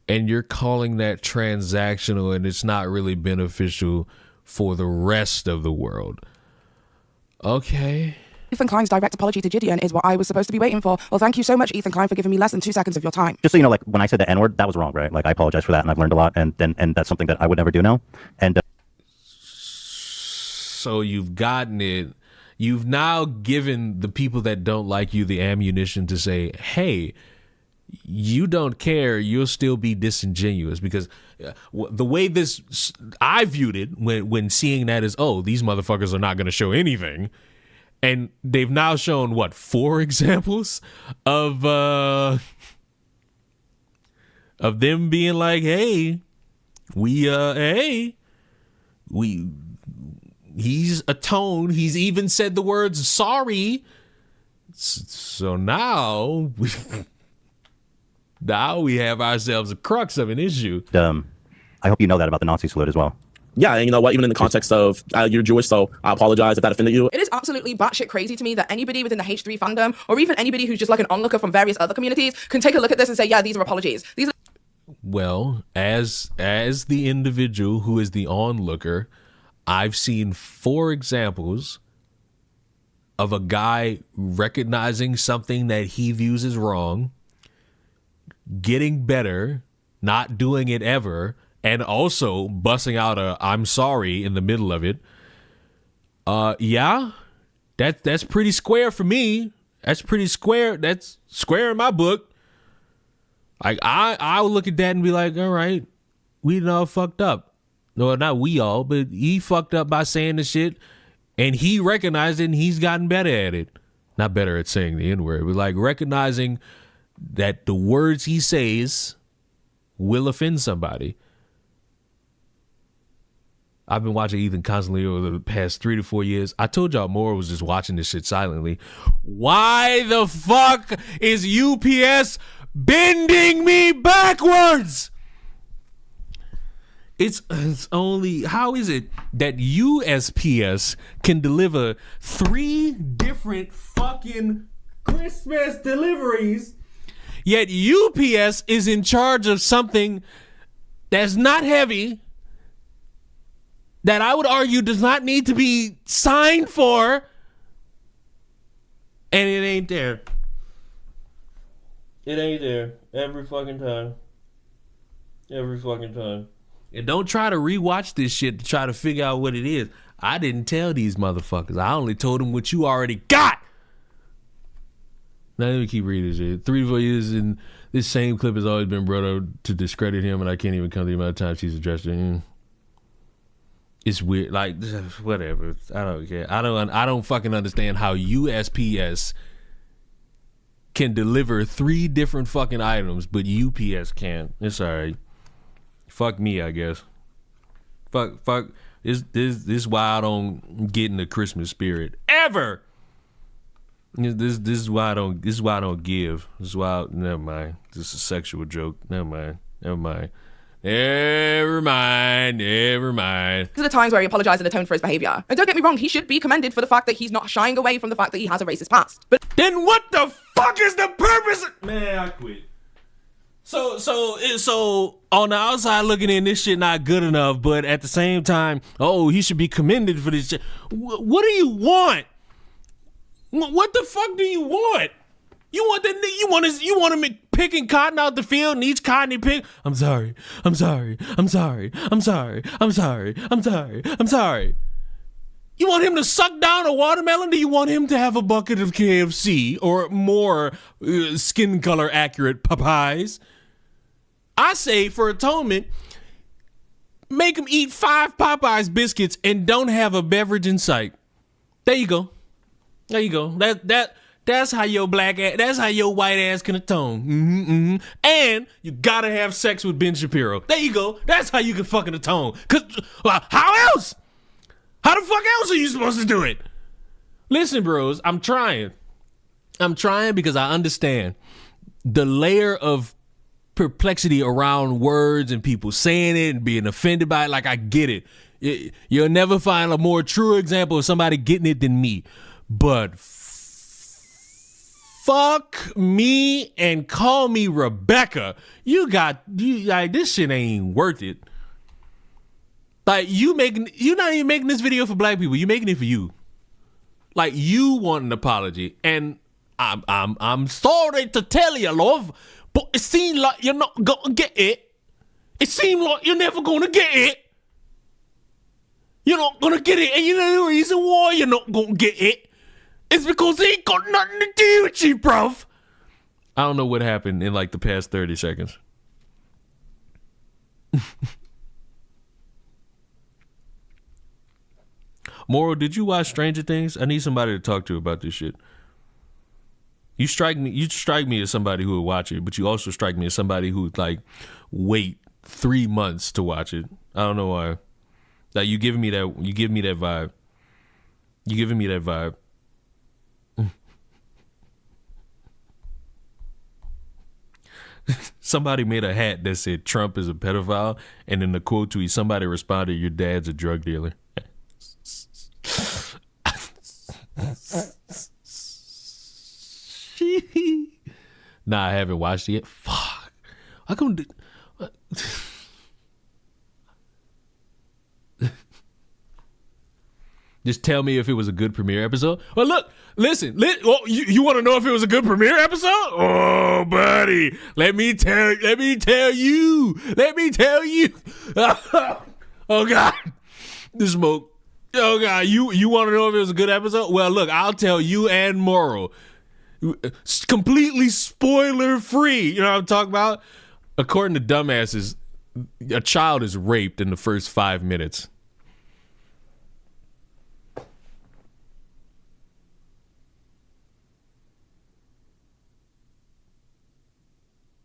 and you're calling that transactional, and it's not really beneficial for the rest of the world. Okay. Ethan Klein's direct apology to Gideon is what I was supposed to be waiting for. Well, thank you so much, Ethan Klein, for giving me less than 2 seconds of your time. Just so you know, like when I said the N-word, that was wrong, right? Like I apologize for that, and I've learned a lot, and that's something that I would never do now. And so you've gotten it. You've now given the people that don't like you the ammunition to say, hey, you don't care, you'll still be disingenuous. Because the way I viewed it when seeing that is, oh, these motherfuckers are not going to show anything. And they've now shown, 4 examples of them being like, hey, he's atoned. He's even said the words sorry. So now we have ourselves a crux of an issue. I hope you know that about the Nazi salute as well. Yeah, and you know what? Even in the context of you're Jewish, so I apologize if that offended you. It is absolutely batshit crazy to me that anybody within the H3 fandom, or even anybody who's just like an onlooker from various other communities, can take a look at this and say, yeah, these are apologies. These are... Well, as the individual who is the onlooker, I've seen 4 examples of a guy recognizing something that he views as wrong, getting better, not doing it ever, and also busting out a "I'm sorry" in the middle of it. Yeah, that's pretty square for me. That's pretty square. That's square in my book. Like I would look at that and be like, all right, we all fucked up. No, not we all, but he fucked up by saying the shit, and he recognized it, and he's gotten better at it. Not better at saying the N-word, but like recognizing that the words he says will offend somebody. I've been watching Ethan constantly over the past 3 to 4 years. I told y'all Moore was just watching this shit silently. Why the fuck is UPS bending me backwards? It's only, how is it that USPS can deliver 3 different fucking Christmas deliveries, yet UPS is in charge of something that's not heavy, that I would argue does not need to be signed for, and it ain't there. It ain't there every fucking time. Every fucking time. And don't try to rewatch this shit to try to figure out what it is. I didn't tell these motherfuckers. I only told them what you already got. Now let me keep reading this shit. 3 to 4 years, and this same clip has always been brought up to discredit him, and I can't even count the amount of times he's addressed it. It's weird. Like, whatever. I don't care. I don't fucking understand how USPS can deliver 3 different fucking items, but UPS can't. It's all right. Fuck me, I guess. Fuck. This is why I don't get in the Christmas spirit ever. This is why I don't give. This is why. Never mind. This is a sexual joke. Never mind. Never mind. These are the times where he apologized and atoned for his behavior. And don't get me wrong, he should be commended for the fact that he's not shying away from the fact that he has a racist past. But then what the fuck is the purpose? Man, I quit. So on the outside looking in, this shit not good enough, but at the same time, he should be commended for this shit. What do you want? What the fuck do you want? You want him picking cotton out the field, and each cotton he pick. I'm sorry. You want him to suck down a watermelon? Do you want him to have a bucket of KFC or more skin color accurate Popeyes? I say for atonement, make him eat 5 Popeyes biscuits and don't have a beverage in sight. There you go. That's how your that's how your white ass can atone. And you gotta have sex with Ben Shapiro. There you go. That's how you can fucking atone. Cause how else? How the fuck else are you supposed to do it? Listen, bros, I'm trying because I understand the layer of perplexity around words and people saying it and being offended by it. Like, I get it. You'll never find a more true example of somebody getting it than me. But fuck me and call me Rebecca. You like, this shit ain't worth it. Like, you're not even making this video for black people. You're making it for you. Like, you want an apology, and I'm sorry to tell you, love, but it seems like you're not gonna get it. It seems like you're never gonna get it. You're not gonna get it, and you know the reason why you're not gonna get it? It's because it ain't got nothing to do with you, bruv. I don't know what happened in like the past 30 seconds. Moral, did you watch Stranger Things? I need somebody to talk to about this shit. You strike me as somebody who would watch it, but you also strike me as somebody who would like wait 3 months to watch it. I don't know why. Like, you give me that vibe. You giving me that vibe. Somebody made a hat that said Trump is a pedophile, and in the quote tweet, somebody responded, "Your dad's a drug dealer." Nah, I haven't watched it yet. Fuck. I couldn't do... Just tell me if it was a good premiere episode. Well, look, listen. You want to know if it was a good premiere episode? Oh, buddy, let me tell you. Oh God, the smoke. Oh God, you want to know if it was a good episode? Well, look, I'll tell you and Moral. Completely spoiler free. You know what I'm talking about? According to dumbasses, a child is raped in the first 5 minutes.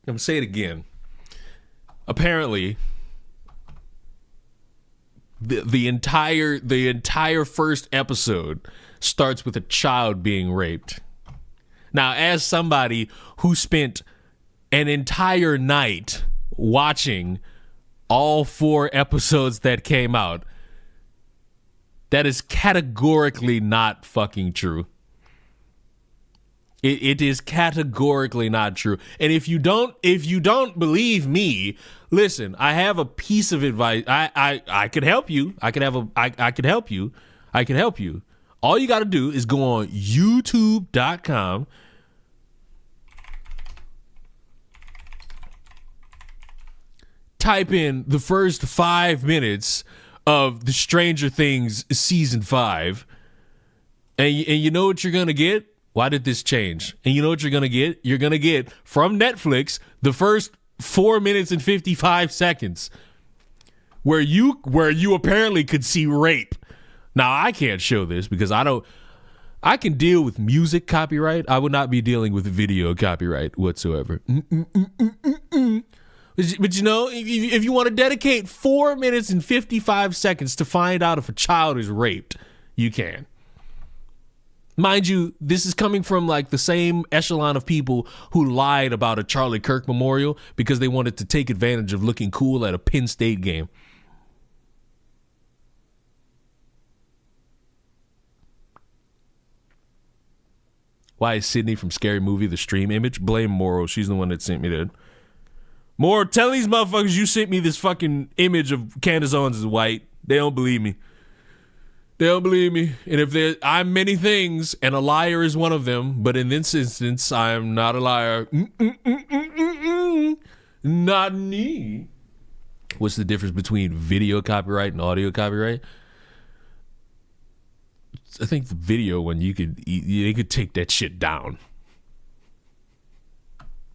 I'm gonna say it again. Apparently, the entire first episode starts with a child being raped. Now, as somebody who spent an entire night watching all 4 episodes that came out, that is categorically not fucking true. It is categorically not true. And if you don't believe me, listen, I have a piece of advice. I could help you. I could help you. All you got to do is go on youtube.com. Type in the first 5 minutes of the Stranger Things season 5. And you know what you're going to get? Why did this change? And you know what you're going to get? You're going to get from Netflix the first 4 minutes and 55 seconds, where you apparently could see rape. Now I can't show this because I can deal with music copyright. I would not be dealing with video copyright whatsoever. But you know, if you want to dedicate 4 minutes and 55 seconds to find out if a child is raped, you can. Mind you, this is coming from like the same echelon of people who lied about a Charlie Kirk memorial because they wanted to take advantage of looking cool at a Penn State game. Why is Sydney from Scary Movie the stream image? Blame Moro. She's the one that sent me that. Moro, tell these motherfuckers you sent me this fucking image of Candace Owens is white. They don't believe me. They don't believe me. And if I'm many things, and a liar is one of them, but in this instance, I am not a liar. Not me. What's the difference between video copyright and audio copyright? I think the video one, they could take that shit down.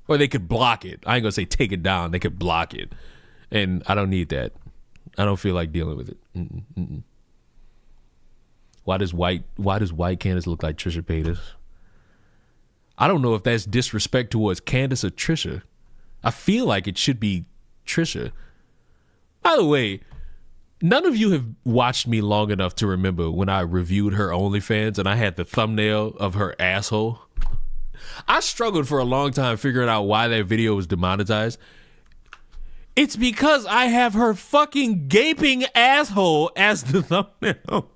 Or they could block it. I ain't gonna say take it down. They could block it. And I don't need that. I don't feel like dealing with it. Why does white Candace look like Trisha Paytas? I don't know if that's disrespect towards Candace or Trisha. I feel like it should be Trisha. By the way, none of you have watched me long enough to remember when I reviewed her OnlyFans and I had the thumbnail of her asshole. I struggled for a long time figuring out why that video was demonetized. It's because I have her fucking gaping asshole as the thumbnail.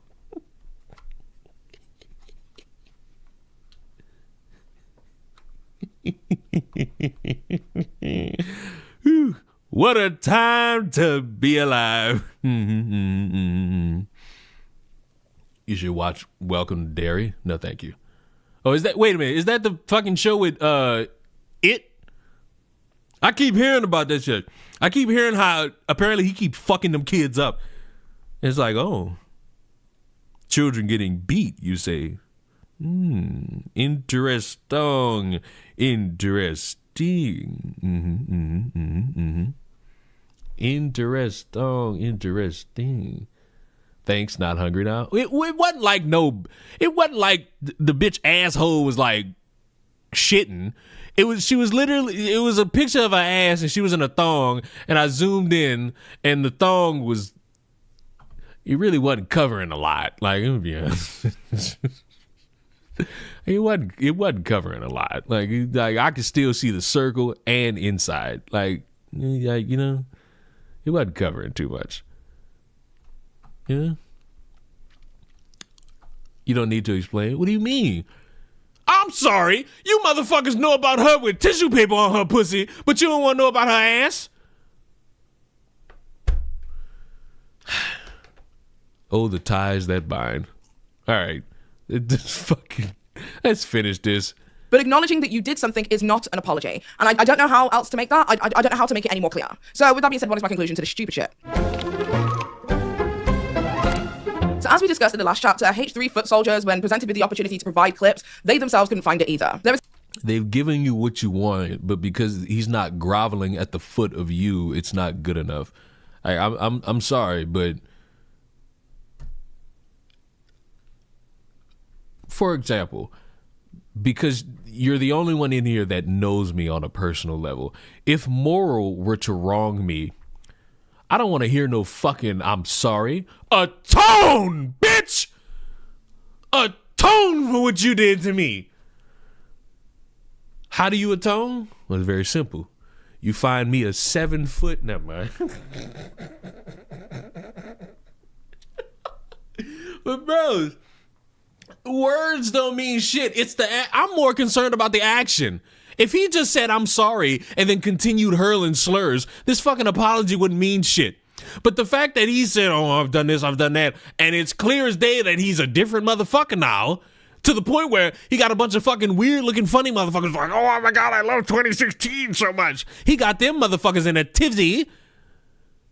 What a time to be alive. You should watch Welcome to Derry. No, thank you. Oh, wait a minute. Is that the fucking show with It? I keep hearing about that shit. I keep hearing how apparently he keeps fucking them kids up. It's like, oh, children getting beat, you say. Interesting. Interesting. Thanks, not hungry now. It wasn't like the bitch asshole was like shitting. It was a picture of her ass and she was in a thong and I zoomed in and the thong it really wasn't covering a lot. Like, it would be honest. It wasn't covering a lot. Like I could still see the circle and inside. Like you know, it wasn't covering too much. Yeah. You don't need to explain. What do you mean? I'm sorry. You motherfuckers know about her with tissue paper on her pussy, but you don't want to know about her ass? Oh, the ties that bind. All right. Let's finish this. But acknowledging that you did something is not an apology. And I don't know how else to make that. I don't know how to make it any more clear. So with that being said, what is my conclusion to this stupid shit? So as we discussed in the last chapter, H3 foot soldiers, when presented with the opportunity to provide clips, they themselves couldn't find it either. They've given you what you wanted, but because he's not groveling at the foot of you, it's not good enough. I'm sorry, but for example, because you're the only one in here that knows me on a personal level, if Moral were to wrong me, I don't want to hear no fucking I'm sorry. Atone, bitch! Atone for what you did to me. How do you atone? Well, it's very simple. You find me a 7 foot, never mind. But bros, words don't mean shit. I'm more concerned about the action. If he just said, I'm sorry, and then continued hurling slurs, this fucking apology wouldn't mean shit. But the fact that he said, oh, I've done this, I've done that, and it's clear as day that he's a different motherfucker now, to the point where he got a bunch of fucking weird-looking funny motherfuckers like, oh my God, I love 2016 so much. He got them motherfuckers in a tizzy.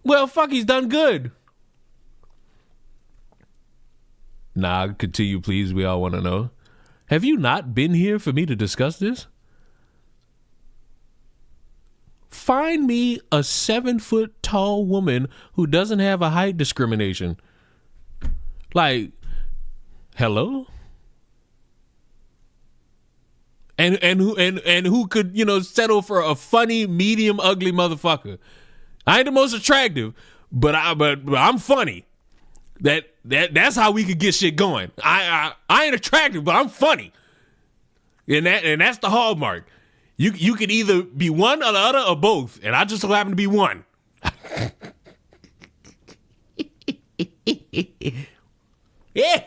Well, fuck, he's done good. Nah, continue, please. We all want to know. Have you not been here for me to discuss this? Find me a 7-foot tall woman who doesn't have a height discrimination. Like, hello? And who could, settle for a funny, medium, ugly motherfucker? I ain't the most attractive, but I'm funny. That's how we could get shit going. I ain't attractive, but I'm funny. And that's the hallmark. You could either be one or the other or both, and I just so happen to be one. There's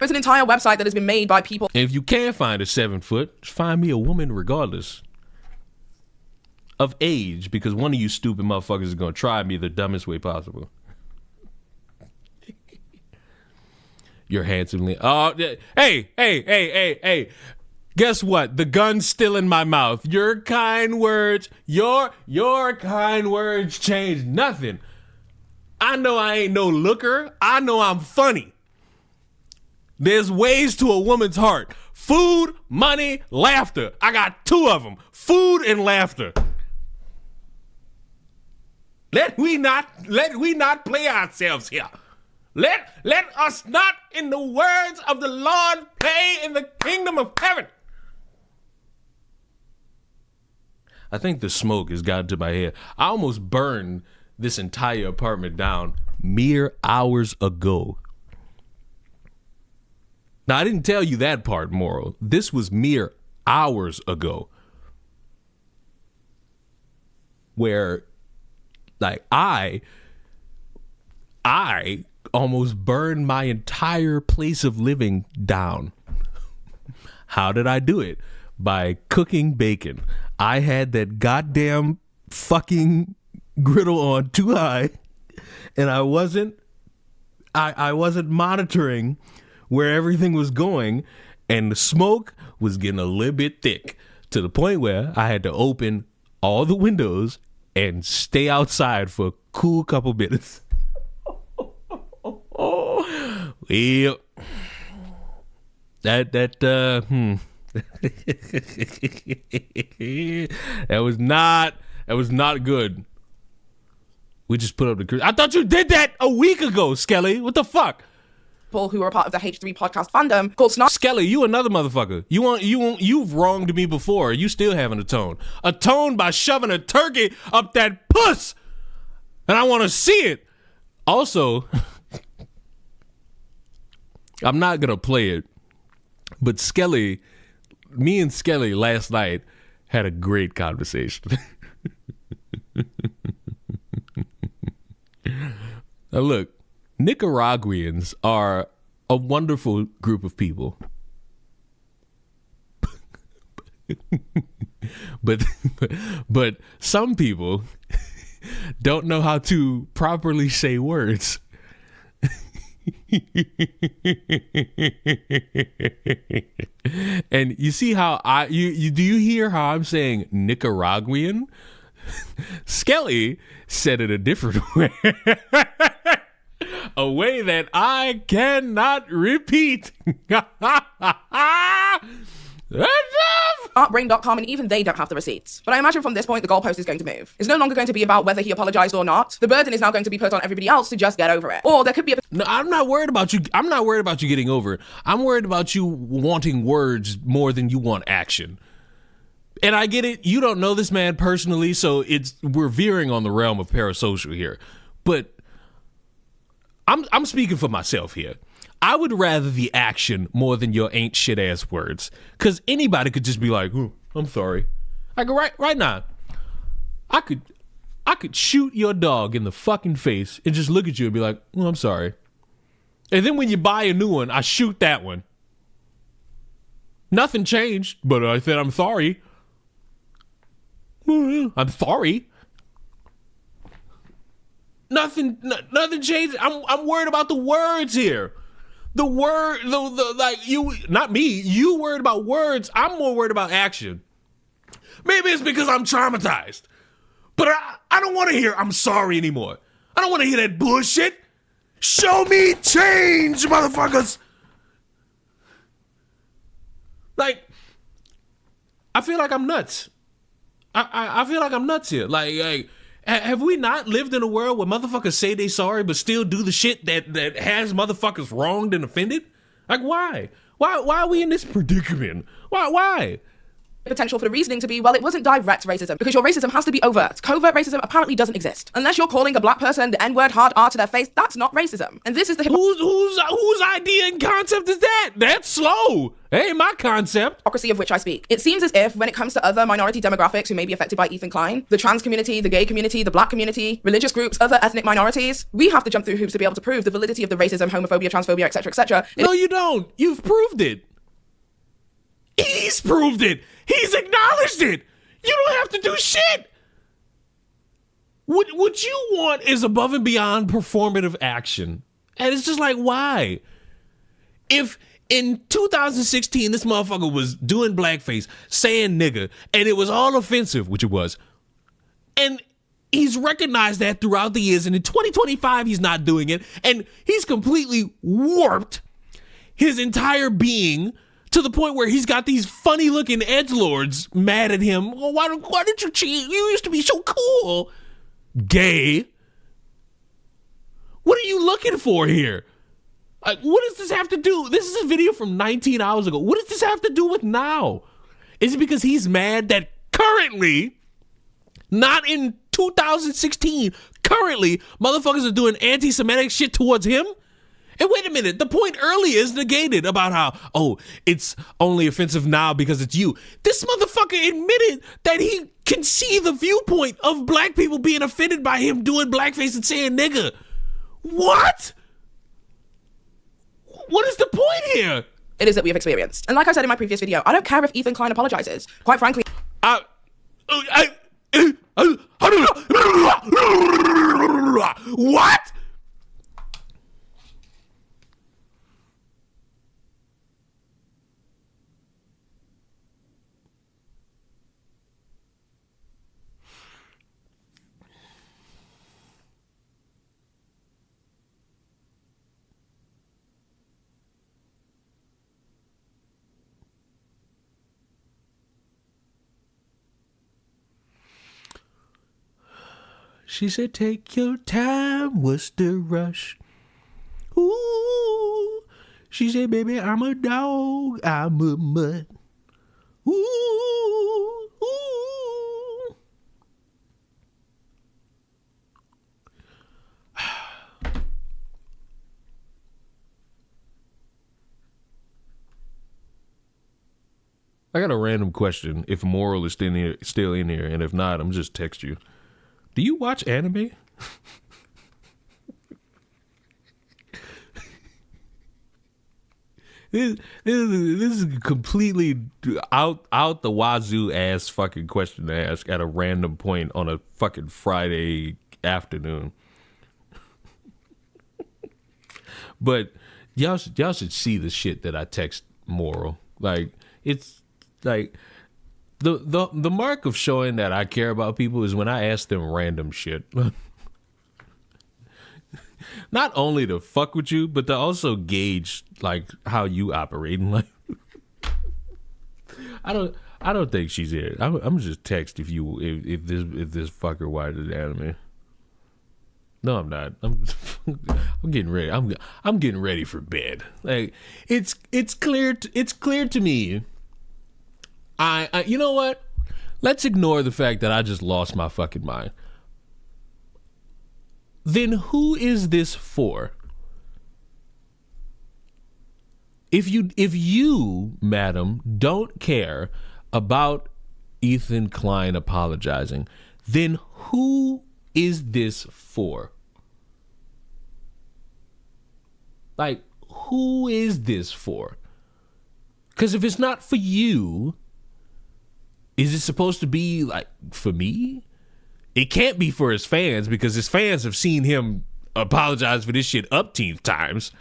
an entire website that has been made by people. And if you can't find a 7-foot, find me a woman regardless of age, because one of you stupid motherfuckers is gonna try me the dumbest way possible. You're handsomely. Oh, hey. Guess what? The gun's still in my mouth. Your kind words change nothing. I know I ain't no looker. I know I'm funny. There's ways to a woman's heart. Food, money, laughter. I got 2 of them. Food and laughter. Let we not play ourselves here. Let us not, in the words of the Lord, play in the kingdom of heaven. I think the smoke has gotten to my head. I almost burned this entire apartment down mere hours ago. Now, I didn't tell you that part, Moral. This was mere hours ago. Where, like, I almost burned my entire place of living down. How did I do it? By cooking bacon. I had that goddamn fucking griddle on too high, and I wasn't monitoring where everything was going, and the smoke was getting a little bit thick to the point where I had to open all the windows and stay outside for a cool couple minutes. Well, that was not good. We just put up the. I thought you did that a week ago, Skelly. What the fuck? People who are a part of the H3 podcast fandom called Snark. Skelly, you another motherfucker. You've wronged me before. You still haven't atoned. Atone by shoving a turkey up that puss, and I want to see it. Also, I'm not gonna play it, but Skelly, me and Skelly last night had a great conversation. Now look, Nicaraguans are a wonderful group of people. but some people don't know how to properly say words. And you see how do you hear how I'm saying Nicaraguan? Skelly said it a different way. A way that I cannot repeat. Artbrain.com, and even they don't have the receipts. But I imagine from this point, the goalpost is going to move. It's no longer going to be about whether he apologized or not. The burden is now going to be put on everybody else to just get over it. Or there could be No, I'm not worried about you. I'm not worried about you getting over it. I'm worried about you wanting words more than you want action. And I get it. You don't know this man personally, so we're veering on the realm of parasocial here. But I'm speaking for myself here. I would rather the action more than your ain't shit ass words. Cause anybody could just be like, I'm sorry. I could right now. I could shoot your dog in the fucking face and just look at you and be like, I'm sorry. And then when you buy a new one, I shoot that one. Nothing changed, but I said I'm sorry. I'm sorry. Nothing changed. I'm worried about the words here. The word, like you, not me. You worried about words. I'm more worried about action. Maybe it's because I'm traumatized, but I don't want to hear I'm sorry anymore. I don't want to hear that bullshit. Show me change, motherfuckers. Like, I feel like I'm nuts. I feel like I'm nuts here. Like, have we not lived in a world where motherfuckers say they sorry but still do the shit that has motherfuckers wronged and offended? Like, why? Why are we in this predicament? Why? Potential for the reasoning to be, well, it wasn't direct racism, because your racism has to be overt. Covert racism apparently doesn't exist. Unless you're calling a black person the N-word hard R to their face, that's not racism. And this is the whose idea and concept is that? That's slow. Hey, my concept. Hypocrisy of which I speak. It seems as if, when it comes to other minority demographics who may be affected by Ethan Klein, the trans community, the gay community, the black community, religious groups, other ethnic minorities, we have to jump through hoops to be able to prove the validity of the racism, homophobia, transphobia, etc., etc. No, you don't. You've proved it. He's proved it. He's acknowledged it. You don't have to do shit. What you want is above and beyond performative action. And it's just like, why? If in 2016 this motherfucker was doing blackface, saying nigga, and it was all offensive, which it was, and he's recognized that throughout the years, and in 2025 he's not doing it, and he's completely warped his entire being to the point where he's got these funny looking edgelords mad at him. Well, why did you cheat? You used to be so cool. Gay. What are you looking for here? Like, what does this have to do? This is a video from 19 hours ago. What does this have to do with now? Is it because he's mad that currently, not in 2016, currently, motherfuckers are doing anti-Semitic shit towards him? And wait a minute, the point earlier is negated about how, oh, it's only offensive now because it's you. This motherfucker admitted that he can see the viewpoint of black people being offended by him doing blackface and saying nigga. What? What is the point here? It is that we have experienced. And like I said in my previous video, I don't care if Ethan Klein apologizes. Quite frankly, what? She said, take your time, what's the rush? Ooh. She said, baby, I'm a dog, I'm a mutt. Ooh. Ooh. I got a random question. If Moral is still in here, and if not, I'm just text you. Do you watch anime? This is a completely out the wazoo ass fucking question to ask at a random point on a fucking Friday afternoon. But y'all should see the shit that I text Moral. Like, it's like the mark of showing that I care about people is when I ask them random shit. Not only to fuck with you, but to also gauge like how you operate in life. I don't think she's here. I'm just text if this fucker watches anime. No, I'm not. I'm getting ready. I'm getting ready for bed. Like it's clear to me. I you know what? Let's ignore the fact that I just lost my fucking mind. Then who is this for? If you, madam, don't care about Ethan Klein apologizing, then who is this for? Like, who is this for? Because if it's not for you, is it supposed to be like for me? It can't be for his fans because his fans have seen him apologize for this shit upteen times.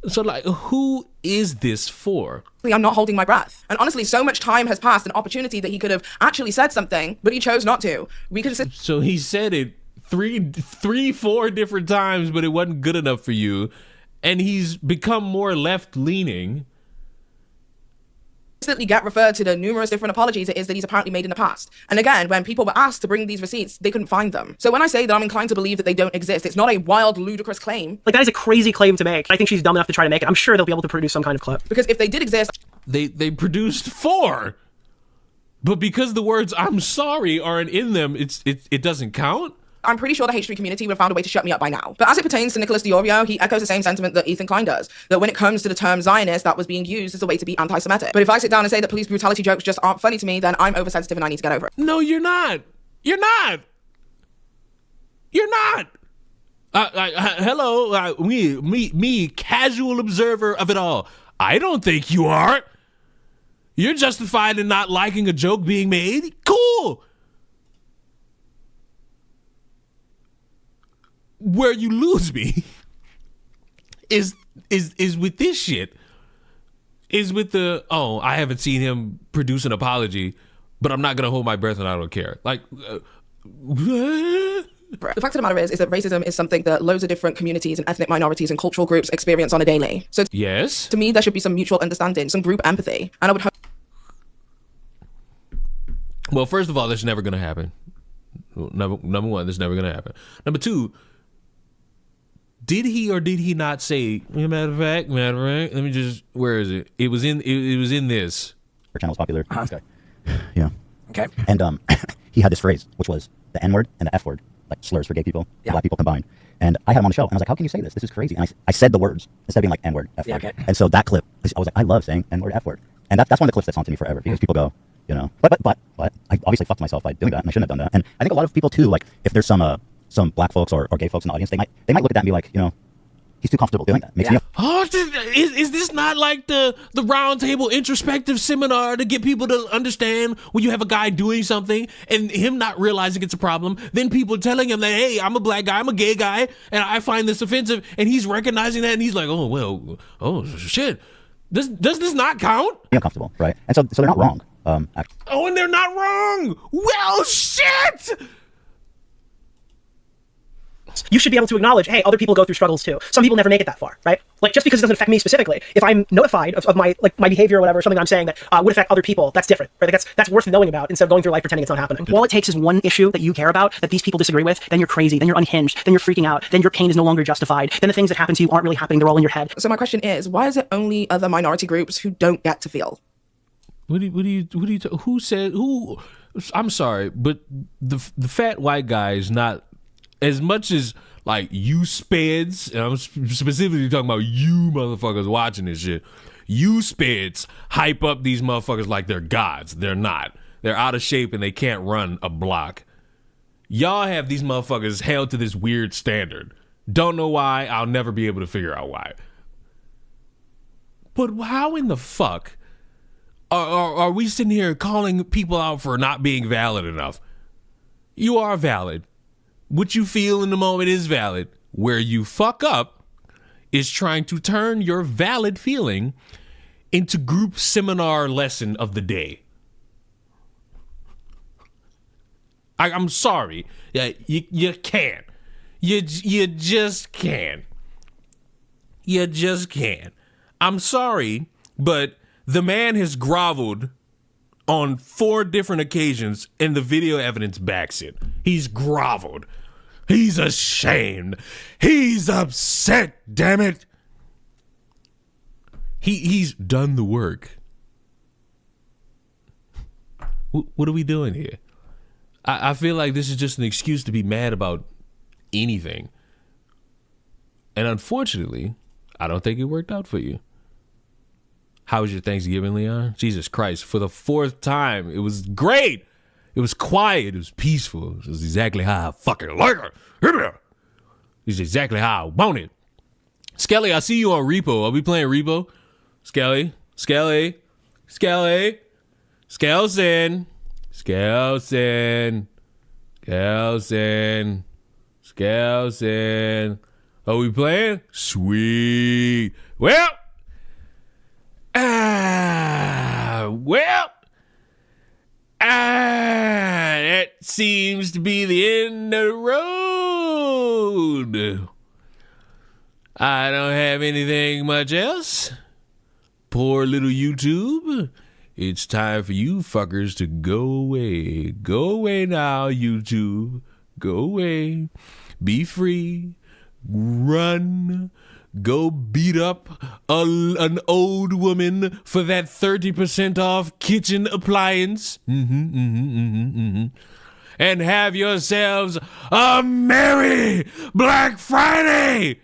So like, who is this for? I'm not holding my breath. And honestly, so much time has passed, an opportunity that he could have actually said something, but he chose not to. We could have. So he said it four different times, but it wasn't good enough for you. And he's become more left-leaning. Constantly get referred to the numerous different apologies it is that he's apparently made in the past. And again, when people were asked to bring these receipts, they couldn't find them. So when I say that I'm inclined to believe that they don't exist, it's not a wild, ludicrous claim. Like, that is a crazy claim to make. I think she's dumb enough to try to make it. I'm sure they'll be able to produce some kind of clip. Because if they did exist... They produced 4. But because the words "I'm sorry" aren't in them, it doesn't count? I'm pretty sure the H3 community would have found a way to shut me up by now. But as it pertains to Nicholas Diorio, he echoes the same sentiment that Ethan Klein does, that when it comes to the term Zionist, that was being used as a way to be anti-Semitic. But if I sit down and say that police brutality jokes just aren't funny to me, then I'm oversensitive and I need to get over it. No, you're not. You're not. You're not. Hello, me, casual observer of it all. I don't think you are. You're justified in not liking a joke being made. Cool. Where you lose me is with this shit. Is with the, oh, I haven't seen him produce an apology, but I'm not gonna hold my breath and I don't care. Like, the fact of the matter is that racism is something that loads of different communities and ethnic minorities and cultural groups experience on a daily. So yes, to me, there should be some mutual understanding, some group empathy, and I would hope. Well, first of all, that's never gonna happen. Number one, that's never gonna happen. Number two, did he or did he not say? Matter of fact, let me just. Where is it? It was in this. Her channel was popular. This guy. Yeah. Okay. And he had this phrase, which was the N word and the F word, like slurs for gay people, black people combined. And I had him on the show, and I was like, "How can you say this? This is crazy." And I said the words instead of being like N word, F word. Okay. And so that clip, I was like, I love saying N word, F word, and that's one of the clips that's haunted me forever because people go, you know, but I obviously fucked myself by doing that, and I shouldn't have done that. And I think a lot of people too, like if there's some black folks or gay folks in the audience, they might look at that and be like, you know, he's too comfortable doing that. Makes me. Oh, is this not like the round table introspective seminar to get people to understand when you have a guy doing something and him not realizing it's a problem, then people telling him that, hey, I'm a black guy, I'm a gay guy, and I find this offensive, and he's recognizing that, and he's like, oh, well, oh, shit. Does this not count? Uncomfortable, right? And so they're not wrong. Oh, and they're not wrong. Well, shit. You should be able to acknowledge, hey, other people go through struggles too. Some people never make it that far, right? Like, just because it doesn't affect me specifically, if I'm notified of my behavior or whatever, something I'm saying that would affect other people, that's different, right? Like that's worth knowing about instead of going through life pretending it's not happening. All it takes is one issue that you care about that these people disagree with, then you're crazy, then you're unhinged, then you're freaking out, then your pain is no longer justified, then the things that happen to you aren't really happening, they're all in your head. So my question is, why is it only other minority groups who don't get to feel? Who said, I'm sorry, but the fat white guy is not, as much as like you speds, and I'm specifically talking about you motherfuckers watching this shit, you speds hype up these motherfuckers like they're gods. They're not. They're out of shape and they can't run a block. Y'all have these motherfuckers held to this weird standard. Don't know why. I'll never be able to figure out why. But how in the fuck are we sitting here calling people out for not being valid enough? You are valid. What you feel in the moment is valid. Where you fuck up is trying to turn your valid feeling into group seminar lesson of the day. I'm sorry. Yeah, you can't. You just can't. You just can't. I'm sorry, but the man has groveled on 4 different occasions, and the video evidence backs it. He's groveled. He's ashamed. He's upset, damn it. He's done the work. What are we doing here? I feel like this is just an excuse to be mad about anything. And unfortunately, I don't think it worked out for you. How was your Thanksgiving, Leon? Jesus Christ, for the 4th time, it was great. It was quiet. It was peaceful. It was exactly how I fucking like it. It's exactly how I want it. Skelly, I see you on Repo. Are we playing Repo? Skelly. Skelson. Are we playing? Sweet. Well, that seems to be the end of the road. I don't have anything much else. Poor little YouTube It's time for you fuckers to go away. Go away now, YouTube. Go away. Be free. Run. Go beat up an old woman for that 30% off kitchen appliance. And have yourselves a Merry Black Friday!